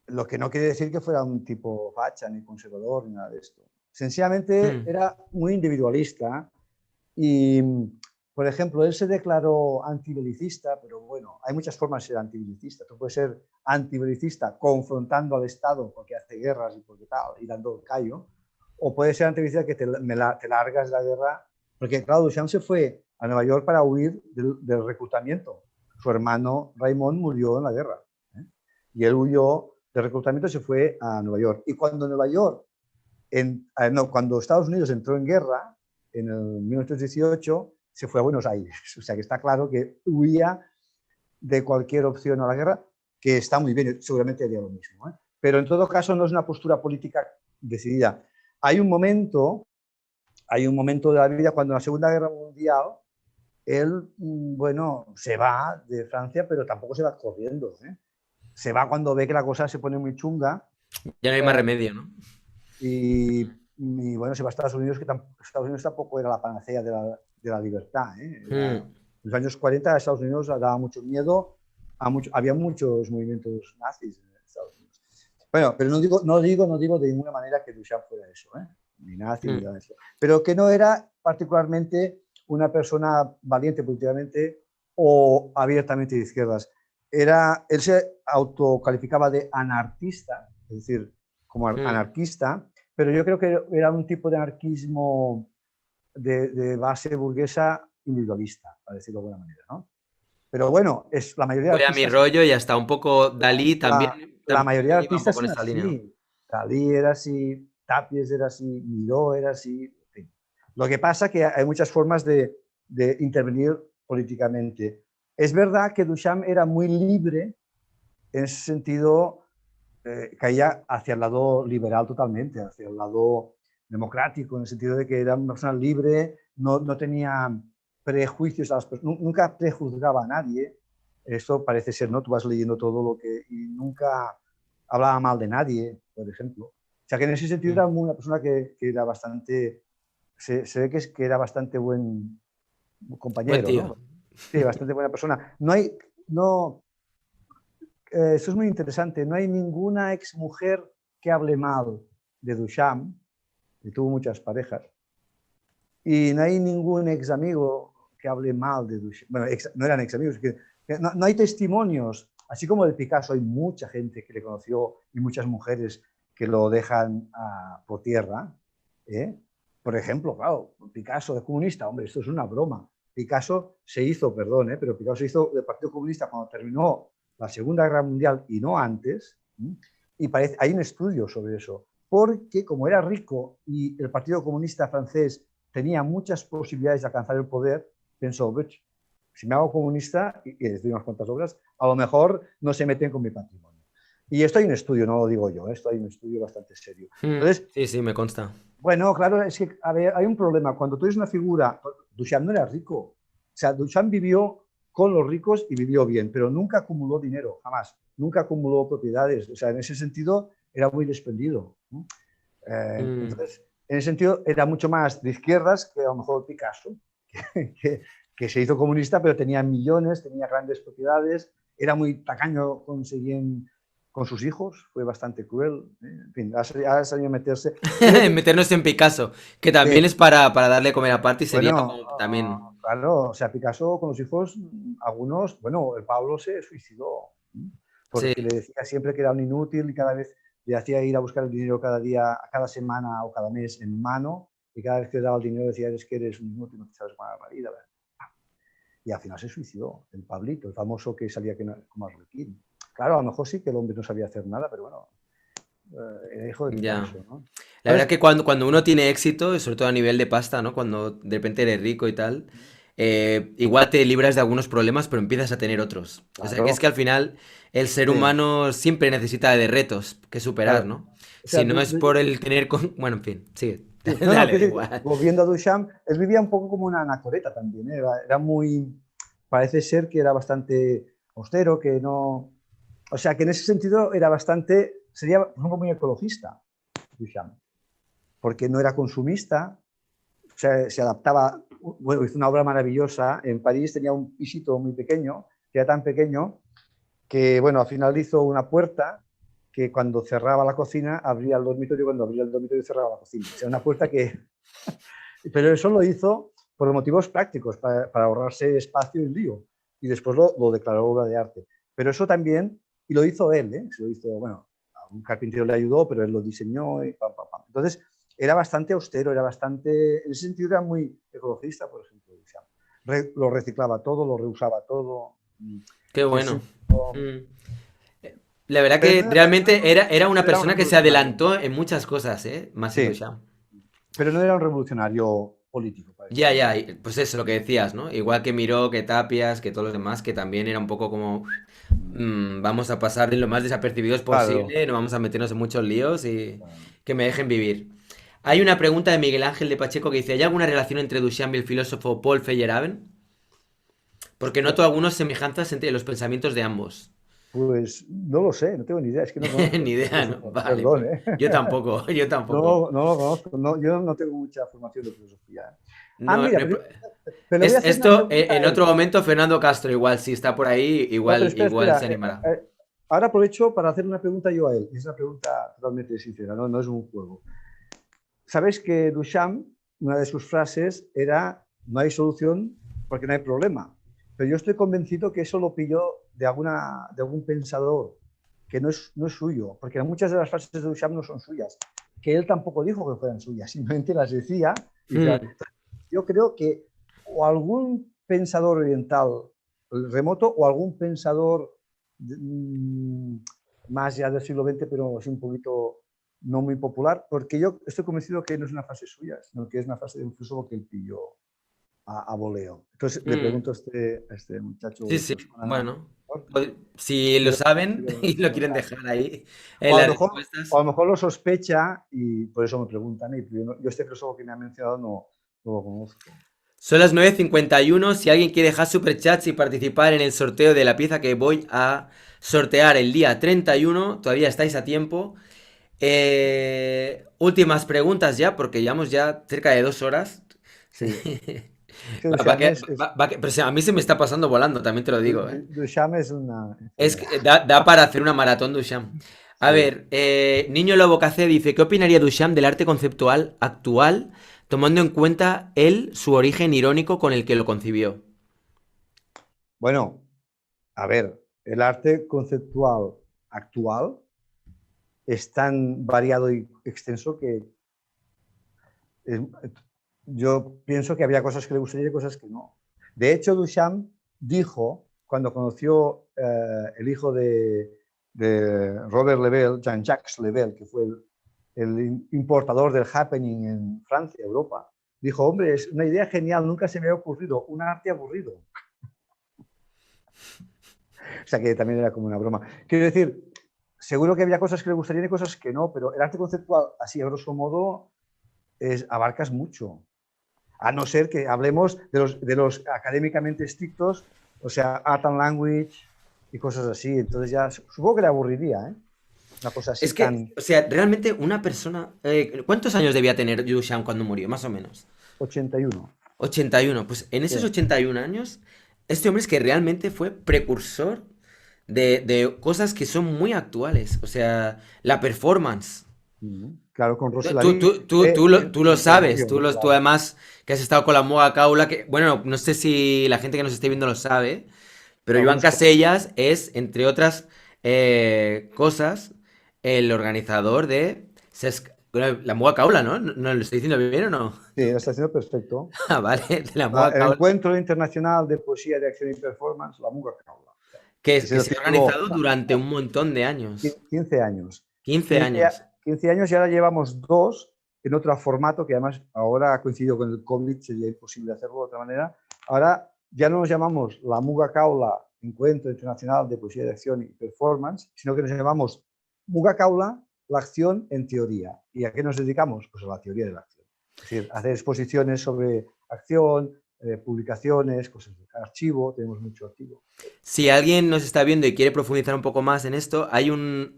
Lo que no quiere decir que fuera un tipo facha, ni conservador, ni nada de esto. Sencillamente Hmm. era muy individualista y, por ejemplo, él se declaró antibelicista, pero bueno, hay muchas formas de ser antibelicista. Tú puedes ser antibelicista confrontando al Estado porque hace guerras y porque tal, y dando el callo, o puedes ser antibelicista que te largas de la guerra, porque claro, Duchamp se fue a Nueva York para huir del reclutamiento. Su hermano Raymond murió en la guerra, ¿eh? Y él huyó del reclutamiento y se fue a Nueva York. Y cuando Nueva York, no, cuando Estados Unidos entró en guerra, en el 1918, se fue a Buenos Aires. O sea que está claro que huía de cualquier opción a la guerra, que está muy bien, seguramente haría lo mismo, ¿eh? Pero en todo caso no es una postura política decidida. Hay un momento de la vida cuando en la Segunda Guerra Mundial él, bueno, se va de Francia, pero tampoco se va corriendo, ¿eh? Se va cuando ve que la cosa se pone muy chunga Ya no hay más eh, remedio, ¿no? y, bueno, se va a Estados Unidos, que Estados Unidos tampoco era la panacea de la libertad, ¿eh? En Mm. los años 40 Estados Unidos daba mucho miedo, había muchos movimientos nazis en Estados Unidos. Bueno, pero no digo de ninguna manera que Duchamp fuera eso, ¿eh? Ni nazi, ni Mm. nada de eso. Pero que no era particularmente una persona valiente políticamente o abiertamente de izquierdas. Él se autocalificaba de anarquista, es decir, como Mm. anarquista, pero yo creo que era un tipo de anarquismo de base burguesa individualista, para decirlo de alguna manera, ¿no? Pero bueno, la mayoría de Voy a mi artistas, rollo y hasta un poco Dalí la también mayoría de iba un artistas poco en son esa línea, ¿no? así. Dalí era así, Tapies era así, Miró era así. En fin. Lo que pasa es que hay muchas formas de intervenir políticamente. Es verdad que Duchamp era muy libre en ese sentido, caía hacia el lado liberal totalmente, hacia el lado democrático, en el sentido de que era una persona libre, no tenía prejuicios a las personas, nunca prejuzgaba a nadie. Esto parece ser, ¿no? Tú vas leyendo todo lo que... Y nunca hablaba mal de nadie, por ejemplo. O sea, que en ese sentido Mm. era una persona que era bastante... Se ve que era bastante buen Buen compañero, tío. ¿no? Sí, bastante buena persona. No, eso es muy interesante. No hay ninguna exmujer que hable mal de Duchamp, y tuvo muchas parejas, y no hay ningún ex amigo que hable mal de Duchamp. Bueno, no eran ex amigos, que no hay testimonios. Así como de Picasso, hay mucha gente que le conoció y muchas mujeres que lo dejan por tierra. ¿Eh? Por ejemplo, claro, Picasso de comunista, hombre, esto es una broma. Picasso se hizo, perdón, pero Picasso se hizo del Partido Comunista cuando terminó la Segunda Guerra Mundial y no antes, y hay un estudio sobre eso, porque como era rico y el Partido Comunista francés tenía muchas posibilidades de alcanzar el poder, pensó, si me hago comunista y estoy unas cuantas obras, a lo mejor no se meten con mi patrimonio. Y esto hay un estudio, no lo digo yo, esto hay un estudio bastante serio. Mm. Entonces, Sí, sí, me consta. bueno, claro, es que a ver, hay un problema. Cuando tú eres una figura, Duchamp no era rico. O sea, Duchamp vivió con los ricos y vivió bien, pero nunca acumuló dinero, jamás. Nunca acumuló propiedades. O sea, en ese sentido era muy desprendido. Mm. Entonces, en ese sentido era mucho más de izquierdas que a lo mejor Picasso, que, que se hizo comunista, pero tenía millones, tenía grandes propiedades, era muy tacaño con sus hijos, fue bastante cruel. En fin, ha salido a meterse. Tiene, Meternos en Picasso, que eh, también es para darle comer aparte y sería bueno, como también. claro, o sea, Picasso con los hijos, algunos, bueno, el Pablo se suicidó, Sí. porque le decía siempre que era un inútil y cada vez le hacía ir a buscar el dinero cada día, cada semana o cada mes en mano, y cada vez que le daba el dinero decía, eres que eres un inútil, no te sabes ganar la vida. Y al final se suicidó, el Pablito, el famoso que salía como arlequín. Claro, a lo mejor sí que el hombre no sabía hacer nada, pero bueno, era hijo de Ya. Picasso, ¿no? La verdad Entonces, que cuando uno tiene éxito, y sobre todo a nivel de pasta, ¿no? Cuando de repente eres rico y tal, igual te libras de algunos problemas, pero empiezas a tener otros. O sea, que es que claro, al final el ser sí, humano siempre necesita de retos que superar, claro. ¿no? O Si sea, no es por el tener... Bueno, en fin, sí. sí, no, Dale, que da sí, igual. volviendo a Duchamp, él vivía un poco como una anacoreta también, ¿eh? Era muy, parece ser que era bastante austero, que no, o sea, que en ese sentido era bastante, sería, por ejemplo, muy ecologista, Duchamp, porque no era consumista, o sea, se adaptaba, bueno, hizo una obra maravillosa, en París tenía un pisito muy pequeño, que era tan pequeño que, bueno, al final hizo una puerta que cuando cerraba la cocina abría el dormitorio, cuando abría el dormitorio cerraba la cocina. O sea, una puerta que... Pero eso lo hizo por motivos prácticos, para ahorrarse espacio y lío. Y después lo declaró obra de arte. Pero eso también, y lo hizo él, ¿eh? Se lo hizo, bueno, a un carpintero le ayudó, pero él lo diseñó y pam, pam, pam. Entonces, era bastante austero, era bastante, en ese sentido era muy ecologista, por ejemplo. Lo reciclaba todo, lo reusaba todo. Qué En ese bueno. sentido, Mm. La verdad pero que realmente era una no era un persona que se revolucionario. adelantó en muchas cosas, ¿eh? Marcel Sí, Duchamp. pero no era un revolucionario político, para Ya, decirlo de ya, alguna manera. pues eso, lo que decías, ¿no? Igual que Miró, que Tapias, que todos los demás, que también era un poco como, vamos a pasar de lo más desapercibidos Claro. posible, no vamos a meternos en muchos líos y que me dejen vivir. Hay una pregunta de Miguel Ángel de Pacheco que dice, ¿hay alguna relación entre Duchamp y el filósofo Paul Feyerabend? Porque noto algunas semejanzas entre los pensamientos de ambos. Pues no lo sé, no tengo ni idea, es que no conozco Ni el idea, ¿no? filósofo, Vale, perdón, pues ¿eh? yo tampoco, yo tampoco. No, no lo conozco, no, yo no tengo mucha formación de filosofía. ¿Eh? Ah, No, mira, pero le voy a hacer una esto, pregunta en a él. otro momento, Fernando Castro, igual, si está por ahí, No, pero igual, espera, igual espera. se animará. Ahora aprovecho para hacer una pregunta yo a él. Es una pregunta totalmente sincera, no, no es un juego. Sabes que Duchamp, una de sus frases era, no hay solución porque no hay problema. Pero yo estoy convencido que eso lo pilló de algún pensador que no es suyo, porque muchas de las frases de Duchamp no son suyas, que él tampoco dijo que fueran suyas, simplemente las decía. Y Hmm. yo creo que o algún pensador oriental remoto o algún pensador más ya del siglo XX, pero es un poquito no muy popular, porque yo estoy convencido que no es una frase suya, sino que es una frase de un filósofo que él pilló a voleo. Entonces le Hmm. pregunto a este Sí, muchacho sí, que os suena, bueno, si lo pero, saben pero, y lo pero, quieren dejar ahí o, en a lo las mejor, o respuestas. a lo mejor lo sospecha y por eso me preguntan. Y yo este filósofo que me ha mencionado no lo conozco. Son las 9:51. Si alguien quiere dejar superchats y participar en el sorteo de la pieza que voy a sortear el día 31, todavía estáis a tiempo. Últimas preguntas ya, porque llevamos ya cerca de 2 horas. Sí, que Pero a mí se me está pasando volando, también te lo digo, ¿eh? Duchamp es una Es enfermedad. que da para hacer una maratón Duchamp. A Sí. ver, Niño Lobo Cacé dice, ¿qué opinaría Duchamp del arte conceptual actual, tomando en cuenta él su origen irónico con el que lo concibió? Bueno, a ver, el arte conceptual actual es tan variado y extenso que es, yo pienso que había cosas que le gustaría y cosas que no. De hecho, Duchamp dijo, cuando conoció el hijo de Robert Lebel, Jean-Jacques Lebel, que fue el importador del happening en Francia, Europa, dijo, hombre, es una idea genial, nunca se me había ocurrido, un arte aburrido. O sea que también era como una broma. Quiero decir, seguro que había cosas que le gustarían y cosas que no, pero el arte conceptual, así a grosso modo, abarcas mucho. A no ser que hablemos de los académicamente estrictos, o sea, art and language y cosas así. Entonces ya supongo que le aburriría, ¿eh? Una cosa Es así que, tan o sea, realmente una persona... ¿cuántos años debía tener Duchamp cuando murió? Más o menos. 81. 81. Pues en Sí. esos 81 años, este hombre es que realmente fue precursor de cosas que son muy actuales. O sea, la performance. Claro, con Tú, Rossellini tú, tú, tú lo, tú lo sabes, intervino, tú claro. además que has estado con la Moga Caula, que, bueno, no sé si la gente que nos esté viendo lo sabe, pero Joan Algunos pocos. Casellas es, entre otras cosas, el organizador de la Moga Caula, ¿no? ¿No lo estoy diciendo bien o no? Sí, lo está haciendo perfecto. Ah, vale, de la Moga El Caula, Encuentro Internacional de Poesía de Acción y Performance, la Muga Caula. Es que el se ha título, organizado durante un montón de años. 15 años. 15 15, años. 15 años y ahora llevamos dos en otro formato que además ahora ha coincidido con el COVID, sería imposible hacerlo de otra manera. Ahora ya no nos llamamos la Muga Caula, Encuentro Internacional de Poesía de Acción y Performance, sino que nos llamamos Muga Caula, la acción en teoría. ¿Y a qué nos dedicamos? Pues a la teoría de la acción. Es decir, hacer exposiciones sobre acción, publicaciones, cosas de archivo, tenemos mucho archivo. Si alguien nos está viendo y quiere profundizar un poco más en esto, hay una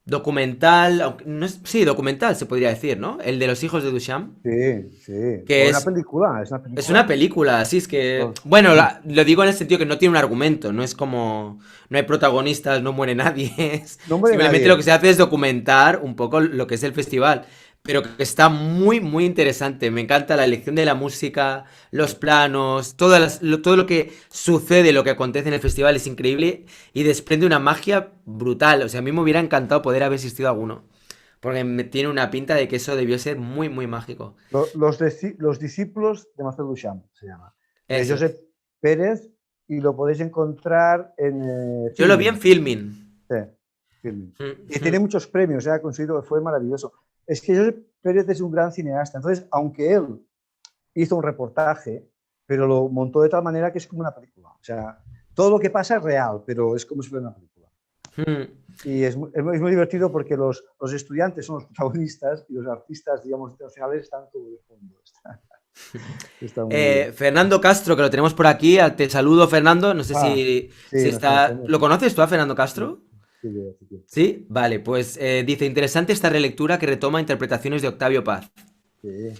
documental, sí, documental se podría decir, ¿no? El de los hijos de Duchamp, Sí, sí. que O es una es una película. película, así es que, bueno, lo digo en el sentido que no tiene un argumento, no es como, no hay protagonistas, no muere nadie, No muere simplemente lo que nadie. se hace es documentar un poco lo que es el festival, pero que está muy, muy interesante, me encanta la elección de la música, los planos, todo lo que sucede, lo que acontece en el festival es increíble y desprende una magia brutal, o sea, a mí me hubiera encantado poder haber asistido a alguno. Porque me tiene una pinta de que eso debió ser muy, muy mágico. Los discípulos de Marcel Duchamp se llama. De Eso Josep es. Pérez y lo podéis encontrar en Yo lo vi en Filmin. Filmin. Sí, Filmin. Y tiene Mm. muchos premios, ha conseguido, fue maravilloso. Es que Josep Pérez es un gran cineasta. Entonces, aunque él hizo un reportaje, pero lo montó de tal manera que es como una película. O sea, todo lo que pasa es real, pero es como si fuera una película. Mm. Y es muy divertido porque los estudiantes son los protagonistas y los artistas, digamos, internacionales están todo de fondo. Está muy bien. Fernando Castro, que lo tenemos por aquí. Te saludo, Fernando. No sé Ah, si sí, nos está. conocemos. ¿Lo conoces tú a Fernando Sí, Castro? sí, de hace tiempo. Sí, vale, pues dice, interesante esta relectura que retoma interpretaciones de Octavio Paz. Sí.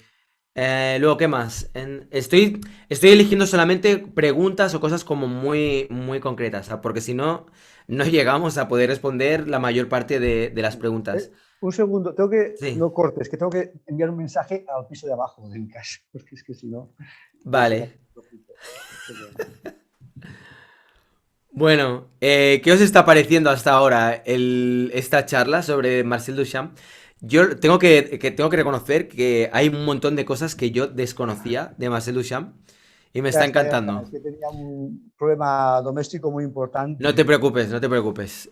Luego, ¿qué más? Estoy eligiendo solamente preguntas o cosas como muy, muy concretas, porque si no, no llegamos a poder responder la mayor parte de las preguntas. Un segundo, tengo que, Sí, no cortes, que tengo que enviar un mensaje al piso de abajo de mi casa, porque es que si no, puede sonar vale. flojito. Bueno, ¿qué os está pareciendo hasta ahora esta charla sobre Marcel Duchamp? Yo tengo que reconocer que hay un montón de cosas que yo desconocía de Marcel Duchamp y me está Ya está, encantando. es que tenía un problema doméstico muy importante, No te preocupes, no te preocupes.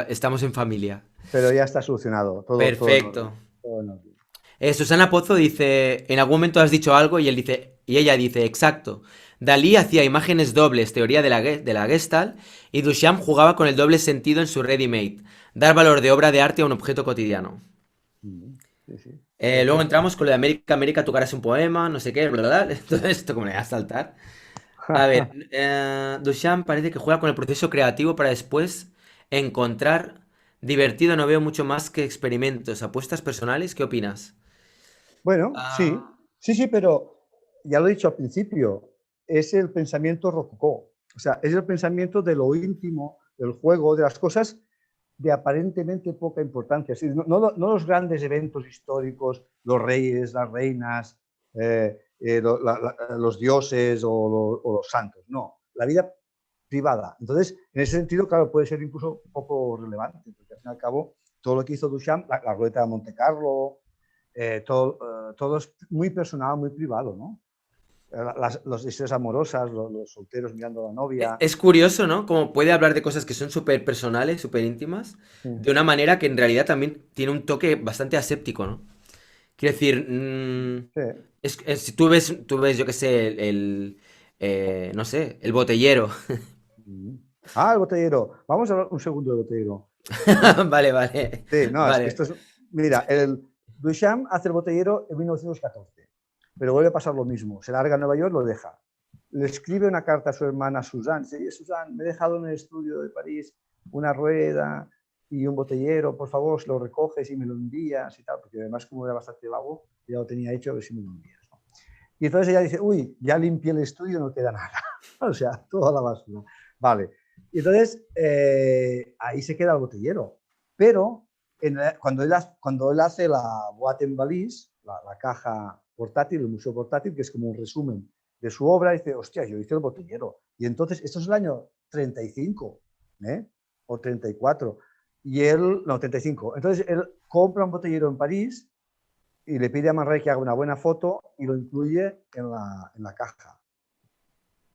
Estamos en familia. pero ya está solucionado, todo en orden, Perfecto. todo en orden. Susana Pozo dice, en algún momento has dicho algo y ella dice, exacto. Dalí hacía imágenes dobles, teoría de la Gestalt, y Duchamp jugaba con el doble sentido en su ready-made, dar valor de obra de arte a un objeto cotidiano. Sí, sí, Luego perfecto. entramos con lo de América, América, tu cara es un poema, no sé qué, bla, bla, bla. Todo esto como le va a saltar. A ver, Duchamp parece que juega con el proceso creativo para después encontrar divertido, no veo mucho más que experimentos, apuestas personales, ¿qué opinas? Bueno, sí, Ah, sí, sí, pero ya lo he dicho al principio, es el pensamiento rococó, o sea, es el pensamiento de lo íntimo, del juego, de las cosas de aparentemente poca importancia. Sí, no los grandes eventos históricos, los reyes, las reinas, los dioses o los santos, no, la vida privada. Entonces, en ese sentido, claro, puede ser incluso un poco relevante, porque al fin y al cabo, todo lo que hizo Duchamp, la rueda de Monte Carlo, todo es muy personal, muy privado, ¿no? Los deseos amorosas, los solteros mirando a la novia. Es curioso, ¿no? Como puede hablar de cosas que son súper personales, súper íntimas, Sí, de una manera que en realidad también tiene un toque bastante aséptico, ¿no? Quiero decir, sí. si tú ves, yo qué sé, no sé, el botellero. Ah, el botellero. Vamos a hablar un segundo del botellero. Vale, vale, Sí, no, es que vale. esto es. Mira, el Duchamp hace el botellero en 1914, pero vuelve a pasar lo mismo. Se larga a Nueva York, lo deja. Le escribe una carta a su hermana Suzanne. Dice, Suzanne, me he dejado en el estudio de París una rueda y un botellero, por favor, si lo recoges y me lo envías y tal, porque además, como era bastante vago, ya lo tenía hecho, a ver si me lo envías, ¿no? Y entonces ella dice, uy, ya limpié el estudio, no queda nada. O sea, toda la basura. Vale. Y entonces ahí se queda el botellero. Pero cuando él hace la boîte en valise, la caja portátil, el museo portátil, que es como un resumen de su obra, dice, hostia, yo hice el botellero. Y entonces, esto es el año 35, ¿eh? O 34. Y él, no, 35. Entonces, él compra un botellero en París y le pide a Man Ray que haga una buena foto y lo incluye en la caja.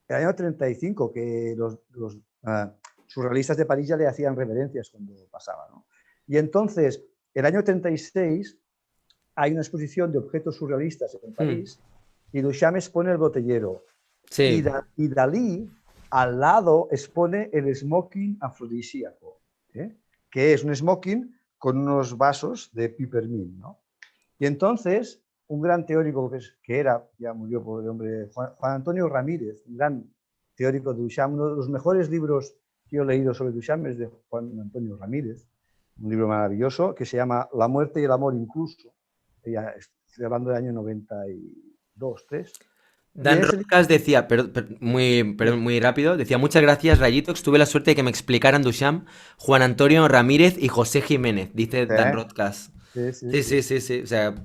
El año 35, que los surrealistas de París ya le hacían reverencias cuando pasaba, ¿no? Y entonces, el año 36, hay una exposición de objetos surrealistas en Hmm, París y Duchamp expone el botellero. Y, sí. y Dalí al lado expone el smoking afrodisíaco, ¿eh? Que es un smoking con unos vasos de peppermint, ¿no? Y entonces, un gran teórico que era, ya murió por el hombre, Juan Antonio Ramírez, un gran teórico de Duchamp, uno de los mejores libros que yo he leído sobre Duchamp es de Juan Antonio Ramírez, un libro maravilloso que se llama La muerte y el amor incluso. Ya estoy hablando del año 92, 3. Y en Dan ese Rocas decía, perdón, muy rápido, decía, muchas gracias, Rayitox, tuve la suerte de que me explicaran Duchamp, Juan Antonio Ramírez y José Jiménez, dice Dan Rocas. sí, sí, Sí, sí, sí. sí, sí, o sea,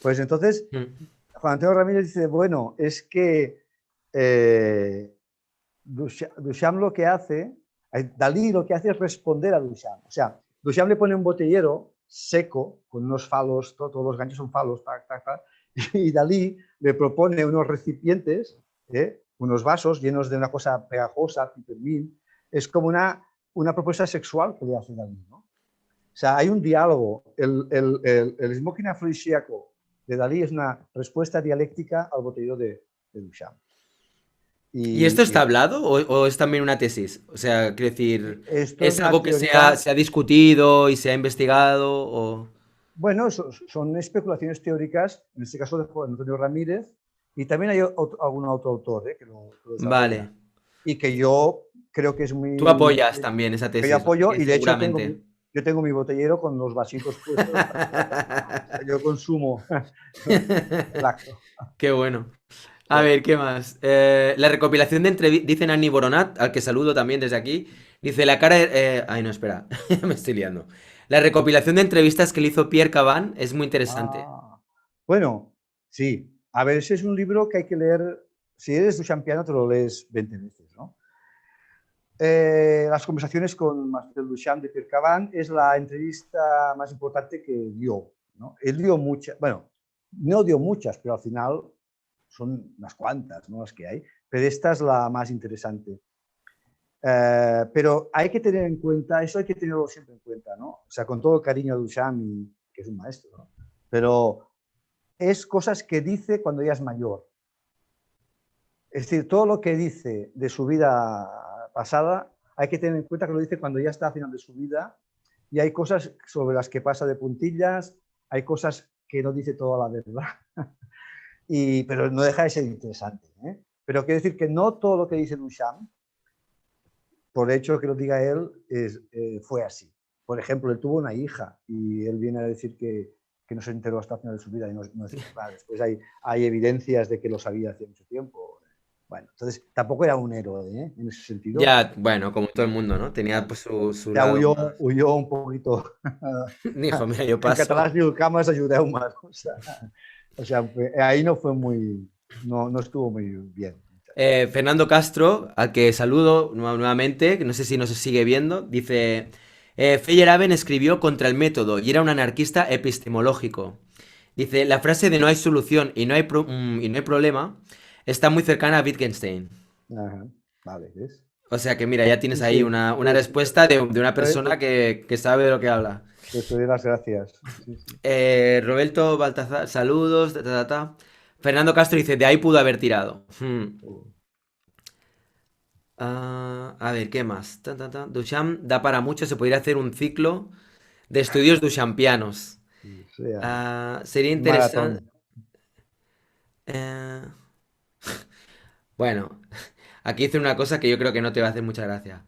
Pues entonces, mm, Juan Antonio Ramírez dice, bueno, es que eh, Duchamp lo que hace, Dalí lo que hace es responder a Duchamp. O sea, Duchamp le pone un botellero seco, con unos falos, todos los ganchos son falos, tac, tac, tac, y Dalí le propone unos recipientes, unos vasos llenos de una cosa pegajosa, peppermint. Es como una propuesta sexual que le hace Dalí, ¿no? O sea, hay un diálogo. El smoking afrodisíaco de Dalí es una respuesta dialéctica al botellero de Duchamp. ¿y esto Y está hablado o es también una tesis? O sea, quiero decir, esto es ¿es una algo que se teoría. ha discutido y se ha investigado o...? Bueno, son especulaciones teóricas, en este caso de Juan Antonio Ramírez, Y también hay algún otro autor que lo desarrolla. Vale. Y que yo creo que es Tú muy... apoyas también esa que yo tesis, ¿no? apoyo Que y de hecho seguramente. yo tengo mi botellero con los vasitos puestos para tomarlo, ¿no? O sea, yo consumo el acto. Qué bueno. Sí. A ver, ¿qué más? La recopilación de entrevistas, dice Nani Boronat, al que saludo también desde aquí, dice la cara ay, no, espera, me estoy liando. La recopilación de entrevistas que le hizo Pierre Caban es muy interesante. Ah, bueno, sí. A ver, ese es un libro que hay que leer. Si eres duchampiano, te lo lees 20 veces, ¿no? Las conversaciones con Marcel Duchamp de Pierre Caban es la entrevista más importante que dio, ¿no? Él dio muchas, bueno, no dio muchas, pero al final son unas cuantas, ¿no? Las que hay, pero esta es la más interesante. Pero hay que tener en cuenta, eso hay que tenerlo siempre en cuenta, ¿no? O sea, con todo el cariño a Duchamp, que es un maestro, ¿no? Pero es cosas que dice cuando ya es mayor. Es decir, todo lo que dice de su vida pasada, hay que tener en cuenta que lo dice cuando ya está al final de su vida y hay cosas sobre las que pasa de puntillas, hay cosas que no dice toda la verdad, pero no deja de ser interesante, ¿eh? Pero quiero decir que no todo lo que dice Duchamp, por hecho que lo diga él, fue así. Por ejemplo, él tuvo una hija y él viene a decir que no se enteró hasta el final de su vida y no es verdad. Después hay evidencias de que lo sabía hace mucho tiempo. Bueno, entonces tampoco era un héroe, ¿eh? En ese sentido. Ya, bueno, como todo el mundo, ¿no? Tenía pues su Ya lado más. huyó un poquito. Dijo, mira, yo En paso. catalán es diu cames ajudeu -me. O sea, ahí no fue muy, no estuvo muy bien. Fernando Castro, al que saludo nuevamente, que no sé si nos sigue viendo, dice, Feyerabend escribió contra el método y era un anarquista epistemológico. Dice, la frase de no hay solución y y no hay problema está muy cercana a Wittgenstein. Ajá. Vale, ¿ves? O sea que mira, ya Sí, tienes ahí sí, una respuesta de una pues, persona que sabe de lo que habla. pues te doy las gracias. Sí, sí. Roberto Baltazar, saludos, ta, ta, ta, ta. Fernando Castro dice, de ahí pudo haber tirado. A ver, ¿qué más? Ta, ta, ta. Duchamp da para mucho, se podría hacer un ciclo de estudios duchampianos. O sea, Sería un interesante... maratón. bueno, aquí hice una cosa que yo creo que no te va a hacer mucha gracia.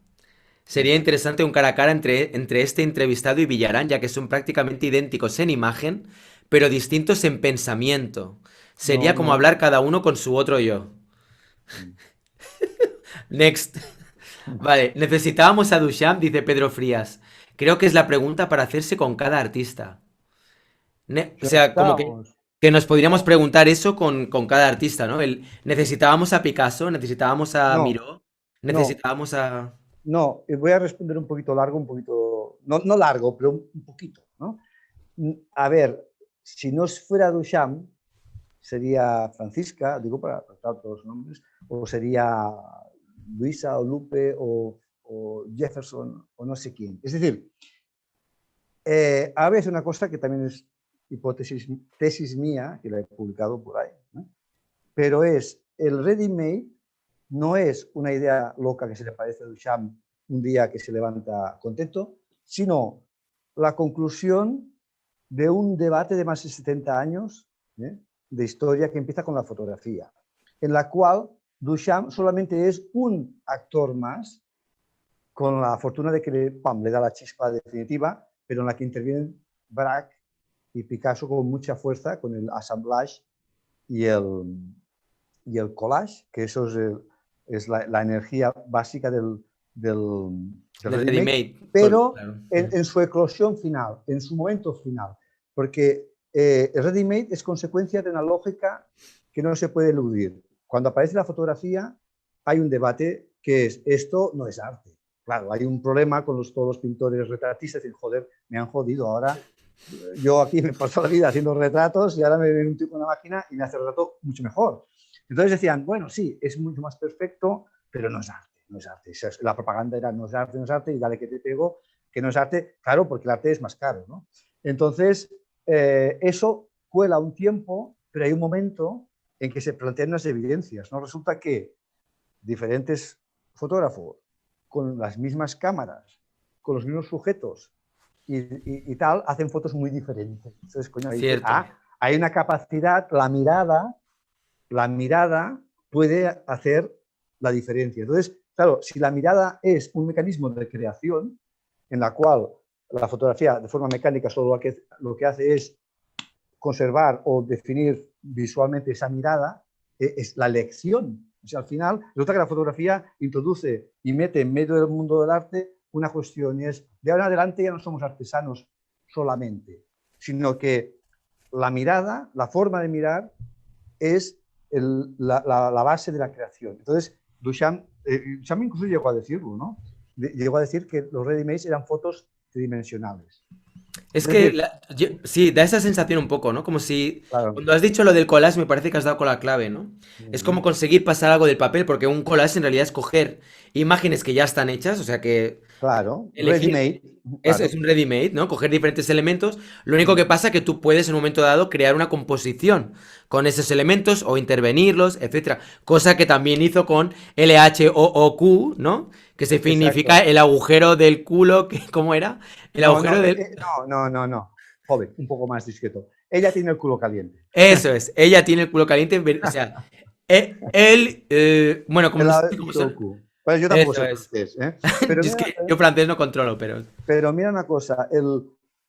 Sería interesante un cara a cara entre este entrevistado y Villarán, ya que son prácticamente idénticos en imagen, pero distintos en pensamiento. No, Sería como no. hablar cada uno con su otro yo. Next. Vale, necesitábamos a Duchamp, dice Pedro Frías. Creo que es la pregunta para hacerse con cada artista. O Si sea, como necesitábamos. que nos podríamos No, preguntar eso con cada artista, ¿no? Necesitábamos a Picasso, necesitábamos a no, Miró, no, necesitábamos a... no. Voy a responder un poquito largo, un poquito. No, no largo, pero un poquito, ¿no? A ver, si no fuera Duchamp, sería Francisca, digo para tratar todos los nombres, o sería Luisa o Lupe o Jefferson o no sé quién. Es decir, a veces una cosa que también es tesis mía, que la he publicado por ahí, ¿no? Pero es el ready-made no es una idea loca que se le parece a Duchamp un día que se levanta contento, sino la conclusión de un debate de más de 70 años, ¿eh?, de historia que empieza con la fotografía, en la cual Duchamp solamente es un actor más, con la fortuna de que le da la chispa definitiva, pero en la que intervienen Braque y Picasso con mucha fuerza, con el assemblage y el collage, que eso es la energía básica del del ready-made, ready-made. pero Claro. en su eclosión final, en su momento final, porque el ready-made es consecuencia de una lógica que no se puede eludir. Cuando aparece la fotografía, hay un debate que es, esto no es arte. Claro, hay un problema con todos los pintores retratistas, dicen, joder, me han jodido ahora. Yo aquí me paso la vida haciendo retratos y ahora me viene un tipo con una máquina y me hace el retrato mucho mejor. Entonces decían, bueno, sí, es mucho más perfecto, pero no es arte, no es arte. La propaganda era no es arte y dale que te pego, que no es arte, claro, porque el arte es más caro, ¿no? Entonces, eso cuela un tiempo, pero hay un momento en que se plantean unas evidencias, ¿no? Resulta que diferentes fotógrafos con las mismas cámaras, con los mismos sujetos y tal, hacen fotos muy diferentes. Entonces, coño, ahí dices, Cierto. hay una capacidad, la mirada la mirada puede hacer la diferencia. Entonces, claro, si la mirada es un mecanismo de creación en la cual la fotografía de forma mecánica solo lo que hace es conservar o definir visualmente esa mirada, es la elección. O sea, al final, resulta que la fotografía introduce y mete en medio del mundo del arte una cuestión, y es, de ahora en adelante ya no somos artesanos solamente, sino que la mirada, la forma de mirar, es la base de la creación. Entonces, Duchamp incluso llegó a decirlo, ¿no? Llegó a decir que los ready-made eran fotos tridimensionales. Es Es que decir, sí, da esa sensación un poco, ¿no? Como si claro, cuando has dicho lo del collage me parece que has dado con la clave, ¿no? Es como conseguir pasar algo del papel, porque un collage en realidad es coger imágenes que ya están hechas, o sea que claro, elegir ready-made, es claro, un ready-made, ¿no? Coger diferentes elementos. Lo único que pasa es que tú puedes en un momento dado crear una composición con esos elementos o intervenirlos, etcétera. Cosa que también hizo con LHOOQ, ¿no? Que significa exacto. el agujero del culo, que, ¿cómo era? El No, no, agujero del... no. Joven, un poco más discreto. Ella tiene el culo caliente. Eso es, ella tiene el culo caliente, o sea, él, bueno, como El no sé cómo son, Shoku. Pues yo tampoco eso sé es. francés, ¿eh? Yo es que yo francés no controlo, pero... Pero mira una cosa,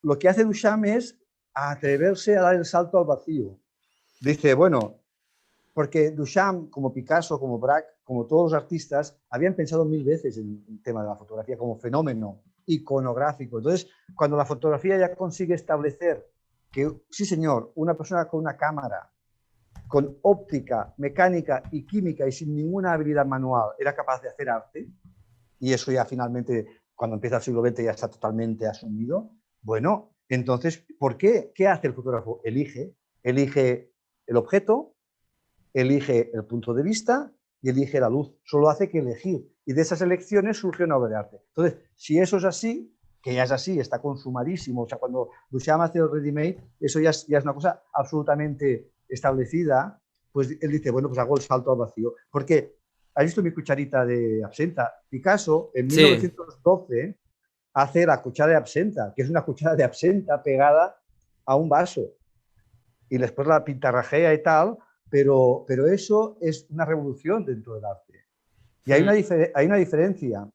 lo que hace Duchamp es atreverse a dar el salto al vacío. Dice, bueno, porque Duchamp, como Picasso, como Braque, como todos los artistas, habían pensado mil veces en el tema de la fotografía como fenómeno iconográfico. Entonces, cuando la fotografía ya consigue establecer que, sí señor, una persona con una cámara, con óptica, mecánica y química y sin ninguna habilidad manual era capaz de hacer arte, y eso ya finalmente, cuando empieza el siglo XX, ya está totalmente asumido, bueno, entonces, ¿por qué? ¿Qué hace el fotógrafo? Elige el objeto, elige el punto de vista y elige la luz. Solo hace que elegir. Y de esas elecciones surge una obra de arte. Entonces, si eso es así, que ya es así, está consumadísimo, o sea, cuando Duchamp hace el ready-made, eso ya es una cosa absolutamente establecida, pues él dice, bueno, pues hago el salto al vacío. Porque, ¿has visto mi cucharita de absenta? Picasso, en Sí, 1912, hace la cuchara de absenta, que es una cuchara de absenta pegada a un vaso. Y después la pintarrajea y tal, pero eso es una revolución dentro del arte. Y hay una diferencia,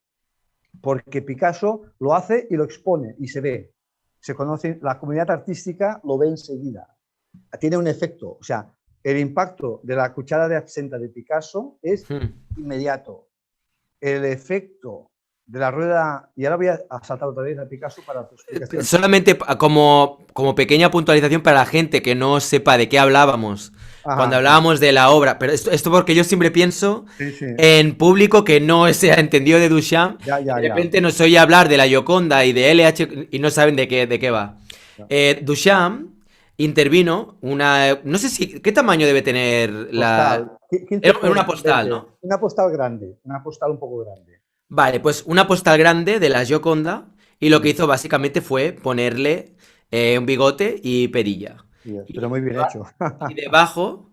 porque Picasso lo hace y lo expone y se ve. Se conoce, la comunidad artística lo ve enseguida. Tiene un efecto, o sea, el impacto de la cuchara de absenta de Picasso es inmediato. El efecto de la rueda, y ahora voy a saltar otra vez a Picasso para tu explicación. solamente como pequeña puntualización para la gente que no sepa de qué hablábamos cuando Ajá, hablábamos de la obra, pero esto porque yo siempre pienso sí, sí, en público que no se ha entendido de Duchamp y de ya. repente nos oye hablar de la Gioconda y de LH y no saben de qué va. Duchamp intervino no sé si, ¿qué tamaño debe tener la... Postal, 15 Era por una postal, 20, ¿no? una postal grande, una postal un poco grande. Vale, pues una postal grande de la Gioconda y lo que hizo básicamente fue ponerle un bigote y perilla. Sí, pero Y, muy bien hecho. y debajo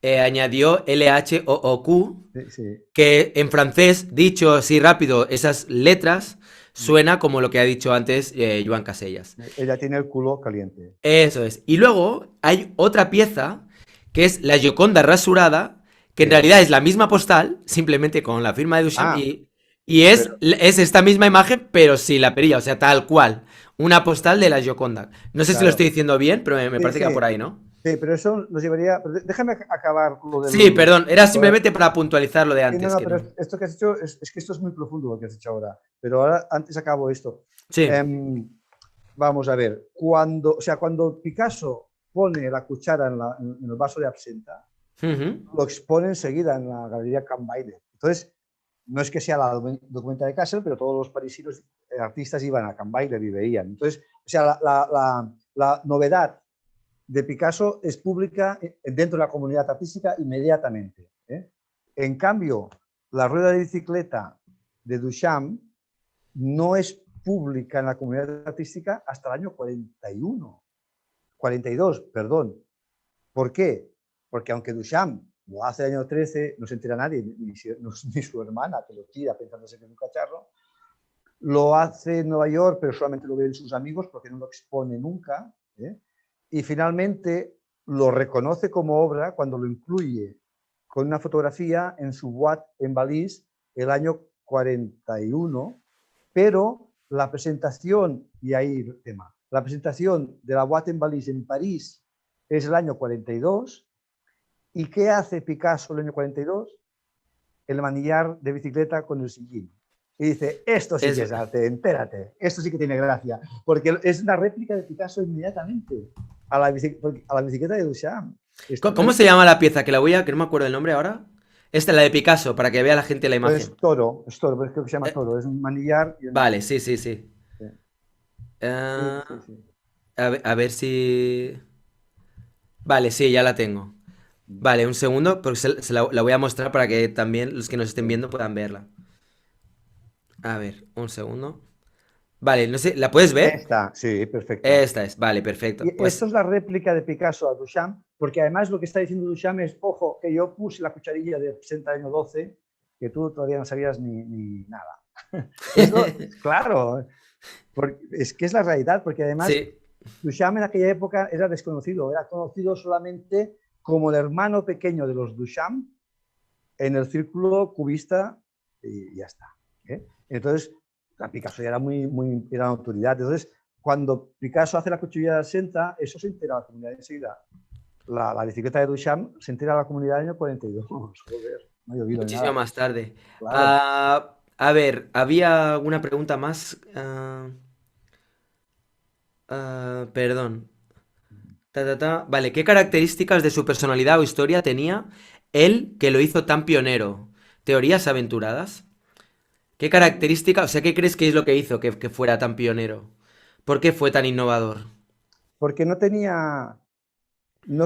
añadió LHOOQ, Sí, sí. que en francés, dicho así rápido, esas letras suena como lo que ha dicho antes Joan Casellas. Ella tiene el culo caliente. Eso es. Y luego hay otra pieza que es la Gioconda rasurada, que en Sí. realidad es la misma postal, simplemente con la firma de Duchamp, Ah, y pero es esta misma imagen, pero sin la perilla, o sea, tal cual. Una postal de la Gioconda. No sé si lo claro. estoy diciendo bien, pero me Sí, parece que va sí. por ahí, ¿no? Sí, pero eso nos llevaría. Déjame acabar lo Sí, del. perdón, era simplemente para puntualizar lo de Sí, antes, que pero no. esto que has hecho es que esto es muy profundo lo que has hecho ahora. Pero ahora, antes acabo esto. Sí. Em, Vamos a ver. Cuando Picasso pone la cuchara en el vaso de absenta, Ujú. lo expone enseguida en la Galería Cambaile. Entonces, no es que sea la documenta de Kassel, pero todos los parisinos artistas iban a Cambaile y veían. Entonces, o sea, la novedad de Picasso es pública dentro de la comunidad artística inmediatamente. En cambio, la rueda de bicicleta de Duchamp no es pública en la comunidad artística hasta el año 41, 42, perdón. ¿Por qué? Porque aunque Duchamp lo hace el año 13, no se entera nadie, ni su hermana, que lo tira pensándose que es un cacharro, lo hace en Nueva York, pero solamente lo ven sus amigos porque no lo expone nunca. Y finalmente lo reconoce como obra cuando lo incluye con una fotografía en su boîte en Valís el año 41, pero la presentación, y ahí el tema, la presentación de la boîte en Valís en París es el año 42. ¿Y qué hace Picasso el año 42? El manillar de bicicleta con el sillín. Y dice, esto sí que es arte, entérate, esto sí que tiene gracia, porque es una réplica de Picasso inmediatamente a la bicicleta de Duchamp. ¿Cómo se llama la pieza? Que no me acuerdo el nombre ahora. Esta es la de Picasso, para que vea la gente la imagen. Es toro, pero creo que se llama toro, es un manillar. Vale, sí. Sí. Sí. A ver si... Vale, sí, ya la tengo. Vale, un segundo, porque la voy a mostrar para que también los que nos estén viendo puedan verla. A ver, un segundo. Vale, no sé, ¿la puedes ver? Esta, sí, perfecto. Esta es, vale, perfecto. Y esto es la réplica de Picasso a Duchamp, porque además lo que está diciendo Duchamp es, ojo, que yo puse la cucharilla de 60 año 12, que tú todavía no sabías ni nada. Claro, es que es la realidad, porque además Sí. Duchamp en aquella época era desconocido, era conocido solamente como el hermano pequeño de los Duchamp en el círculo cubista y ya está. Entonces, la Picasso ya era era una autoridad. Entonces, cuando Picasso hace la cuchilla de 60, eso se entera la comunidad enseguida. La bicicleta de Duchamp se entera la comunidad en el año 42. Joder, no he oído Muchísimo nada. más tarde. Claro. A ver, ¿había alguna pregunta más? Perdón. Vale, ¿qué características de su personalidad o historia tenía él que lo hizo tan pionero? ¿Teorías aventuradas? ¿Qué características, o sea, qué crees que es lo que hizo que fuera tan pionero? ¿Por qué fue tan innovador? Porque no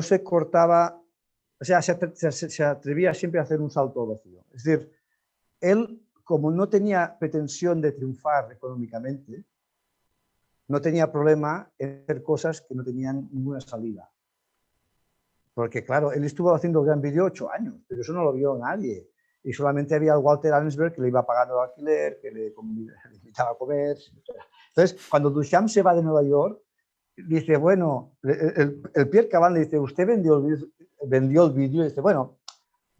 se cortaba, o sea, se atrevía siempre a hacer un salto al vacío. Es decir, él, como no tenía pretensión de triunfar económicamente, no tenía problema en hacer cosas que no tenían ninguna salida. Porque, claro, él estuvo haciendo el Gran Vídeo 8 años, pero eso no lo vio nadie. Y solamente había el Walter Arensberg que le iba pagando el alquiler, que le invitaba a comer. Entonces, cuando Duchamp se va de Nueva York, dice, bueno, el Pierre Cavant le dice, ¿usted vendió el vídeo? Y dice, bueno,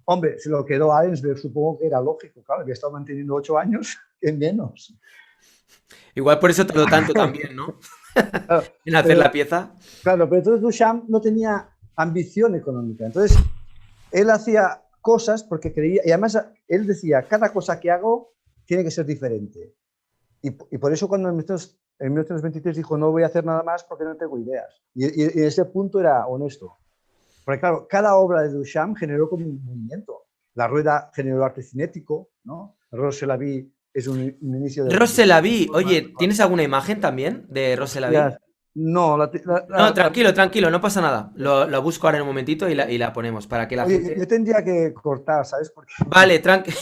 hombre, se lo quedó Arensberg, supongo que era lógico, claro, había estado manteniendo 8 años, que menos. Igual por eso tardó tanto también, ¿no? Claro, En hacer la pieza. Claro, pero entonces Duchamp no tenía ambición económica. Entonces, él hacía cosas porque creía, y además él decía, cada cosa que hago tiene que ser diferente. Y por eso cuando en 1923 dijo, no voy a hacer nada más porque no tengo ideas. Y en ese punto era honesto. Porque claro, cada obra de Duchamp generó como un movimiento. La rueda generó arte cinético, ¿no? Rose la vie es un inicio de... Rose la vie. Oye, ¿tienes alguna imagen también de Rose la vie? No, No, tranquilo, no pasa nada. Lo busco ahora en un momentito y la ponemos para que la oye, gente... yo tendría que cortar, ¿sabes? Porque Vale, tranquilo.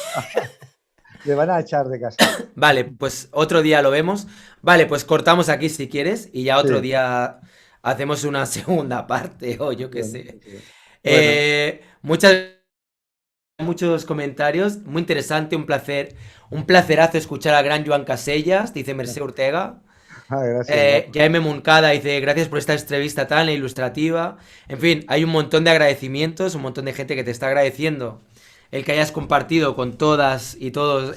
le van a echar de casa. Vale, pues otro día lo vemos. Vale, pues cortamos aquí si quieres y ya otro día hacemos una segunda parte o yo qué sé. Bueno. Muchos comentarios, muy interesante, un placerazo escuchar al gran Joan Casellas, dice Mercè Ortega. Gracias. Jaime Moncada dice, gracias por esta entrevista tan ilustrativa. En fin, hay un montón de agradecimientos, un montón de gente que te está agradeciendo el que hayas compartido con todas y todos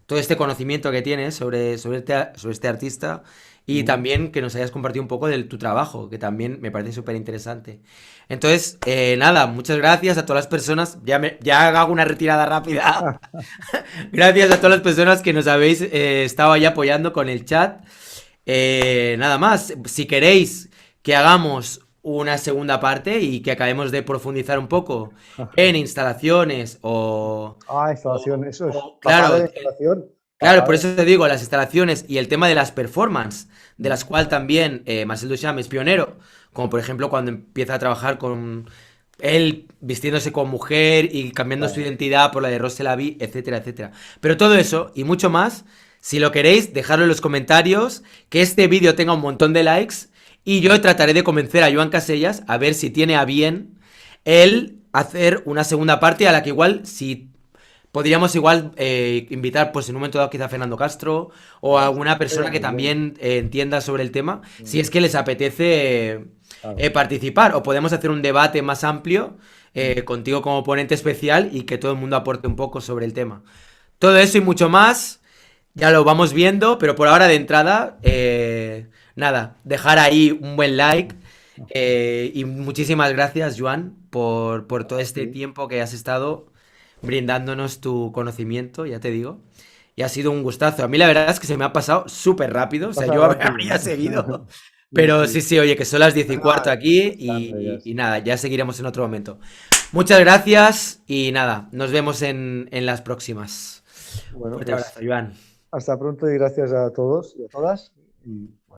todo este conocimiento que tienes sobre este artista y también que nos hayas compartido un poco de tu trabajo, que también me parece súper interesante. Entonces, nada, muchas gracias a todas las personas. Ya hago una retirada rápida. Gracias a todas las personas que nos habéis estado ahí apoyando con el chat. Nada más, si queréis que hagamos una segunda parte y que acabemos de profundizar un poco en instalaciones o... Instalación, eso es. Claro, instalación. Claro, por eso te digo, las instalaciones y el tema de las performances, de las cuales también Marcel Duchamp es pionero, como por ejemplo cuando empieza a trabajar con él vistiéndose como mujer y cambiando su identidad por la de Rose la vie, etcétera, etcétera. Pero todo eso y mucho más, si lo queréis, dejadlo en los comentarios, que este vídeo tenga un montón de likes y yo trataré de convencer a Joan Casellas a ver si tiene a bien él hacer una segunda parte a la que igual si... Podríamos igual invitar, pues en un momento dado, quizá a Fernando Castro o a alguna persona que también entienda sobre el tema, si es que les apetece participar. O podemos hacer un debate más amplio contigo como ponente especial y que todo el mundo aporte un poco sobre el tema. Todo eso y mucho más, ya lo vamos viendo, pero por ahora de entrada, nada, dejar ahí un buen like. Y muchísimas gracias, Joan, por todo este Sí. tiempo que has estado brindándonos tu conocimiento, ya te digo. Y ha sido un gustazo. A mí la verdad es que se me ha pasado súper rápido. O sea, Pasa yo rápido, habría ¿no? seguido. Sí, Pero sí, sí. sí, oye, que son las 10:15 Ah, aquí tarde ya y está. nada, ya seguiremos en otro momento. Muchas gracias y nada, nos vemos en las próximas. Bueno, Fuerte abrazo, pues Joan. hasta pronto y gracias a todos y a todas. Y